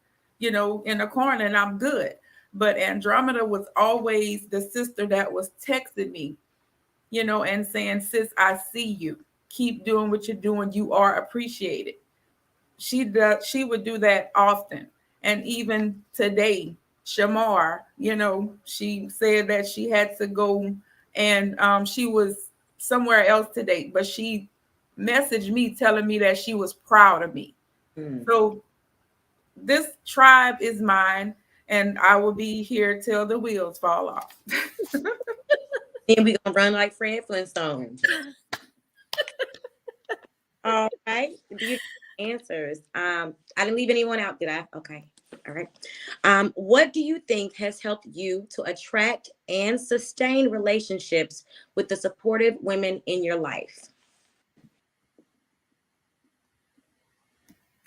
in the corner, and I'm good. But Andromeda was always the sister that was texting me, and saying, sis, I see you. Keep doing what you're doing. You are appreciated. She would do that often. And even today, Shamar, she said that she had to go, and she was somewhere else today, but she messaged me telling me that she was proud of me. So this tribe is mine, and I will be here till the wheels fall off. Then we gonna run like Fred Flintstone. All right. Do you answers? I didn't leave anyone out, did I? Okay. All right. What do you think has helped you to attract and sustain relationships with the supportive women in your life?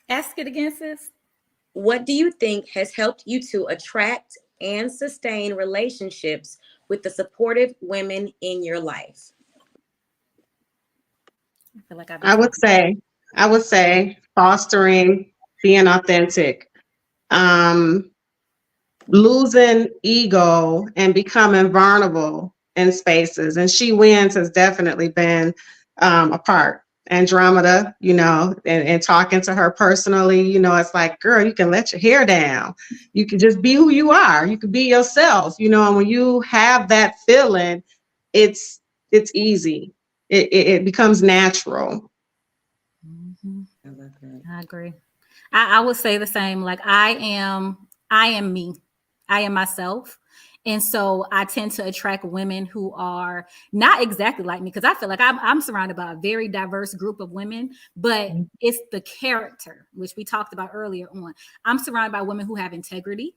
Ask it again, sis. What do you think has helped you to attract and sustain relationships with the supportive women in your life? I feel like I would say fostering, being authentic, losing ego and becoming vulnerable in spaces. And She Wins has definitely been a part. Andromeda, and talking to her personally, it's like, girl, you can let your hair down. You can just be who you are. You can be yourself, and when you have that feeling, it's easy. It becomes natural. I agree. I would say the same. Like I am me. I am myself. And so I tend to attract women who are not exactly like me, because I feel like I'm surrounded by a very diverse group of women, but it's the character, which we talked about earlier on. I'm surrounded by women who have integrity.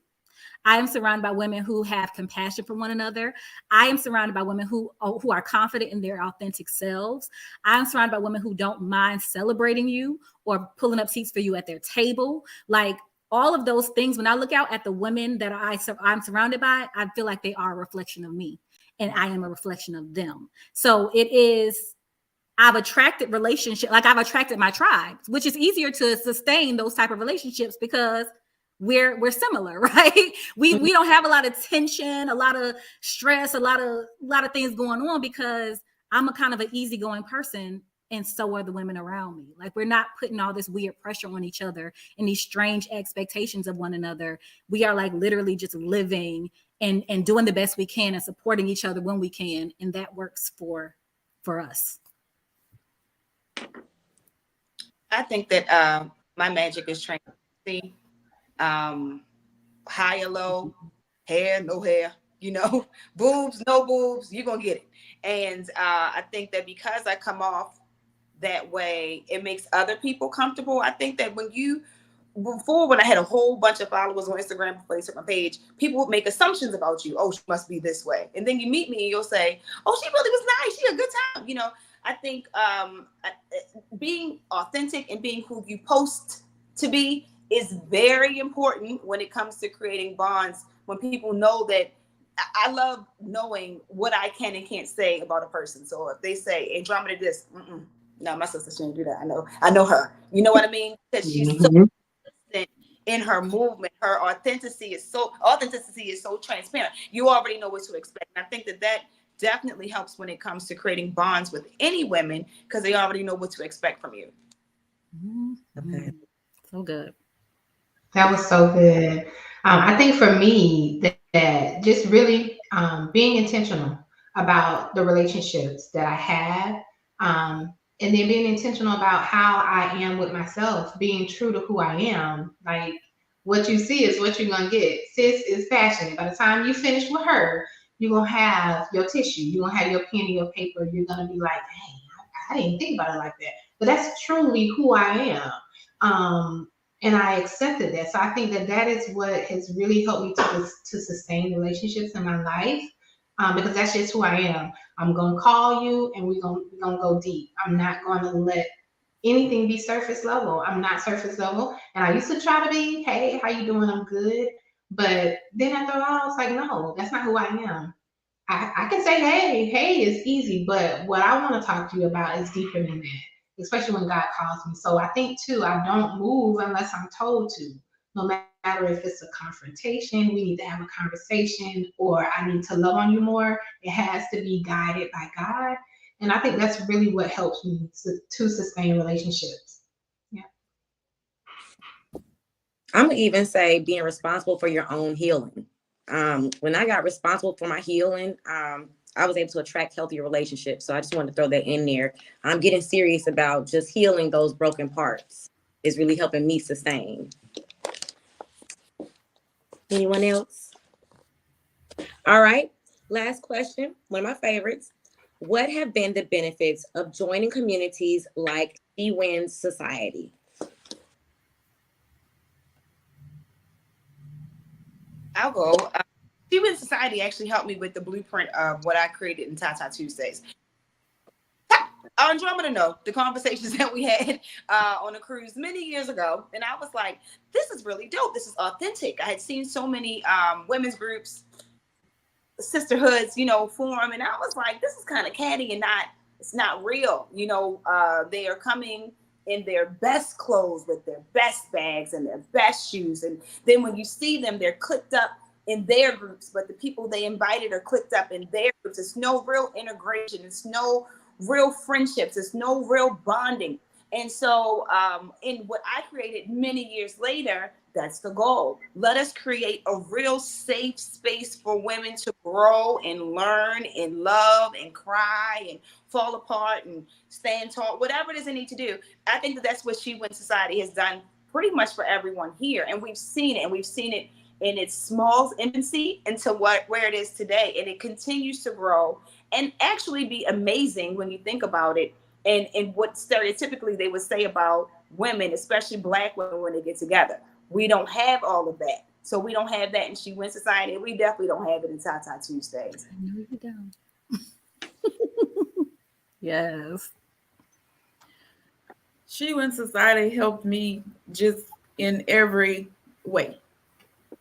I am surrounded by women who have compassion for one another. I am surrounded by women who are confident in their authentic selves. I'm surrounded by women who don't mind celebrating you or pulling up seats for you at their table. Like all of those things, when I look out at the women that I'm surrounded by, I feel like they are a reflection of me, and I am a reflection of them. So I've attracted relationship, like I've attracted my tribe, which is easier to sustain those type of relationships because we're similar, right? We don't have a lot of tension, a lot of stress, a lot of things going on because I'm a kind of an easygoing person, and so are the women around me. Like, we're not putting all this weird pressure on each other and these strange expectations of one another. We are like literally just living and doing the best we can and supporting each other when we can, and that works for us. I think that my magic is transparency. High or low, hair, no hair, boobs, no boobs, you're gonna get it. And I think that because I come off that way, it makes other people comfortable. I think that when I had a whole bunch of followers on Instagram before they took my page, people would make assumptions about you. Oh, she must be this way. And then you meet me and you'll say, oh, she really was nice. She had a good time. I think being authentic and being who you post to be is very important when it comes to creating bonds. When people know that, I love knowing what I can and can't say about a person. So if they say Andromeda this, no, my sister shouldn't do that. I know her. You know what I mean? Because she's so consistent in her movement. Her authenticity is so transparent. You already know what to expect. And I think that definitely helps when it comes to creating bonds with any women, because they already know what to expect from you. Okay. So good. That was so good. I think for me, that just really being intentional about the relationships that I have, and then being intentional about how I am with myself, being true to who I am. Like, what you see is what you're going to get. Sis is passionate. By the time you finish with her, you're going to have your tissue. You're going to have your pen and your paper. You're going to be like, dang, I didn't think about it like that. But that's truly who I am. And I accepted that. So I think that is what has really helped me to sustain relationships in my life, because that's just who I am. I'm going to call you and we're going to go deep. I'm not going to let anything be surface level. I'm not surface level. And I used to try to be, hey, how you doing? I'm good. But then after a while, I was like, no, that's not who I am. I can say, hey is easy, but what I want to talk to you about is deeper than that, especially when God calls me. So I think too, I don't move unless I'm told to, no matter if it's a confrontation, we need to have a conversation, or I need to love on you more. It has to be guided by God. And I think that's really what helps me to sustain relationships. Yeah. I'm gonna even say being responsible for your own healing. When I got responsible for my healing, I was able to attract healthier relationships. So I just wanted to throw that in there. I'm getting serious about just healing those broken parts. It's really helping me sustain. Anyone else? All right. Last question. One of my favorites. What have been the benefits of joining communities like She Wins Society? I'll go. She Wins Society actually helped me with the blueprint of what I created in Tata Tuesdays. Andromeda know the conversations that we had on a cruise many years ago. And I was like, this is really dope. This is authentic. I had seen so many women's groups, sisterhoods, form. And I was like, this is kind of catty and it's not real. They are coming in their best clothes with their best bags and their best shoes. And then when you see them, they're clicked up in their groups, but the people they invited are clicked up in their groups. It's no real integration. It's no real friendships. It's no real bonding. And so in what I created many years later, that's the goal. Let us create a real safe space for women to grow and learn and love and cry and fall apart and stand tall, whatever it is they need to do. I think that's what She Wins Society has done pretty much for everyone here. And we've seen it, and we've seen it in its small infancy into where it is today. And it continues to grow and actually be amazing when you think about it. And what stereotypically they would say about women, especially Black women, when they get together. We don't have all of that. So we don't have that in She Wins Society. And we definitely don't have it in Tata Tuesdays. No, you don't. Yes. She Wins Society helped me just in every way.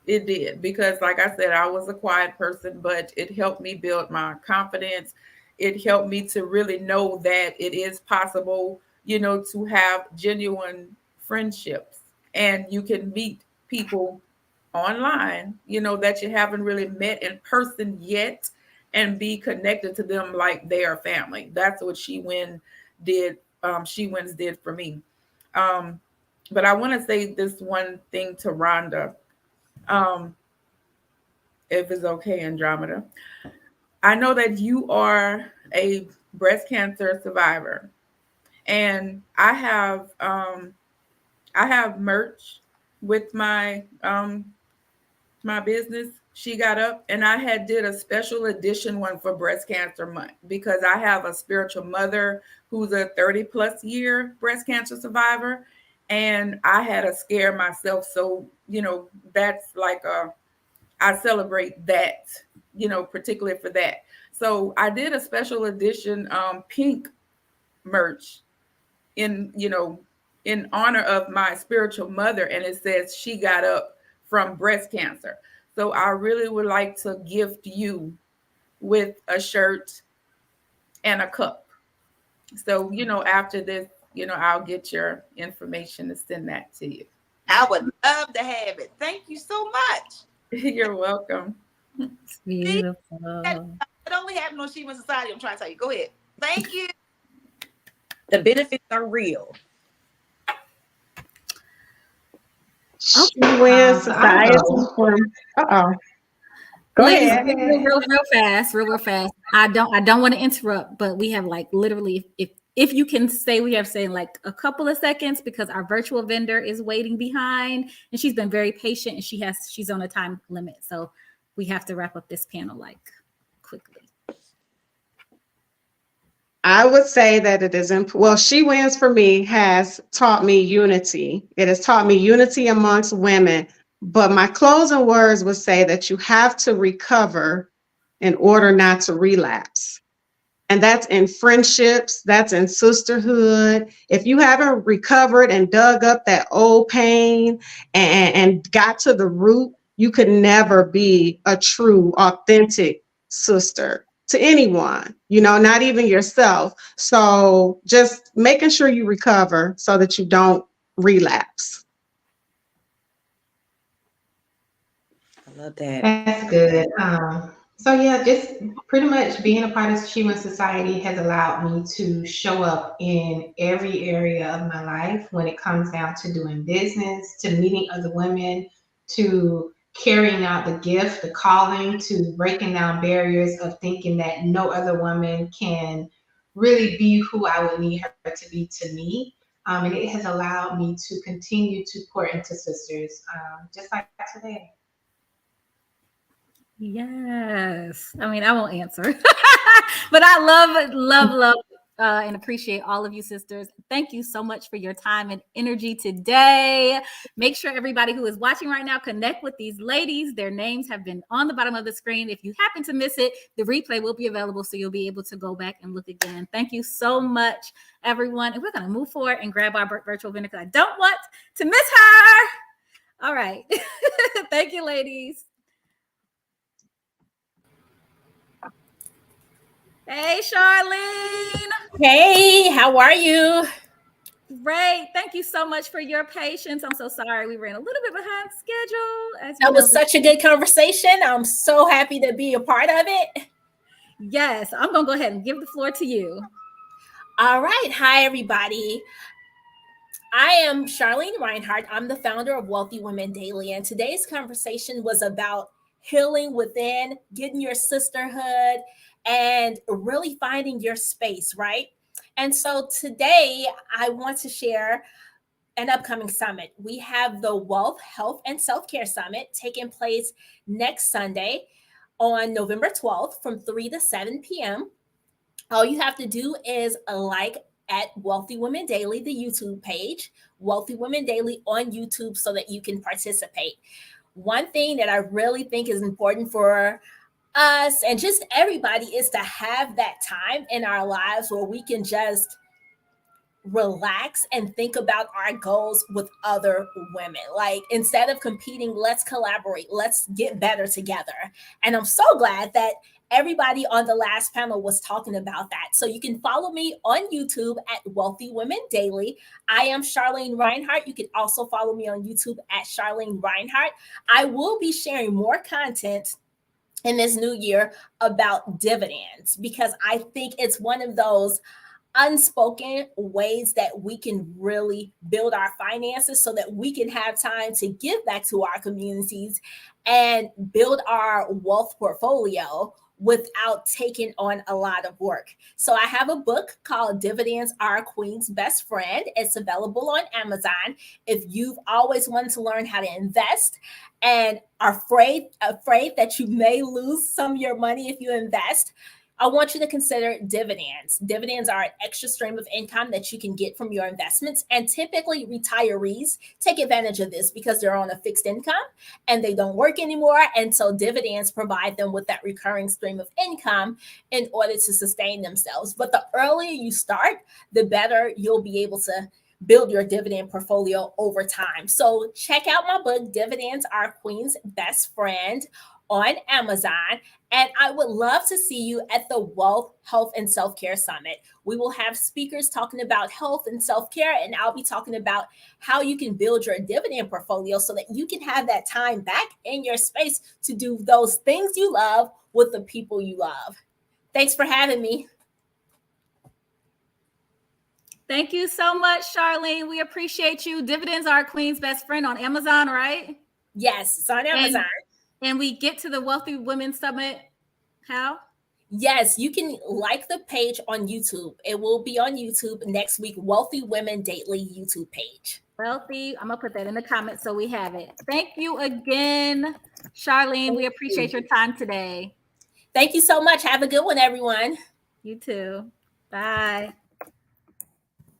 It did, because like I said, I was a quiet person, but it helped me build my confidence. It helped me to really know that it is possible, to have genuine friendships, and you can meet people online, that you haven't really met in person yet, and be connected to them like they are family. That's what She Wins did for me. But I want to say this one thing to Rhonda, if it's okay, Andromeda. I know that you are a breast cancer survivor, and I have merch with my my business, She Got Up, and I had did a special edition one for Breast Cancer Month because I have a spiritual mother who's a 30+ year breast cancer survivor, and I had a scare myself. So, that's like I celebrate that, particularly for that. So I did a special edition pink merch in honor of my spiritual mother, and it says She Got Up from breast cancer. So I really would like to gift you with a shirt and a cup. So, after this, I'll get your information to send that to you. I would love to have it. Thank you so much. You're welcome. It's beautiful. It only happened on She Wins Society. I'm trying to tell you. Go ahead. Thank you. The benefits are real. She Wins Society. Go Ladies, ahead. real fast. I don't want to interrupt, but we have like literally, if you can stay, we have saying like a couple of seconds because our virtual vendor is waiting behind, and she's been very patient, and she's on a time limit, so we have to wrap up this panel like quickly. I would say that it is, She Wins for me has taught me unity. It has taught me unity amongst women. But my closing words would say that you have to recover in order not to relapse. And that's in friendships, that's in sisterhood. If you haven't recovered and dug up that old pain and got to the root, you could never be a true, authentic sister to anyone, not even yourself. So just making sure you recover so that you don't relapse. I love that. That's good. So yeah, just pretty much being a part of She Wins Society has allowed me to show up in every area of my life when it comes down to doing business, to meeting other women, to carrying out the gift, the calling, to breaking down barriers of thinking that no other woman can really be who I would need her to be to me. And it has allowed me to continue to pour into sisters, just like today. Yes. I mean, I won't answer, but I love, and appreciate all of you sisters. Thank you so much for your time and energy today. Make sure everybody who is watching right now connect with these ladies. Their names have been on the bottom of the screen. If you happen to miss it, the replay will be available, so you'll be able to go back and look again. Thank you so much, everyone. And we're going to move forward and grab our virtual vendor because I don't want to miss her. All right. Thank you, ladies. Hey, Charlene. Hey, how are you? Great. Thank you so much for your patience. I'm so sorry we ran a little bit behind schedule. That was such a good conversation. I'm so happy to be a part of it. Yes, I'm going to go ahead and give the floor to you. All right. Hi, everybody. I am Charlene Reinhardt. I'm the founder of Wealthy Women Daily, and today's conversation was about healing within, getting your sisterhood, and really finding your space, right? And so today I want to share an upcoming summit. We have the Wealth, Health, and Self-Care Summit taking place next Sunday on November 12th from 3 to 7 p.m. All you have to do is like at Wealthy Women Daily, the YouTube page, Wealthy Women Daily on YouTube, so that you can participate. One thing that I really think is important for us and just everybody is to have that time in our lives where we can just relax and think about our goals with other women. Like, instead of competing, let's collaborate, let's get better together. And I'm so glad that Everybody on the last panel was talking about that. So you can follow me on YouTube at Wealthy Women Daily. I am Charlene Reinhardt. You can also follow me on YouTube at Charlene Reinhardt. I will be sharing more content in this new year about dividends because I think it's one of those unspoken ways that we can really build our finances so that we can have time to give back to our communities and build our wealth portfolio without taking on a lot of work. So I have a book called Dividends Are a Queen's Best Friend. It's available on Amazon. If you've always wanted to learn how to invest and are afraid that you may lose some of your money if you invest, I want you to consider dividends. Dividends are an extra stream of income that you can get from your investments. And typically retirees take advantage of this because they're on a fixed income and they don't work anymore. And so dividends provide them with that recurring stream of income in order to sustain themselves. But the earlier you start, the better you'll be able to build your dividend portfolio over time. So check out my book, Dividends Are Queen's Best Friend, on Amazon. And I would love to see you at the Wealth, Health, and Self-Care Summit. We will have speakers talking about health and self-care, and I'll be talking about how you can build your dividend portfolio so that you can have that time back in your space to do those things you love with the people you love. Thanks for having me. Thank you so much, Charlene. We appreciate you. Dividends Are a Queen's Best Friend on Amazon, right? Yes, it's on Amazon. And we get to the Wealthy Women Summit, how? Yes, you can like the page on YouTube. It will be on YouTube next week, Wealthy Women Daily YouTube page. Wealthy, I'm going to put that in the comments so we have it. Thank you again, Charlene. We appreciate your time today. Thank you so much. Have a good one, everyone. You too. Bye.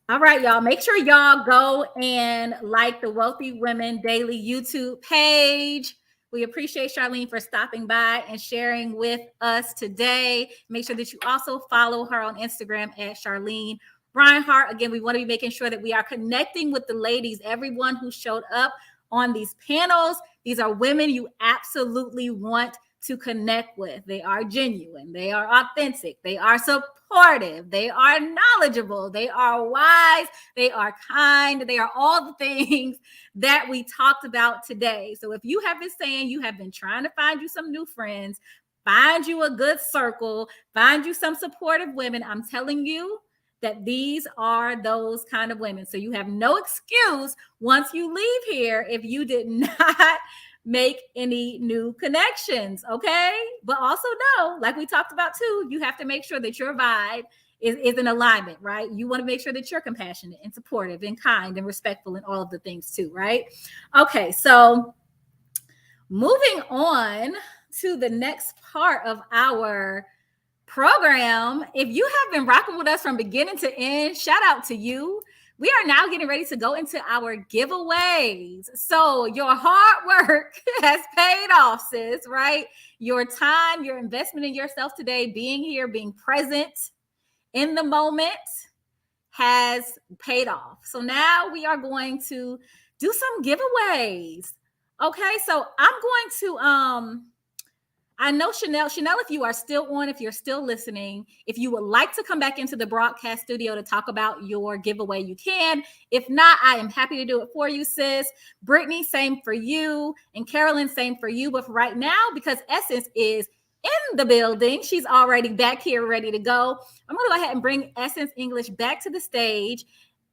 All right, y'all. Make sure y'all go and like the Wealthy Women Daily YouTube page. We appreciate Charlene for stopping by and sharing with us today. Make sure that you also follow her on Instagram at Charlene Reinhardt. Again, we want to be making sure that we are connecting with the ladies, everyone who showed up on these panels. These are women you absolutely want to connect with. They are genuine. They are authentic. They are supportive. They are knowledgeable. They are wise. They are kind. They are all the things that we talked about today. So if you have been saying you have been trying to find you some new friends, find you a good circle, find you some supportive women, I'm telling you that these are those kind of women. So you have no excuse once you leave here if you did not make any new connections, okay? But also know, like we talked about too, you have to make sure that your vibe is in alignment, right? You want to make sure that you're compassionate and supportive and kind and respectful and all of the things too, right? Okay, so moving on to the next part of our program. If you have been rocking with us from beginning to end, shout out to you. We are now getting ready to go into our giveaways. So your hard work has paid off, sis, right? Your time, your investment in yourself today, being here, being present in the moment has paid off. So now we are going to do some giveaways. Okay, so I'm going to I know Chanel, if you are still on, if you're still listening, if you would like to come back into the broadcast studio to talk about your giveaway, you can. If not, I am happy to do it for you, sis. Brittany, same for you. And Carolyn, same for you. But for right now, because Essence is in the building, she's already back here ready to go. I'm going to go ahead and bring Essence English back to the stage.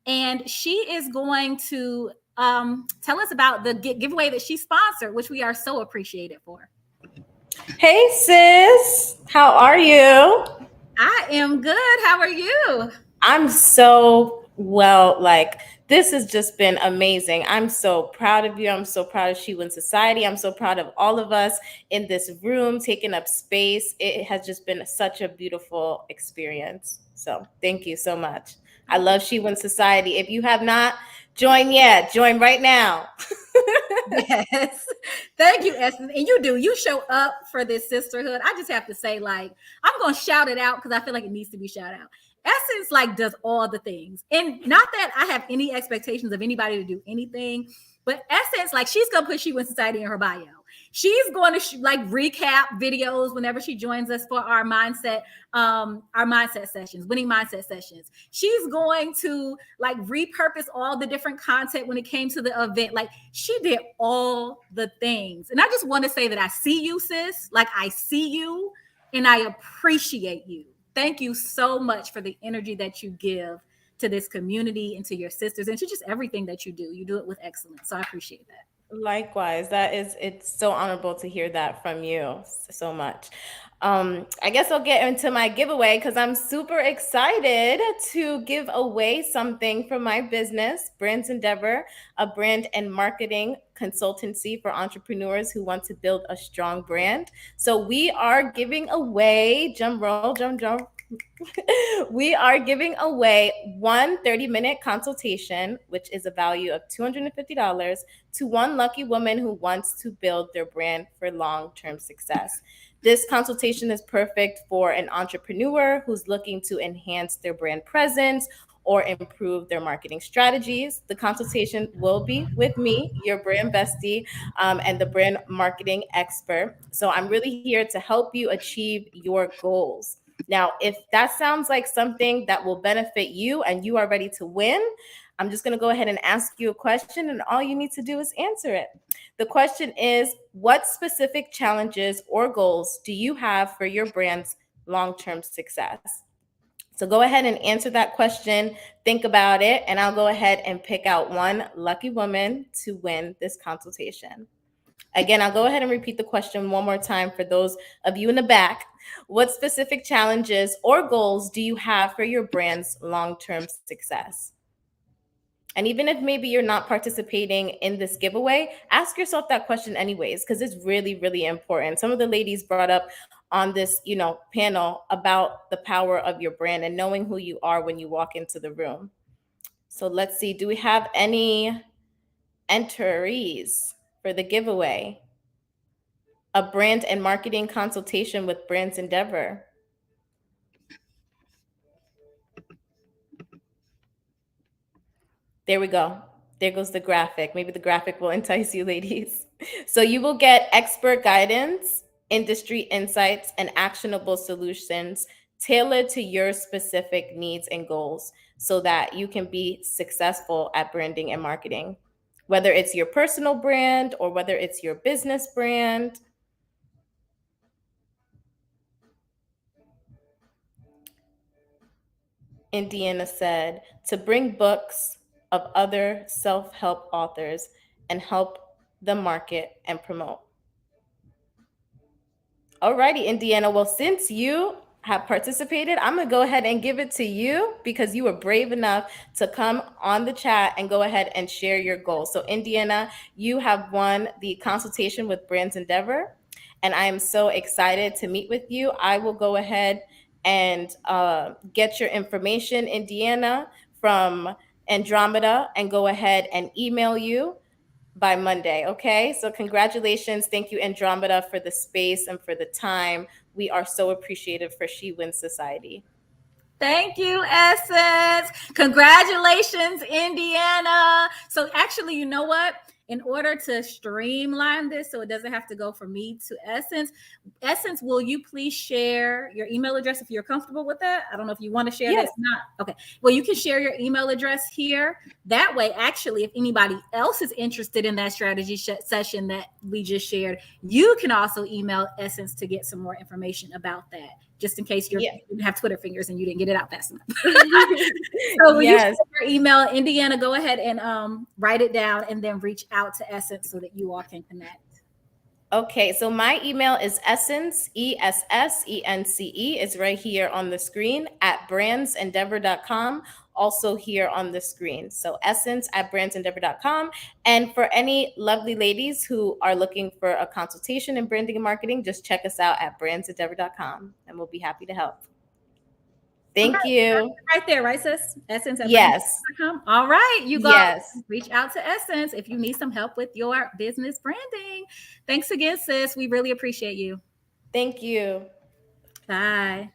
And she is going to tell us about the giveaway that she sponsored, which we are so appreciated for. Hey, sis. How are you? I am good. How are you? I'm so well. Like, this has just been amazing. I'm so proud of you. I'm so proud of She Wins Society. I'm so proud of all of us in this room taking up space. It has just been such a beautiful experience. So thank you so much. I love She Wins Society. If you have not joined yet, join right now. Yes. Thank you, Essence. And you do. You show up for this sisterhood. I just have to say, like, I'm going to shout it out because I feel like it needs to be shouted out. Essence like does all the things. And not that I have any expectations of anybody to do anything, but Essence, like she's gonna put She Wins Society in her bio. She's going to like recap videos whenever she joins us for our mindset sessions, winning mindset sessions. She's going to like repurpose all the different content when it came to the event. Like she did all the things. And I just want to say that I see you, sis. Like I see you and I appreciate you. Thank you so much for the energy that you give to this community and to your sisters and to just everything that you do. You do it with excellence. So I appreciate that. Likewise, it's so honorable to hear that from you so much. I guess I'll get into my giveaway because I'm super excited to give away something from my business, Brands Endeavor, a brand and marketing consultancy for entrepreneurs who want to build a strong brand. So we are giving away, drum roll, drum. We are giving away one 30-minute consultation, which is a value of $250 to one lucky woman who wants to build their brand for long-term success. This consultation is perfect for an entrepreneur who's looking to enhance their brand presence or improve their marketing strategies. The consultation will be with me, your brand bestie, and the brand marketing expert. So I'm really here to help you achieve your goals. Now, if that sounds like something that will benefit you and you are ready to win, I'm just going to go ahead and ask you a question, and all you need to do is answer it. The question is, what specific challenges or goals do you have for your brand's long-term success? So go ahead and answer that question, think about it, and I'll go ahead and pick out one lucky woman to win this consultation. Again, I'll go ahead and repeat the question one more time for those of you in the back. What specific challenges or goals do you have for your brand's long-term success? And even if maybe you're not participating in this giveaway, ask yourself that question anyways, because it's really, really important. Some of the ladies brought up on this, panel about the power of your brand and knowing who you are when you walk into the room. So let's see, do we have any entries for the giveaway? A brand and marketing consultation with Brands Endeavor. There we go. There goes the graphic. Maybe the graphic will entice you, ladies. So you will get expert guidance, industry insights, and actionable solutions tailored to your specific needs and goals so that you can be successful at branding and marketing. Whether it's your personal brand or whether it's your business brand. Indiana said, to bring books of other self-help authors and help the market and promote. Alrighty, Indiana. Well, since you have participated, I'm going to go ahead and give it to you because you were brave enough to come on the chat and go ahead and share your goals. So, Indiana, you have won the consultation with Brands Endeavor, and I am so excited to meet with you. I will go ahead and get your information, Indiana, from Andromeda and go ahead and email you by Monday, okay? So congratulations. Thank you, Andromeda, for the space and for the time. We are so appreciative for She Wins Society. Thank you, Essence. Congratulations, Indiana. So actually, you know what? In order to streamline this so it doesn't have to go from me to Essence, will you please share your email address if you're comfortable with that? I don't know if you want to share that. Not okay. Well, you can share your email address here. That way, actually, if anybody else is interested in that strategy session that we just shared, you can also email Essence to get some more information about that, just in case you have Twitter fingers and you didn't get it out fast enough. So when you share your email, Indiana, go ahead and write it down and then reach out to Essence so that you all can connect. Okay, so my email is essence, ESSENCE, is right here on the screen at brandsendeavor.com, also here on the screen. So essence at brandsendeavor.com. And for any lovely ladies who are looking for a consultation in branding and marketing, just check us out at brandsendeavor.com and we'll be happy to help. Thank you. Right there, right, sis? Essence at brandsendeavor.com. All right, you guys reach out to Essence if you need some help with your business branding. Thanks again, sis. We really appreciate you. Thank you. Bye.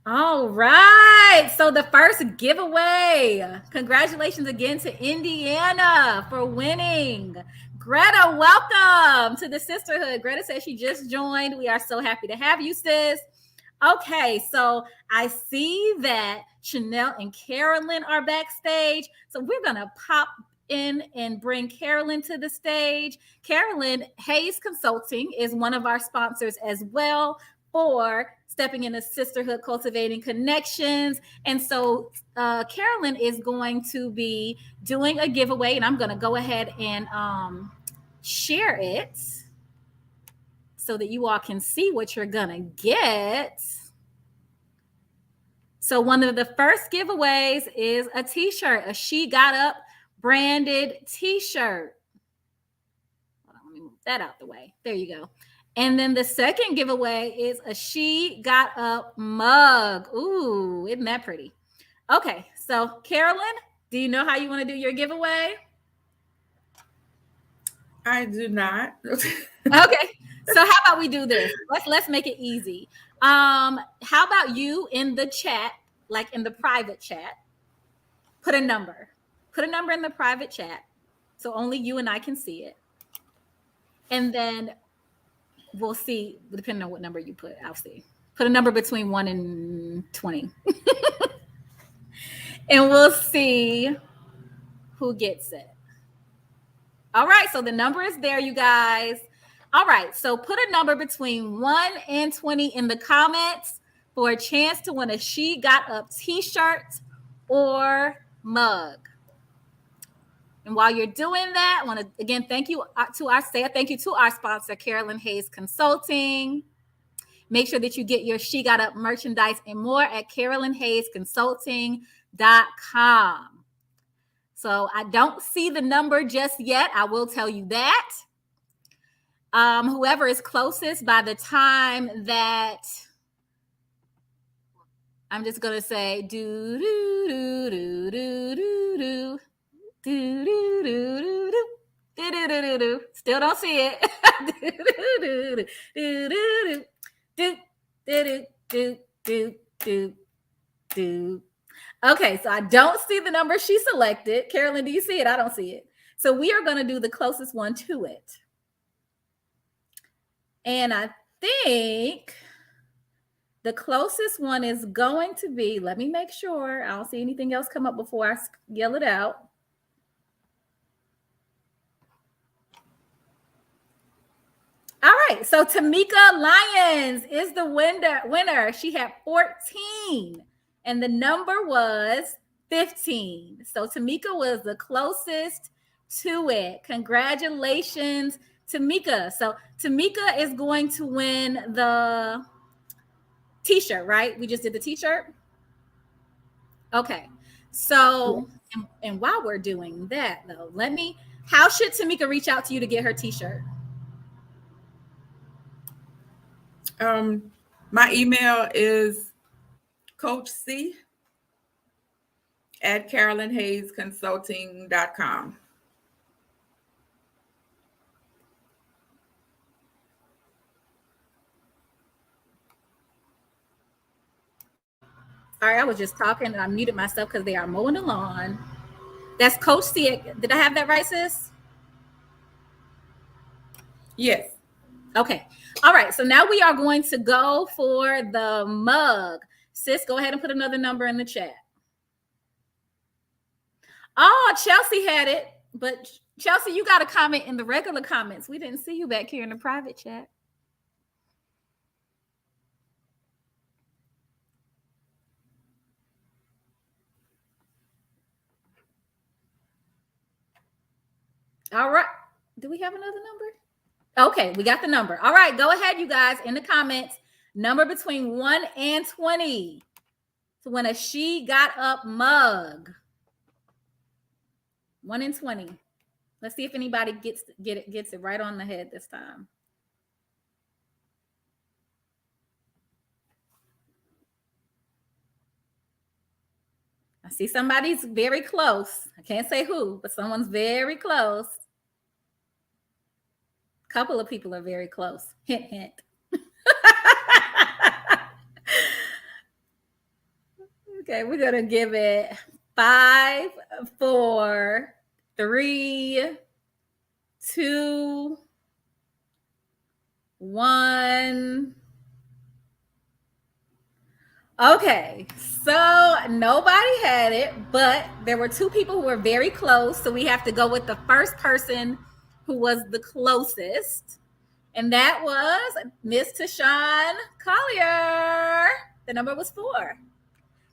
All right. So the first giveaway. Congratulations again to Indiana for winning. Greta, welcome to the sisterhood. Greta says she just joined. We are so happy to have you, sis. Okay, so I see that Chanel and Carolyn are backstage. So we're going to pop in and bring Carolyn to the stage. Carolyn Hayes Consulting is one of our sponsors as well for Stepping in a Sisterhood, Cultivating Connections. And so Carolyn is going to be doing a giveaway, and I'm going to go ahead and share it so that you all can see what you're going to get. So one of the first giveaways is a t-shirt, a She Got Up branded t-shirt. Hold on, let me move that out the way. There you go. And then the second giveaway is a She Got Up mug. Ooh, isn't that pretty? Okay, so Carolyn, do you know how you want to do your giveaway? I do not. Okay, so how about we do this? Let's make it easy. How about you in the chat, like in the private chat, put a number. Put a number in the private chat so only you and I can see it. And then we'll see, depending on what number you put, I'll see. Put a number between 1 and 20. And we'll see who gets it. All right, so the number is there, you guys. All right, so put a number between 1 and 20 in the comments for a chance to win a She Got Up t-shirt or mug. And while you're doing that, I want to again thank you to our sponsor, Carolyn Hayes Consulting. Make sure that you get your She Got Up merchandise and more at CarolynHayesConsulting.com. So I don't see the number just yet. I will tell you that. Whoever is closest by the time that I'm just going to say do do do do do do do. Do, do, do, do, do. Do, do, do, do, do. Still don't see it. Do, do, do, do, do, do, do, do, do, do, do. Okay, so I don't see the number she selected. Carolyn, do you see it? I don't see it. So we are going to do the closest one to it. And I think the closest one is going to be, let me make sure. I don't see anything else come up before I yell it out. All right, so Tamika Lyons is the winner. She had 14, and the number was 15. So Tamika was the closest to it. Congratulations, Tamika. So Tamika is going to win the t-shirt, right? We just did the t-shirt? Okay. So, and while we're doing that, though, how should Tamika reach out to you to get her t-shirt? My email is coachc@CarolynHayesConsulting.com. Sorry, I was just talking and I muted myself because they are mowing the lawn. That's Coach C. Did I have that right, sis? Yes. Okay. All right. So now we are going to go for the mug. Sis, go ahead and put another number in the chat. Oh, Chelsea had it. But Chelsea, you got to comment in the regular comments. We didn't see you back here in the private chat. All right. Do we have another number? Okay, we got the number. All right, go ahead, you guys, in the comments. Number between 1 and 20 to win a She Got Up mug. 1 and 20. Let's see if anybody gets it right on the head this time. I see somebody's very close. I can't say who, but someone's very close. A couple of people are very close. Hint, hint. Okay, we're gonna give it 5, 4, 3, 2, 1. Okay, so nobody had it, but there were 2 people who were very close. So we have to go with the first person who was the closest. And that was Miss Tashawn Collier. The number was 4.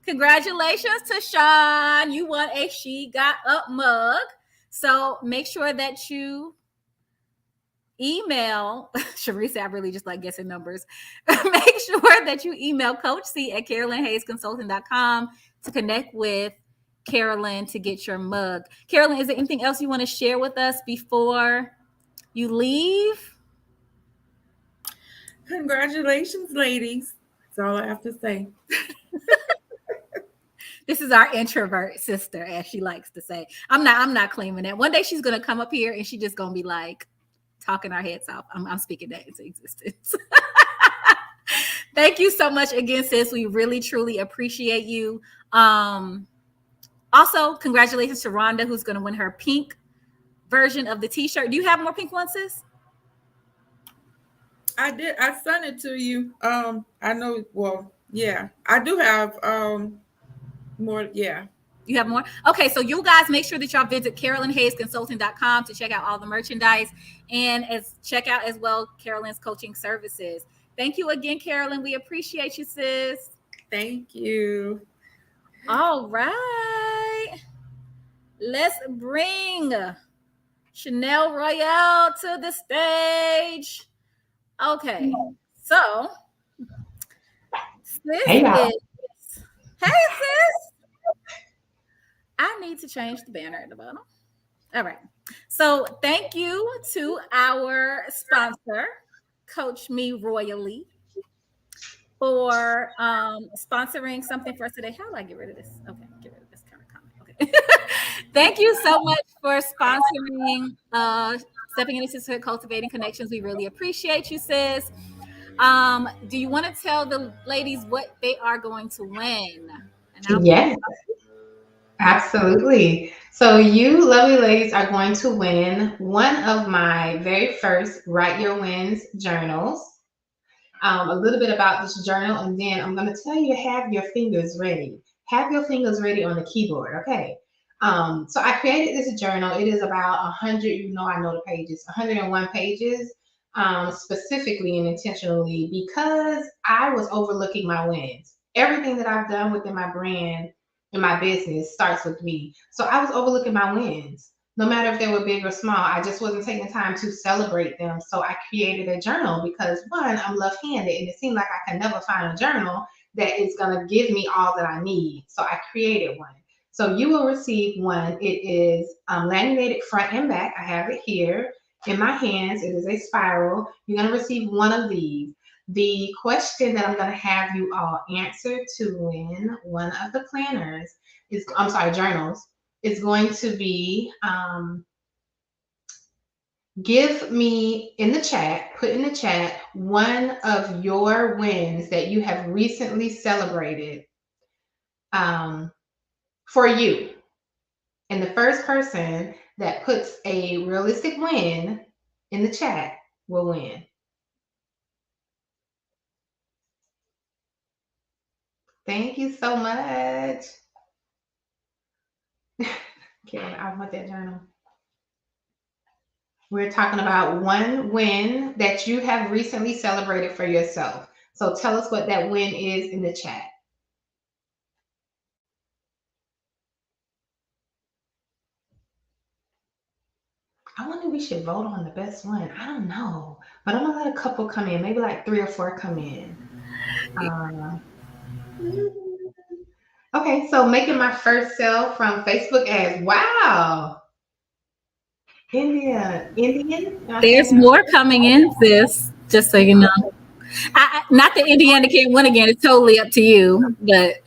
Congratulations, Tashawn. You won a She Got Up mug. So make sure that you email Sharice. I really just like guessing numbers. Make sure that you email Coach C at CarolynHayesConsulting.com to connect with Carolyn to get your mug. Carolyn, is there anything else you want to share with us before you leave? Congratulations, ladies. That's all I have to say. This is our introvert sister, as she likes to say. I'm not claiming that. One day she's gonna come up here and she's just gonna be like talking our heads off. I'm speaking that into existence. Thank you so much again, sis. We really truly appreciate you. Also, congratulations to Rhonda, who's gonna win her pink version of the t-shirt. Do you have more pink ones, sis? I did. I sent it to you. I know. Well, yeah, I do have more. Yeah. You have more? Okay, so you guys make sure that y'all visit CarolynHayesConsulting.com to check out all the merchandise and check out as well Carolyn's coaching services. Thank you again, Carolyn. We appreciate you, sis. Thank you. All right. Let's bring Chanel Royale to the stage. Okay, so sis Hey, y'all. Hey, sis. I need to change the banner at the bottom. All right. So thank you to our sponsor, Coach Me Royally, for sponsoring something for us today. How do I get rid of this? Okay, get rid of this kind of comment. Okay. Thank you so much for sponsoring Stepping N2 Sisterhood, Cultivating Connections. We really appreciate you, sis. Do you want to tell the ladies what they are going to win? Yes, absolutely. So you lovely ladies are going to win one of my very first Write Your Wins journals. A little bit about this journal, and then I'm going to tell you to have your fingers ready. Have your fingers ready on the keyboard, okay? So I created this journal. It is about 100, I know the pages, 101 pages, specifically and intentionally because I was overlooking my wins. Everything that I've done within my brand and my business starts with me. So I was overlooking my wins. No matter if they were big or small, I just wasn't taking time to celebrate them. So I created a journal because one, I'm left-handed and it seemed like I can never find a journal that is going to give me all that I need. So I created one. So you will receive one. It is laminated front and back. I have it here in my hands. It is a spiral. You're going to receive one of these. The question that I'm going to have you all answer to win one of the planners is, journals, is going to be, give me in the chat, put in the chat one of your wins that you have recently celebrated for you. And the first person that puts a realistic win in the chat will win. Thank you so much. Okay, I want that journal. We're talking about one win that you have recently celebrated for yourself. So tell us what that win is in the chat. I wonder if we should vote on the best one. I don't know, but I'm gonna let a couple come in, maybe like 3 or 4 come in. Okay, so making my first sale from Facebook ads. Wow. Indian? There's more coming in, sis, just so you know. Not that Indiana can't win again. It's totally up to you. But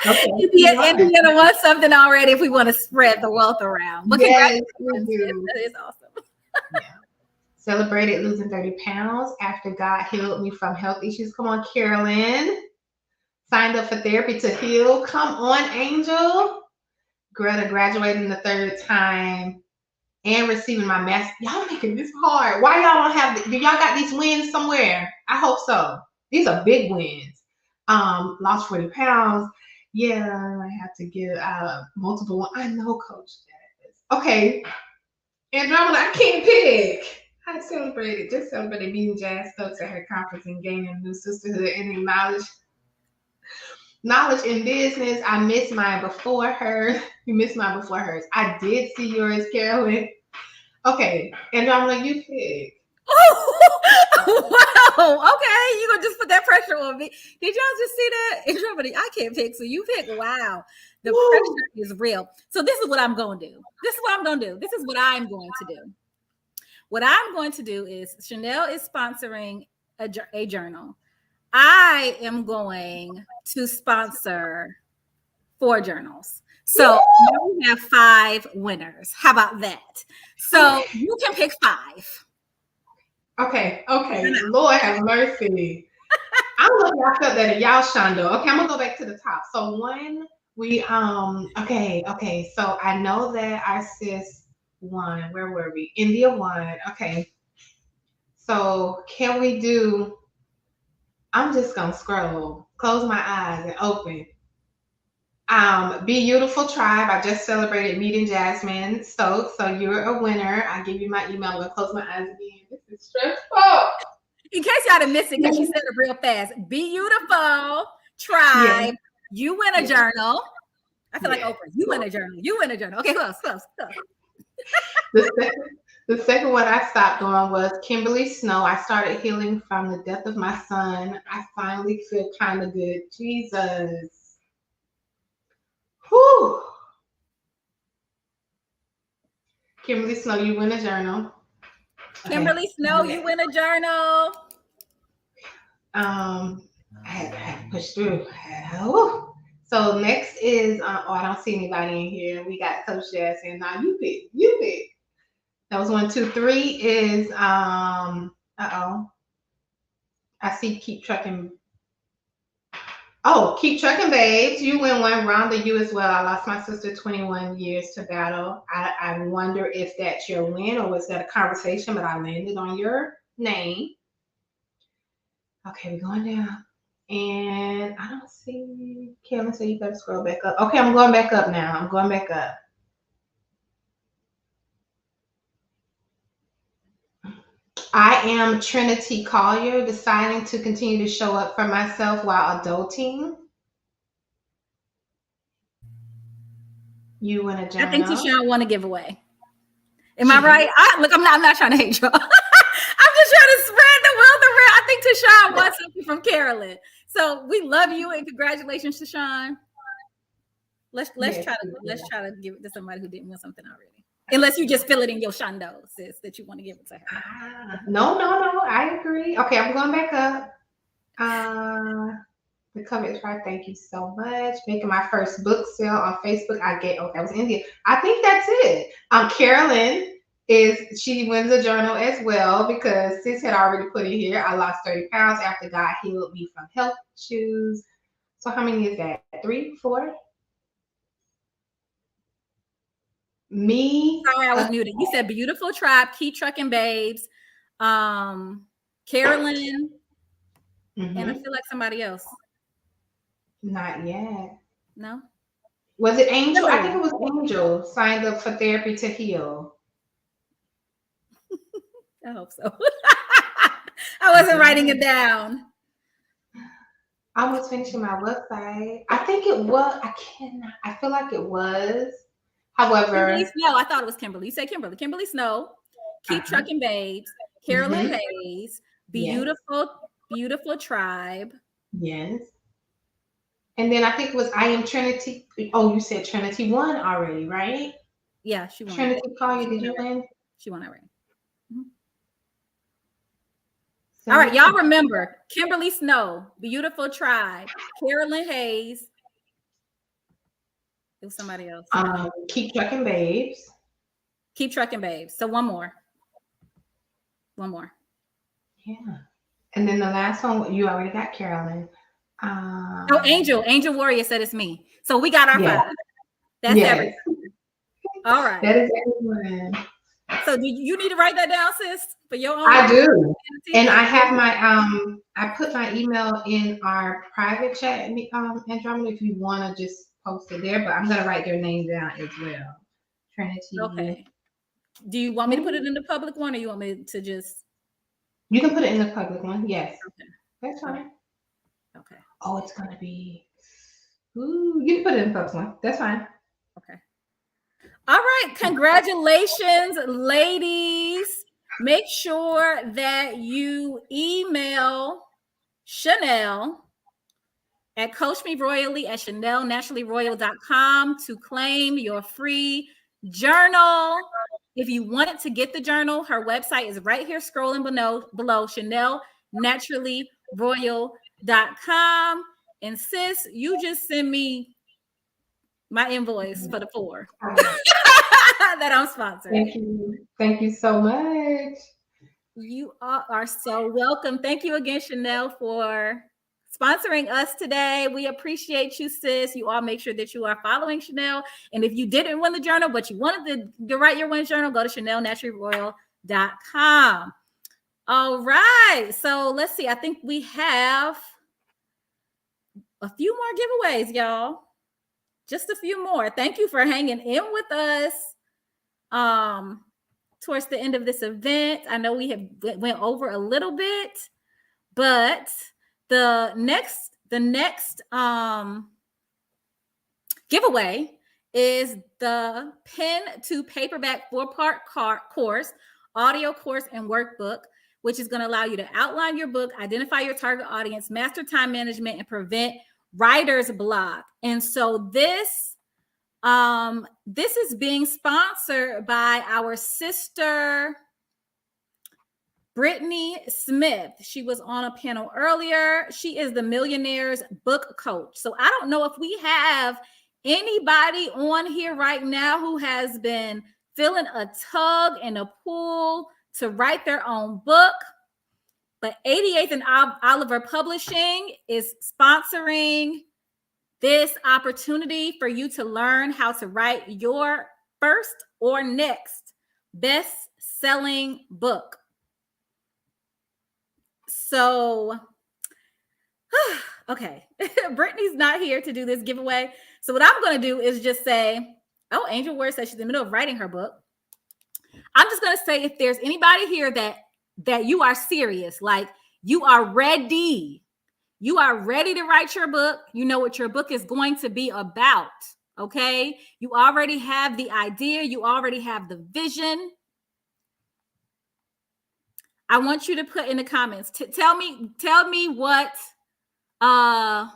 okay. Indiana won something already if we want to spread the wealth around. But yes, congratulations. That is awesome. Yeah. Celebrated losing 30 pounds after God healed me from health issues. Come on, Carolyn. signed up for Therapy to Heal. Come on, Angel. Greta graduating the third time and receiving my master. Y'all making this hard. Why y'all don't have? Do y'all got these wins somewhere? I hope so. These are big wins. Lost 40 pounds. Yeah, I have to get multiple. I know, Coach. Okay, Andromeda, I can't pick. I just celebrated meeting Jazz Stokes at her conference and gaining a new sisterhood and knowledge in business. I missed mine before hers. You missed mine before hers. I did see yours, Carolyn. Okay, Andromeda, you pick. Oh, wow. Okay, you gonna just put that pressure on me. Did y'all just see that? Andromeda, I can't pick, so you pick. Wow. The pressure is real. So this is what I'm going to do. This is what I'm going to do. This is what I'm going to do. What I'm going to do is Chanel is sponsoring a journal. I am going to sponsor 4 journals. So now we have 5 winners. How about that? So you can pick 5. Okay. Lord have mercy. I'm lucky I felt that at y'all, Shondo. Okay, I'm gonna go back to the top. So one, we okay. So I know that our sis won. Where were we? India won. Okay. So can we do? I'm just gonna scroll, close my eyes, and open. Be Beautiful Tribe. I just celebrated meeting Jasmine Stokes, so you're a winner. I give you my email. I'm gonna close my eyes again. This is stressful. In case y'all didn't miss it, because she said it real fast. Be Beautiful Tribe. You win a journal. I feel like Oprah. You win a journal. You win a journal. Okay, who else? The second one I stopped on was Kimberly Snow. I started healing from the death of my son. I finally feel kind of good. Jesus. Whew. Kimberly Snow, you win a journal. Kimberly Snow, you win a journal. I had to push through. So next is I don't see anybody in here. We got Coach Jazz saying, "Now you pick. That was 1, 2, 3 is I see Keep Trucking. Oh, Keep Trucking Babes. You win one. Rhonda, you as well. I lost my sister 21 years to battle. I wonder if that's your win or was that a conversation, but I landed on your name. Okay, we're going down. And I don't see Kevin, so you better scroll back up. Okay, I'm going back up now. I'm going back up. I am Trinity Collier, deciding to continue to show up for myself while adulting. You win a journal. I think Tishawn won a giveaway. Am I right? I'm not trying to hate y'all. I'm just trying to spread the wealth around. I think Tishawn won something from Carolyn. So we love you and congratulations, Tishawn. Let's try to give it to somebody who didn't win something already. Unless you just feel it in your shondo, sis, that you want to give it to her. No. I agree. Okay, I'm going back up. The cover is right. Thank you so much. Making my first book sale on Facebook. That was India. I think that's it. Carolyn she wins a journal as well because sis had already put it here. I lost 30 pounds after God healed me from health issues. So how many is that? 3, 4? Me. Sorry, I was muted. You said Beautiful Tribe, Keep Trucking Babes, Carolyn, and I feel like somebody else. Not yet. No. Was it Angel? I think it was Angel signed up for Therapy to Heal. I hope so. I wasn't writing it down. I was finishing my website. I think it was. I feel like it was. However, Kimberly Snow. I thought it was Kimberly. You say Kimberly. Kimberly Snow. Keep Trucking Babes. Carolyn Hayes. Beautiful Tribe. Yes. And then I think it was I Am Trinity. Oh, you said Trinity won already, right? Yeah, she won. Trinity Collier, did you win? She won already. All right, y'all remember Kimberly Snow, Beautiful Tribe, Carolyn Hayes. It was somebody else. Keep Trucking Babes. Keep Trucking Babes. So one more. Yeah. And then the last one, you already got Carolyn. Oh, Angel Warrior said it's me. So we got our 5. That's everything. All right. That is everyone. So do you need to write that down, sis, for your own? I do. And I have my I put my email in our private chat, Andromeda, if you want to just post it there, but I'm gonna write their name down as well. Trinity. Okay. Do you want me to put it in the public one, or you want me to just? You can put it in the public one. Yes. Okay. That's fine. Okay. Oh, it's gonna be. Ooh, you can put it in the public one. That's fine. Okay. All right. Congratulations, ladies. Make sure that you email Chanel at coachmeroyally@chanelnaturallyroyal.com to claim your free journal. If you wanted to get the journal, her website is right here scrolling below chanelnaturallyroyal.com. And sis, you just send me my invoice for the 4 that I'm sponsoring. Thank you. Thank you so much. You are so welcome. Thank you again, Chanel, for sponsoring us today. We appreciate you, sis. You all make sure that you are following Chanel. And if you didn't win the journal, but you wanted to write your win journal, go to chanelnaturallyroyal.com. All right. So let's see. I think we have a few more giveaways, y'all. Just a few more. Thank you for hanging in with us towards the end of this event. I know we have went over a little bit, but the next giveaway is the pen to paperback 4-part course, audio course and workbook, which is going to allow you to outline your book, identify your target audience, master time management, and prevent writer's block. And so this is being sponsored by our sister Brittany Smith. She was on a panel earlier. She is the Millionaire's Book Coach. So I don't know if we have anybody on here right now who has been feeling a tug and a pull to write their own book. But 88th and Oliver Publishing is sponsoring this opportunity for you to learn how to write your first or next best-selling book. So, okay, Brittany's not here to do this giveaway. So what I'm going to do is just say, oh, Angel Word says she's in the middle of writing her book. I'm just going to say, if there's anybody here that you are serious, like you are ready to write your book, you know what your book is going to be about, okay? You already have the idea, you already have the vision. I want you to put in the comments, tell me what, tell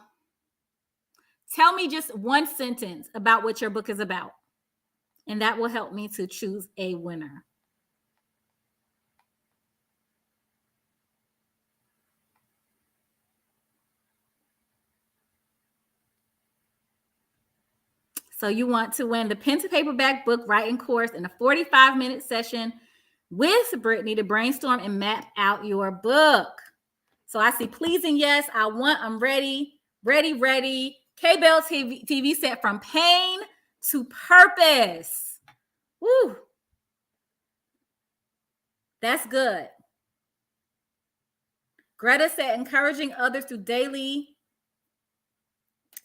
me just one sentence about what your book is about. And that will help me to choose a winner. So you want to win the pen to paperback book writing course in a 45-minute session with Brittany to brainstorm and map out your book. So I see pleasing yes, I want, I'm ready. K-Bell TV said from pain to purpose. Woo. That's good. Greta said encouraging others through daily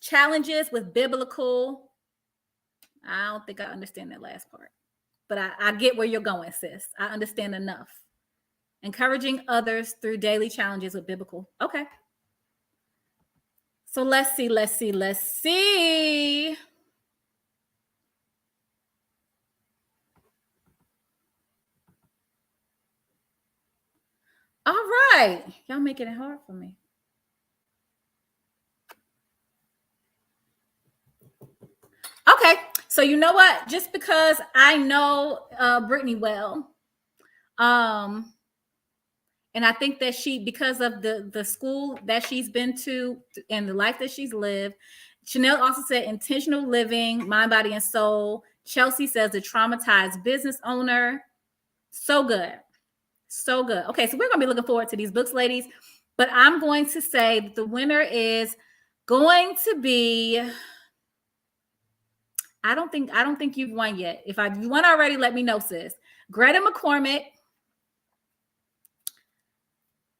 challenges with biblical. I don't think I understand that last part, but I get where you're going, sis. I understand enough. Encouraging others through daily challenges with biblical. Okay. So let's see. All right. Y'all making it hard for me. Okay. So you know what? Just because I know Brittany well, and I think that because of the school that she's been to and the life that she's lived, Chanel also said intentional living, mind, body, and soul. Chelsea says the traumatized business owner. So good. So good. Okay, so we're going to be looking forward to these books, ladies. But I'm going to say that the winner is going to be, I don't think you've won yet. If you won already, let me know, sis. Greta McCormick.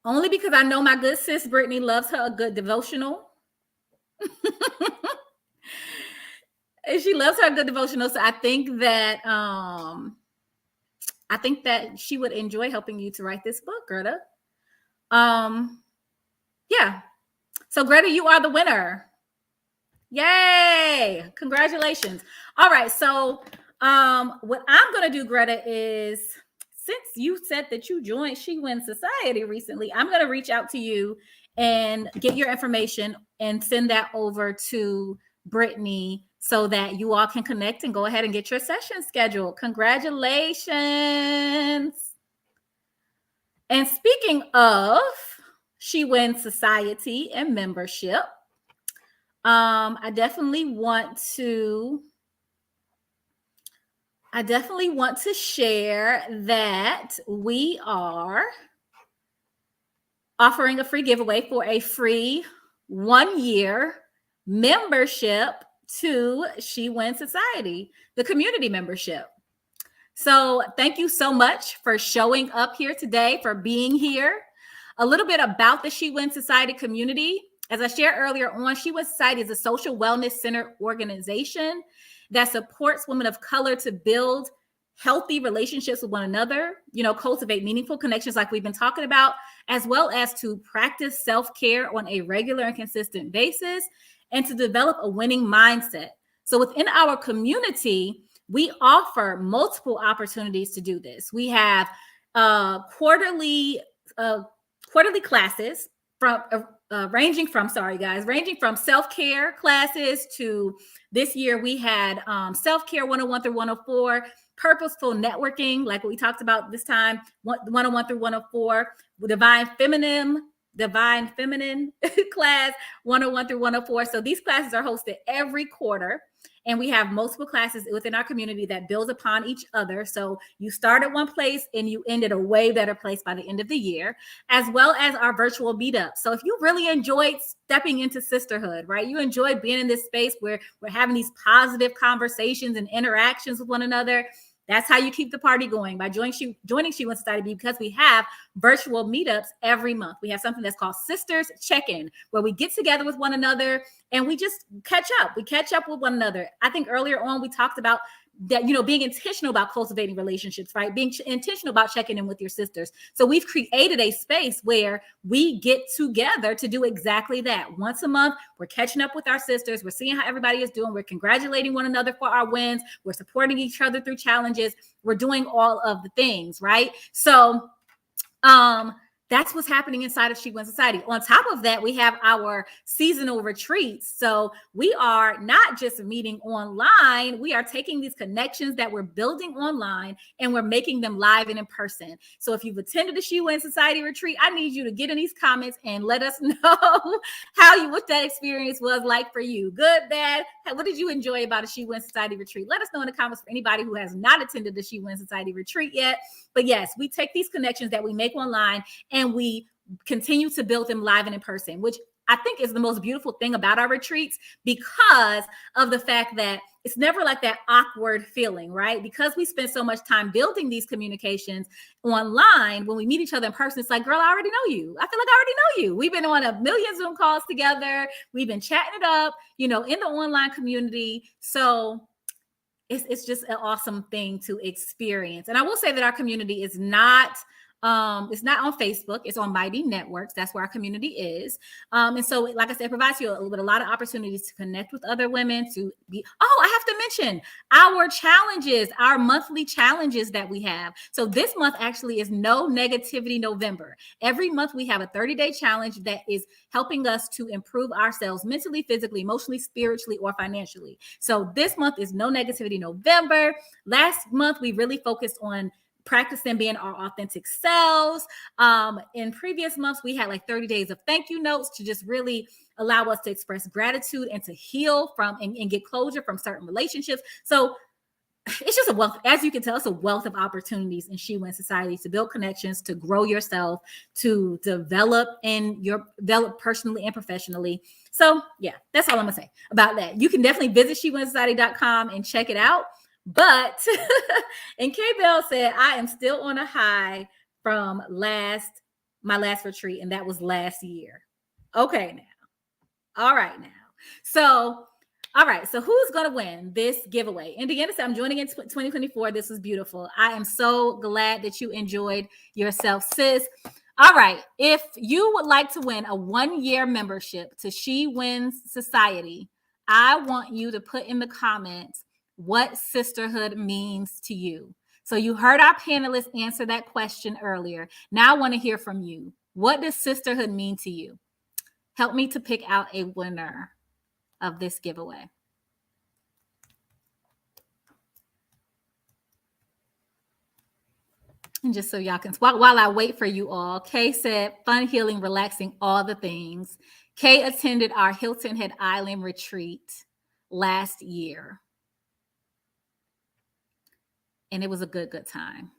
Only because I know my good sis Brittany loves her a good devotional. And she loves her a good devotional. So I think that she would enjoy helping you to write this book, Greta. Yeah. So Greta, you are the winner. Yay! Congratulations. All right. So what I'm gonna do, Greta, is since you said that you joined She Wins Society recently, I'm gonna reach out to you and get your information and send that over to Brittany so that you all can connect and go ahead and get your session scheduled. Congratulations. And speaking of She Wins Society and membership, I definitely want to share that we are offering a free giveaway for a free 1-year membership to She Wins Society, the community membership. So thank you so much for showing up here today, for being here. A little bit about the She Wins Society community. As I shared earlier on, She Wins Society is a social wellness center organization that supports women of color to build healthy relationships with one another, cultivate meaningful connections like we've been talking about, as well as to practice self-care on a regular and consistent basis, and to develop a winning mindset. So within our community, we offer multiple opportunities to do this. We have quarterly classes ranging from self-care classes to this year we had self-care 101 through 104, purposeful networking, like what we talked about this time, 101 through 104, divine feminine class 101 through 104. So these classes are hosted every quarter. And we have multiple classes within our community that builds upon each other. So you start at one place and you end at a way better place by the end of the year, as well as our virtual meetups. So if you really enjoyed stepping into sisterhood, right? You enjoy being in this space where we're having these positive conversations and interactions with one another. That's how you keep the party going, by joining She Wins Society, because we have virtual meetups every month. We have something that's called Sisters Check-In, where we get together with one another and we just catch up. We catch up with one another. I think earlier on we talked about that, being intentional about cultivating relationships, right? Being intentional about checking in with your sisters. So we've created a space where we get together to do exactly that. Once a month, we're catching up with our sisters. We're seeing how everybody is doing. We're congratulating one another for our wins. We're supporting each other through challenges. We're doing all of the things, right? So, that's what's happening inside of She Wins Society. On top of that, we have our seasonal retreats. So we are not just meeting online. We are taking these connections that we're building online and we're making them live and in person. So if you've attended the She Wins Society retreat, I need you to get in these comments and let us know what that experience was like for you. Good, bad. What did you enjoy about a She Wins Society retreat? Let us know in the comments for anybody who has not attended the She Wins Society retreat yet. But yes, we take these connections that we make online and we continue to build them live and in person, which I think is the most beautiful thing about our retreats, because of the fact that it's never like that awkward feeling, right? Because we spend so much time building these communications online, when we meet each other in person, it's like, girl, I already know you. I feel like I already know you. We've been on a million Zoom calls together. We've been chatting it up, in the online community. So it's just an awesome thing to experience. And I will say that our community is not it's not on Facebook. It's on Mighty Networks. That's where our community is. And so, like I said, it provides you with a lot of opportunities to connect with other women, to be, I have to mention our challenges, our monthly challenges that we have. So this month actually is No Negativity November. Every month we have a 30-day challenge that is helping us to improve ourselves mentally, physically, emotionally, spiritually, or financially. So this month is No Negativity November. Last month, we really focused on practicing being our authentic selves. In previous months, we had like 30 days of thank you notes to just really allow us to express gratitude and to heal from and get closure from certain relationships. So it's just a wealth, as you can tell, it's a wealth of opportunities in She Wins Society to build connections, to grow yourself, to develop personally and professionally. So yeah, that's all I'm gonna say about that. You can definitely visit SheWinsSociety.com and check it out. But and K Bell said, I am still on a high from my last retreat, and that was last year. Okay, now. All right, now. So all right, so who's going to win this giveaway? Indiana said, I'm joining in 2024. This was beautiful. I am so glad that you enjoyed yourself, sis. All right, if you would like to win a 1-year membership to She Wins Society, I want you to put in the comments what sisterhood means to you. So you heard our panelists answer that question earlier. Now I want to hear from you. What does sisterhood mean to you? Help me to pick out a winner of this giveaway. And just so y'all can, while I wait for you all, Kay said, fun, healing, relaxing, all the things. Kay attended our Hilton Head Island retreat last year. And it was a good time.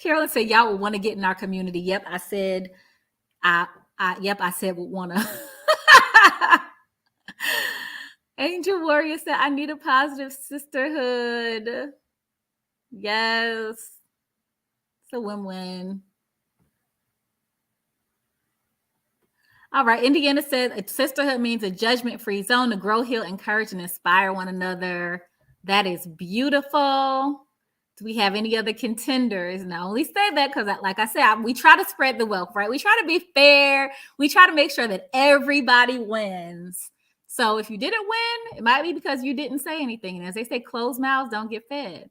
Carolyn said, y'all would want to get in our community. Yep, I said, I said would want to. Angel Warrior said, I need a positive sisterhood. Yes. It's a win-win. All right. Indiana said, sisterhood means a judgment-free zone to grow, heal, encourage, and inspire one another. That is beautiful. Do we have any other contenders? And I only say that because, like I said, we try to spread the wealth, right? We try to be fair. We try to make sure that everybody wins. So if you didn't win, it might be because you didn't say anything. And as they say, closed mouths don't get fed.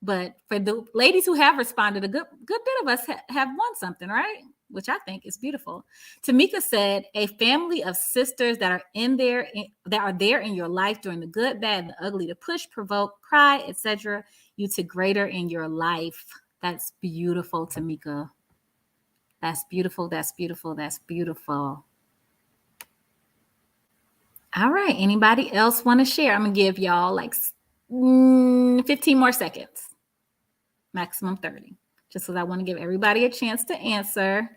But for the ladies who have responded, a good bit of us have won something, right? Which I think is beautiful. Tamika said, a family of sisters that are there in your life during the good, bad, the ugly, to push, provoke, cry, etc., you to greater in your life. That's beautiful, Tamika. That's beautiful. That's beautiful. That's beautiful. All right. Anybody else want to share? I'm going to give y'all like 15 more seconds. Maximum 30. Just because I want to give everybody a chance to answer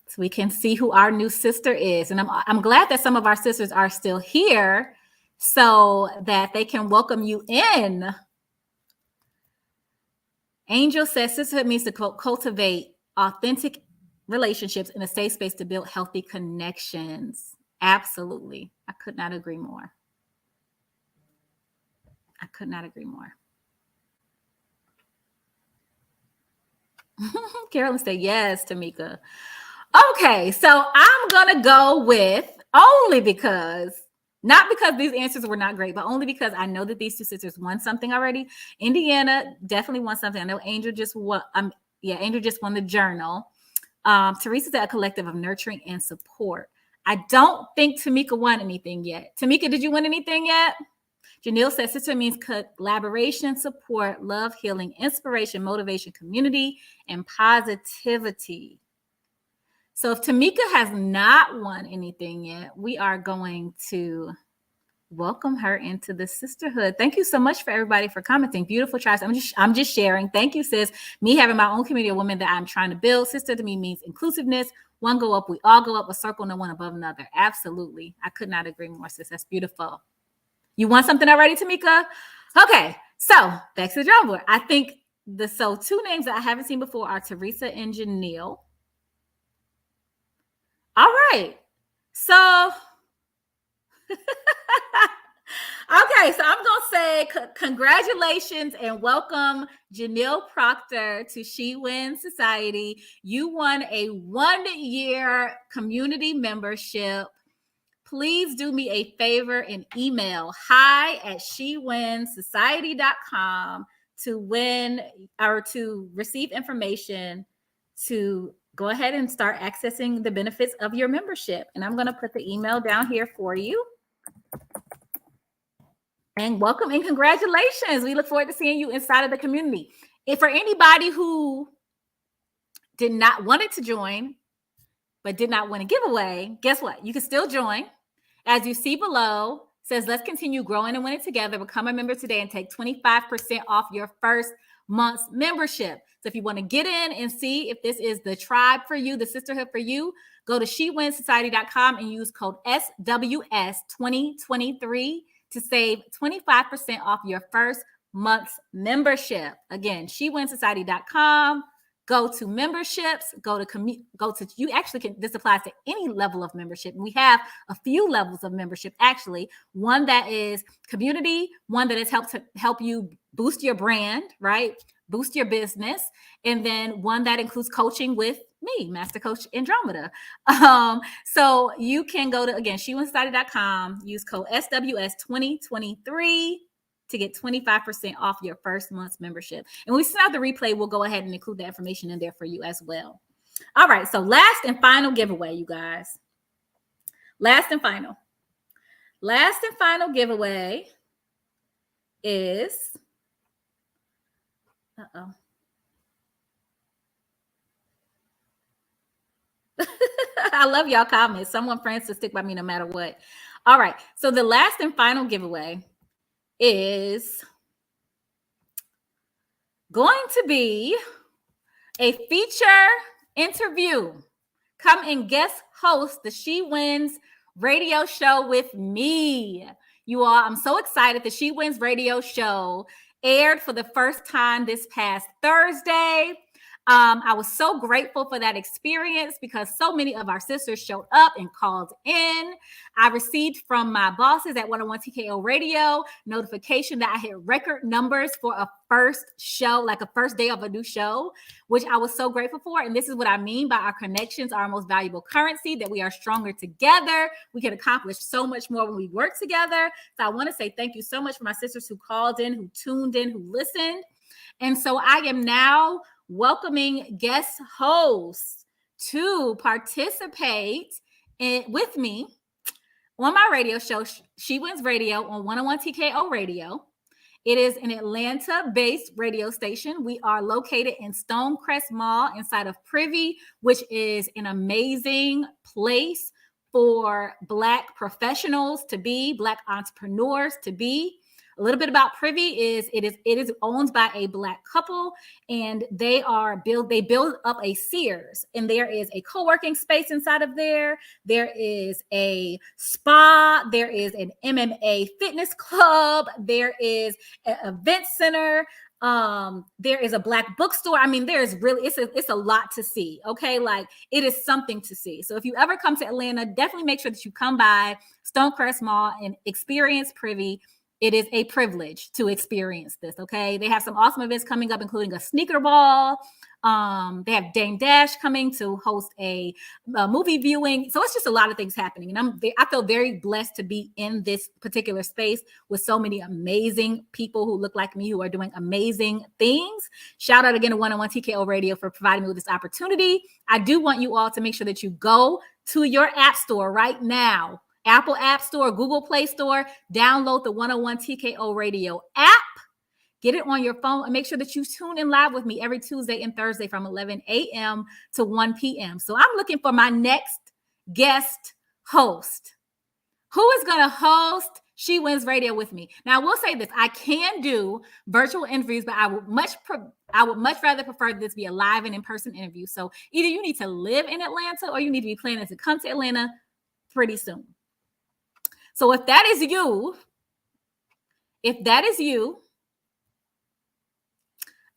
so we can see who our new sister is. And I'm glad that some of our sisters are still here so that they can welcome you in. Angel says sisterhood means to cultivate authentic relationships in a safe space to build healthy connections. Absolutely. I could not agree more. I could not agree more. Carolyn said yes, Tamika. Okay, so I'm going to go with only because, not because these answers were not great, but only because I know that these two sisters won something already. Indiana definitely won something. I know Angel just won. Angel just won the journal. Teresa said a collective of nurturing and support. I don't think Tamika won anything yet. Tamika, did you win anything yet? Janelle says sister means collaboration, support, love, healing, inspiration, motivation, community, and positivity. So if Tamika has not won anything yet, we are going to welcome her into the sisterhood. Thank you so much for everybody for commenting. Beautiful tribes. I'm just sharing. Thank you, sis. Me having my own community of women that I'm trying to build. Sister to me means inclusiveness. One go up, we all go up. A circle, no one above another. Absolutely. I could not agree more, sis. That's beautiful. You want something already, Tamika? Okay. So back to the drawing board. I think two names that I haven't seen before are Teresa and Janelle. All right. So, okay. So I'm going to say congratulations and welcome Janelle Proctor to She Wins Society. You won a 1-year community membership. Please do me a favor and email hi@shewinsociety.com to win or to receive information to go ahead and start accessing the benefits of your membership. And I'm going to put the email down here for you. And welcome and congratulations. We look forward to seeing you inside of the community. If for anybody who did not want to join, but did not want a giveaway, guess what? You can still join. As you see below, says, let's continue growing and winning together. Become a member today and take 25% off your first month's membership. So if you want to get in and see if this is the tribe for you, the sisterhood for you, go to SheWinsSociety.com and use code SWS2023 to save 25% off your first month's membership. Again, SheWinsSociety.com. Go to memberships, go to you actually can, this applies to any level of membership. We have a few levels of membership, actually. One that is community, one that is help you boost your brand, right? Boost your business. And then one that includes coaching with me, Master Coach Andromeda. So you can go to, again, SheWinsSociety.com, use code SWS2023 to get 25% off your first month's membership. And when we send out the replay, we'll go ahead and include that information in there for you as well. All right, so last and final giveaway, you guys. Last and final giveaway is, I love y'all comments. Someone friends to stick by me no matter what. All right, so the last and final giveaway is going to be a feature interview. Come and guest host the She Wins radio show with me. You all, I'm so excited. The She Wins radio show aired for the first time this past Thursday. I was so grateful for that experience because so many of our sisters showed up and called in. I received from my bosses at 101 TKO Radio notification that I hit record numbers for a first show, like a first day of a new show, which I was so grateful for. And this is what I mean by our connections, our most valuable currency, that we are stronger together. We can accomplish so much more when we work together. So I want to say thank you so much for my sisters who called in, who tuned in, who listened. And so I am now welcoming guest hosts to participate with me on my radio show, She Wins Radio on 101 TKO Radio. It is an Atlanta-based radio station. We are located in Stonecrest Mall inside of Privy, which is an amazing place for Black professionals to be, Black entrepreneurs to be. A little bit about Privy is it is owned by a Black couple, and they build up a Sears, and there is a co-working space inside of there. There is a spa, there is an MMA fitness club, there is an event center, there is a Black bookstore. I mean, there's really it's a lot to see. Okay, like it is something to see. So if you ever come to Atlanta, definitely make sure that you come by Stonecrest Mall and experience Privy. It is a privilege to experience this, okay? They have some awesome events coming up, including a sneaker ball. They have Dame Dash coming to host a movie viewing. So it's just a lot of things happening. And I feel very blessed to be in this particular space with so many amazing people who look like me, who are doing amazing things. Shout out again to 101 TKO Radio for providing me with this opportunity. I do want you all to make sure that you go to your app store right now. Apple App Store, Google Play Store, download the 101 TKO Radio app, get it on your phone, and make sure that you tune in live with me every Tuesday and Thursday from 11 a.m. to 1 p.m. So I'm looking for my next guest host. Who is going to host She Wins Radio with me? Now, I will say this. I can do virtual interviews, but I would much rather prefer this be a live and in-person interview. So either you need to live in Atlanta or you need to be planning to come to Atlanta pretty soon. So if that is you,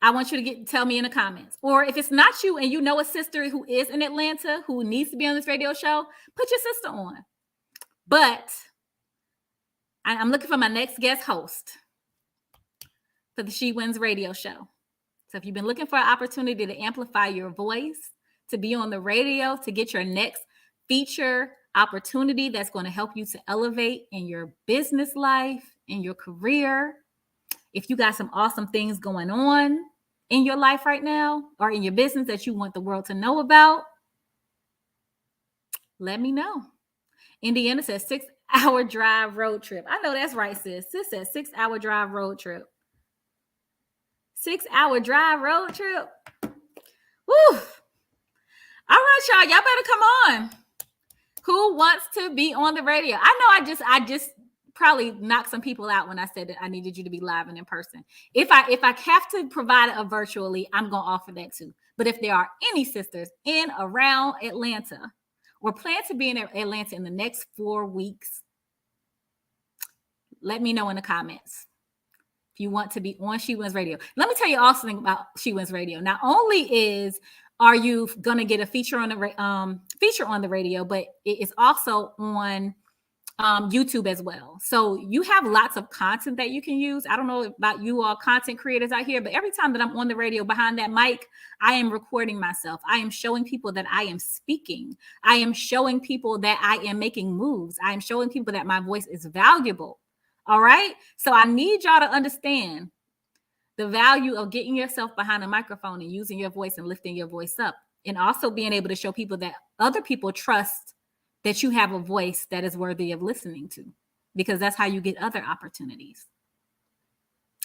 I want you to tell me in the comments. Or if it's not you and you know a sister who is in Atlanta who needs to be on this radio show, put your sister on. But I'm looking for my next guest host for the She Wins radio show. So if you've been looking for an opportunity to amplify your voice, to be on the radio, to get your next feature opportunity that's going to help you to elevate in your business life, in your career. If you got some awesome things going on in your life right now or in your business that you want the world to know about, let me know. Indiana says 6-hour drive road trip. I know that's right, sis. Sis says 6-hour drive road trip. 6-hour drive road trip. Woo! All right, y'all. Y'all better come on. Who wants to be on the radio? I know I just probably knocked some people out when I said that I needed you to be live and in person. If I have to provide it virtually, I'm going to offer that too. But if there are any sisters in around Atlanta or plan to be in Atlanta in the next 4 weeks, let me know in the comments if you want to be on She Wins Radio. Let me tell you also something about She Wins Radio. Not only are you going to get a feature on the radio, but it is also on YouTube as well. So you have lots of content that you can use. I don't know about you all content creators out here, but every time that I'm on the radio behind that mic, I am recording myself. I am showing people that I am speaking. I am showing people that I am making moves. I am showing people that my voice is valuable. All right. So I need y'all to understand the value of getting yourself behind a microphone and using your voice and lifting your voice up, and also being able to show people that other people trust that you have a voice that is worthy of listening to, because that's how you get other opportunities.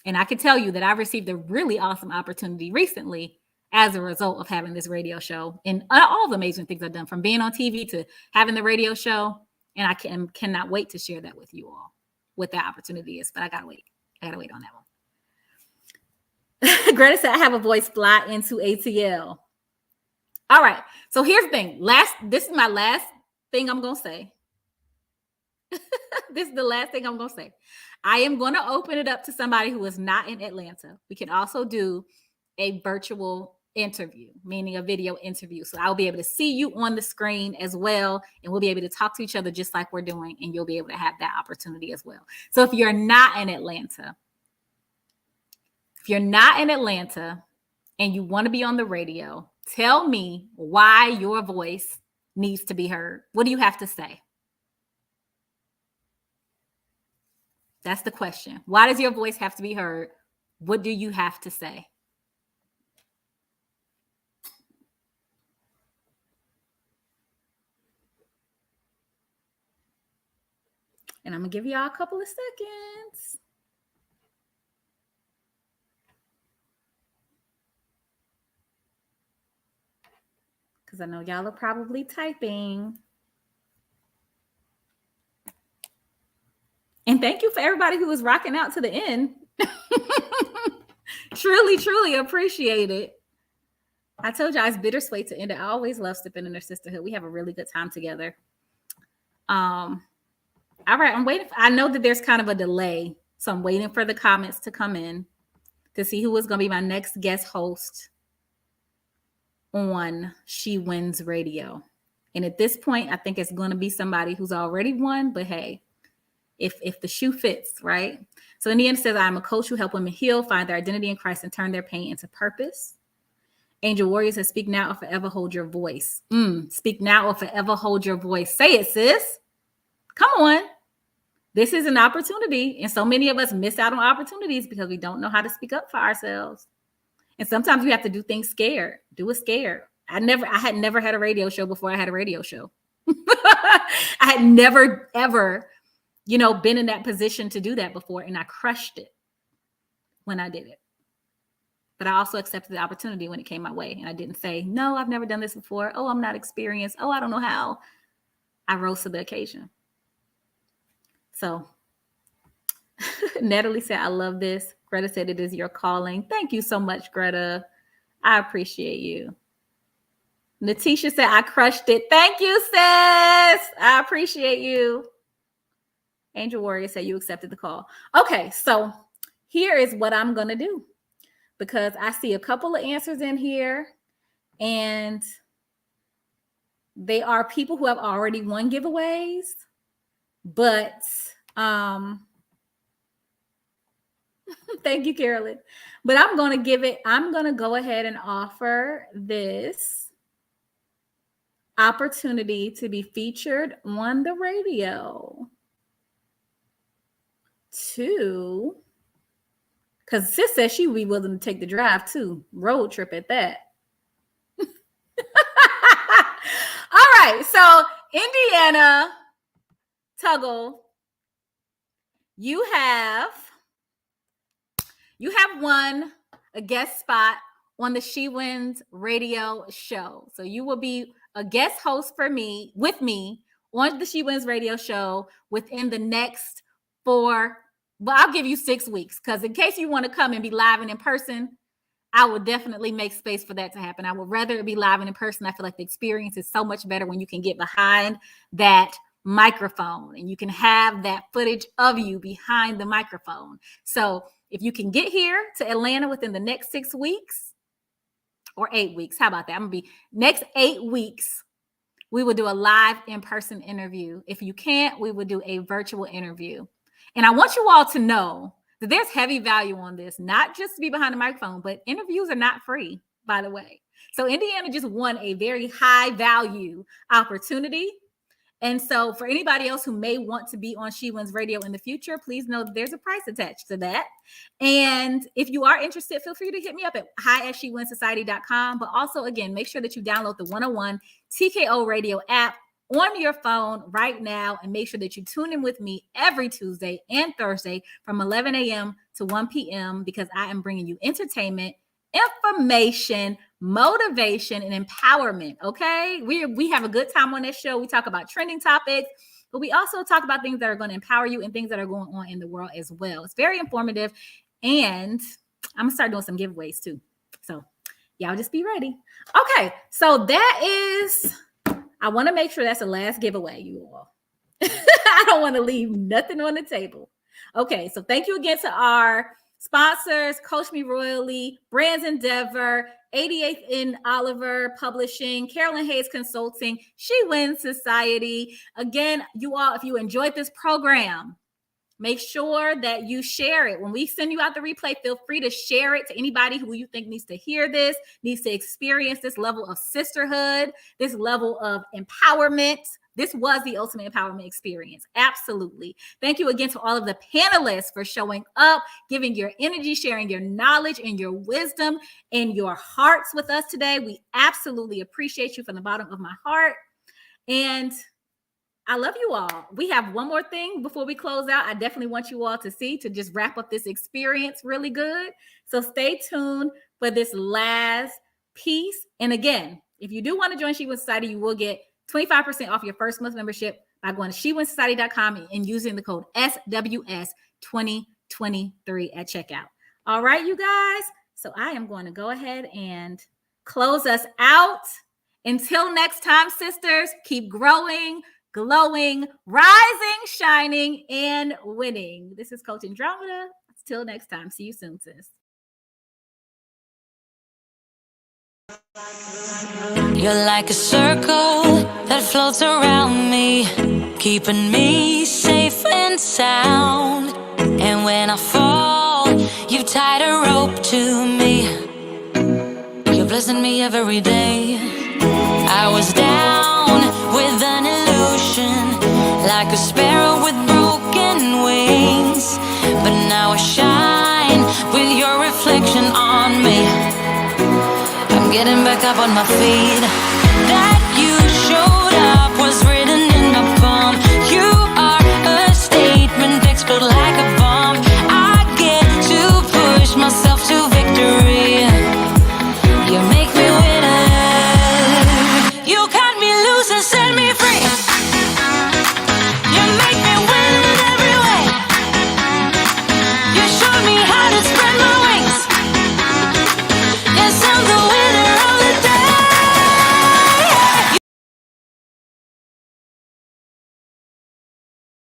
And I can tell you that I received a really awesome opportunity recently as a result of having this radio show and all the amazing things I've done, from being on TV to having the radio show. And I cannot wait to share that with you all, what that opportunity is. But I gotta wait on that one. Greta said, I have a voice, fly into ATL. All right. So here's the thing. This is my last thing I'm going to say. This is the last thing I'm going to say. I am going to open it up to somebody who is not in Atlanta. We can also do a virtual interview, meaning a video interview. So I'll be able to see you on the screen as well. And we'll be able to talk to each other just like we're doing. And you'll be able to have that opportunity as well. So if you're not in Atlanta and you want to be on the radio, tell me why your voice needs to be heard. What do you have to say? That's the question. Why does your voice have to be heard? What do you have to say? And I'm going to give y'all a couple of seconds. Because I know y'all are probably typing. And thank you for everybody who was rocking out to the end. Truly, truly appreciate it. I told y'all it's bittersweet to end it. I always love Stepping in Sisterhood. We have a really good time together. All right, I'm waiting. I know that there's kind of a delay, so I'm waiting for the comments to come in to see who is going to be my next guest host on She Wins Radio. And at this point, I think it's going to be somebody who's already won, but hey, if the shoe fits, right? So in the end, it says, I'm a coach who help women heal, find their identity in Christ, and turn their pain into purpose. Angel Warrior says, speak now or forever hold your voice. Speak now or forever hold your voice. Say it, sis. Come on. This is an opportunity. And so many of us miss out on opportunities because we don't know how to speak up for ourselves. And sometimes we have to do things scared. Do it scared. I had never had a radio show before I had a radio show. I had never, ever, been in that position to do that before. And I crushed it when I did it. But I also accepted the opportunity when it came my way. And I didn't say, no, I've never done this before. Oh, I'm not experienced. Oh, I don't know how. I rose to the occasion. So Natalie said, I love this. Greta said, it is your calling. Thank you so much, Greta. I appreciate you. Natisha said, I crushed it. Thank you, sis. I appreciate you. Angel Warrior said, you accepted the call. Okay, so here is what I'm going to do, because I see a couple of answers in here, and they are people who have already won giveaways, but thank you, Carolyn. But I'm going to go ahead and offer this opportunity to be featured on the radio to, because sis says she would be willing to take the drive too. Road trip at that. All right. So Indiana Tuggle, you have won a guest spot on the She Wins radio show. So you will be a guest host with me on the She Wins radio show within the next I'll give you 6 weeks, because in case you want to come and be live and in person, I would definitely make space for that to happen. I would rather it be live and in person. I feel like the experience is so much better when you can get behind that microphone and you can have that footage of you behind the microphone. So if you can get here to Atlanta within the next 6 weeks or 8 weeks, how about that? I'm gonna be next 8 weeks, we will do a live in-person interview. If you can't, we will do a virtual interview. And I want you all to know that there's heavy value on this, not just to be behind the microphone, but interviews are not free, by the way. So Indiana just won a very high value opportunity. And so for anybody else who may want to be on She Wins Radio in the future, please know that there's a price attached to that. And if you are interested, feel free to hit me up at hi@shewinsociety.com. But also, again, make sure that you download the 101 TKO Radio app on your phone right now, and make sure that you tune in with me every Tuesday and Thursday from 11 a.m. to 1 p.m. because I am bringing you entertainment, information, motivation, and empowerment. Okay, we have a good time on this show. We talk about trending topics, but we also talk about things that are going to empower you and things that are going on in the world as well. It's very informative, and I'm gonna start doing some giveaways too. So y'all just be ready. Okay, so that is. I want to make sure that's the last giveaway, you all. I don't want to leave nothing on the table. Okay, so thank you again to our sponsors, Coach Me Royally, Brands Endeavor, 88th in Oliver Publishing, Carolyn Hayes Consulting, She Wins Society. Again, you all, if you enjoyed this program, make sure that you share it. When we send you out the replay, feel free to share it to anybody who you think needs to hear this, needs to experience this level of sisterhood, this level of empowerment. This was the ultimate empowerment experience. Absolutely. Thank you again to all of the panelists for showing up, giving your energy, sharing your knowledge and your wisdom and your hearts with us today. We absolutely appreciate you from the bottom of my heart. And I love you all. We have one more thing before we close out. I definitely want you all to see, to just wrap up this experience really good. So stay tuned for this last piece. And again, if you do want to join She Wins Society, you will get 25% off your first month membership by going to shewinsociety.com and using the code SWS2023 at checkout. All right, you guys. So I am going to go ahead and close us out. Until next time, sisters, keep growing, glowing, rising, shining, and winning. This is Coach Andromeda. Till next time. See you soon, sis. You're like a circle that floats around me, keeping me safe and sound. And when I fall, you tied a rope to me. You're blessing me every day. I was down with an illusion, like a sparrow with broken wings. But now I shine with your reflection on me. I'm getting back up on my feet.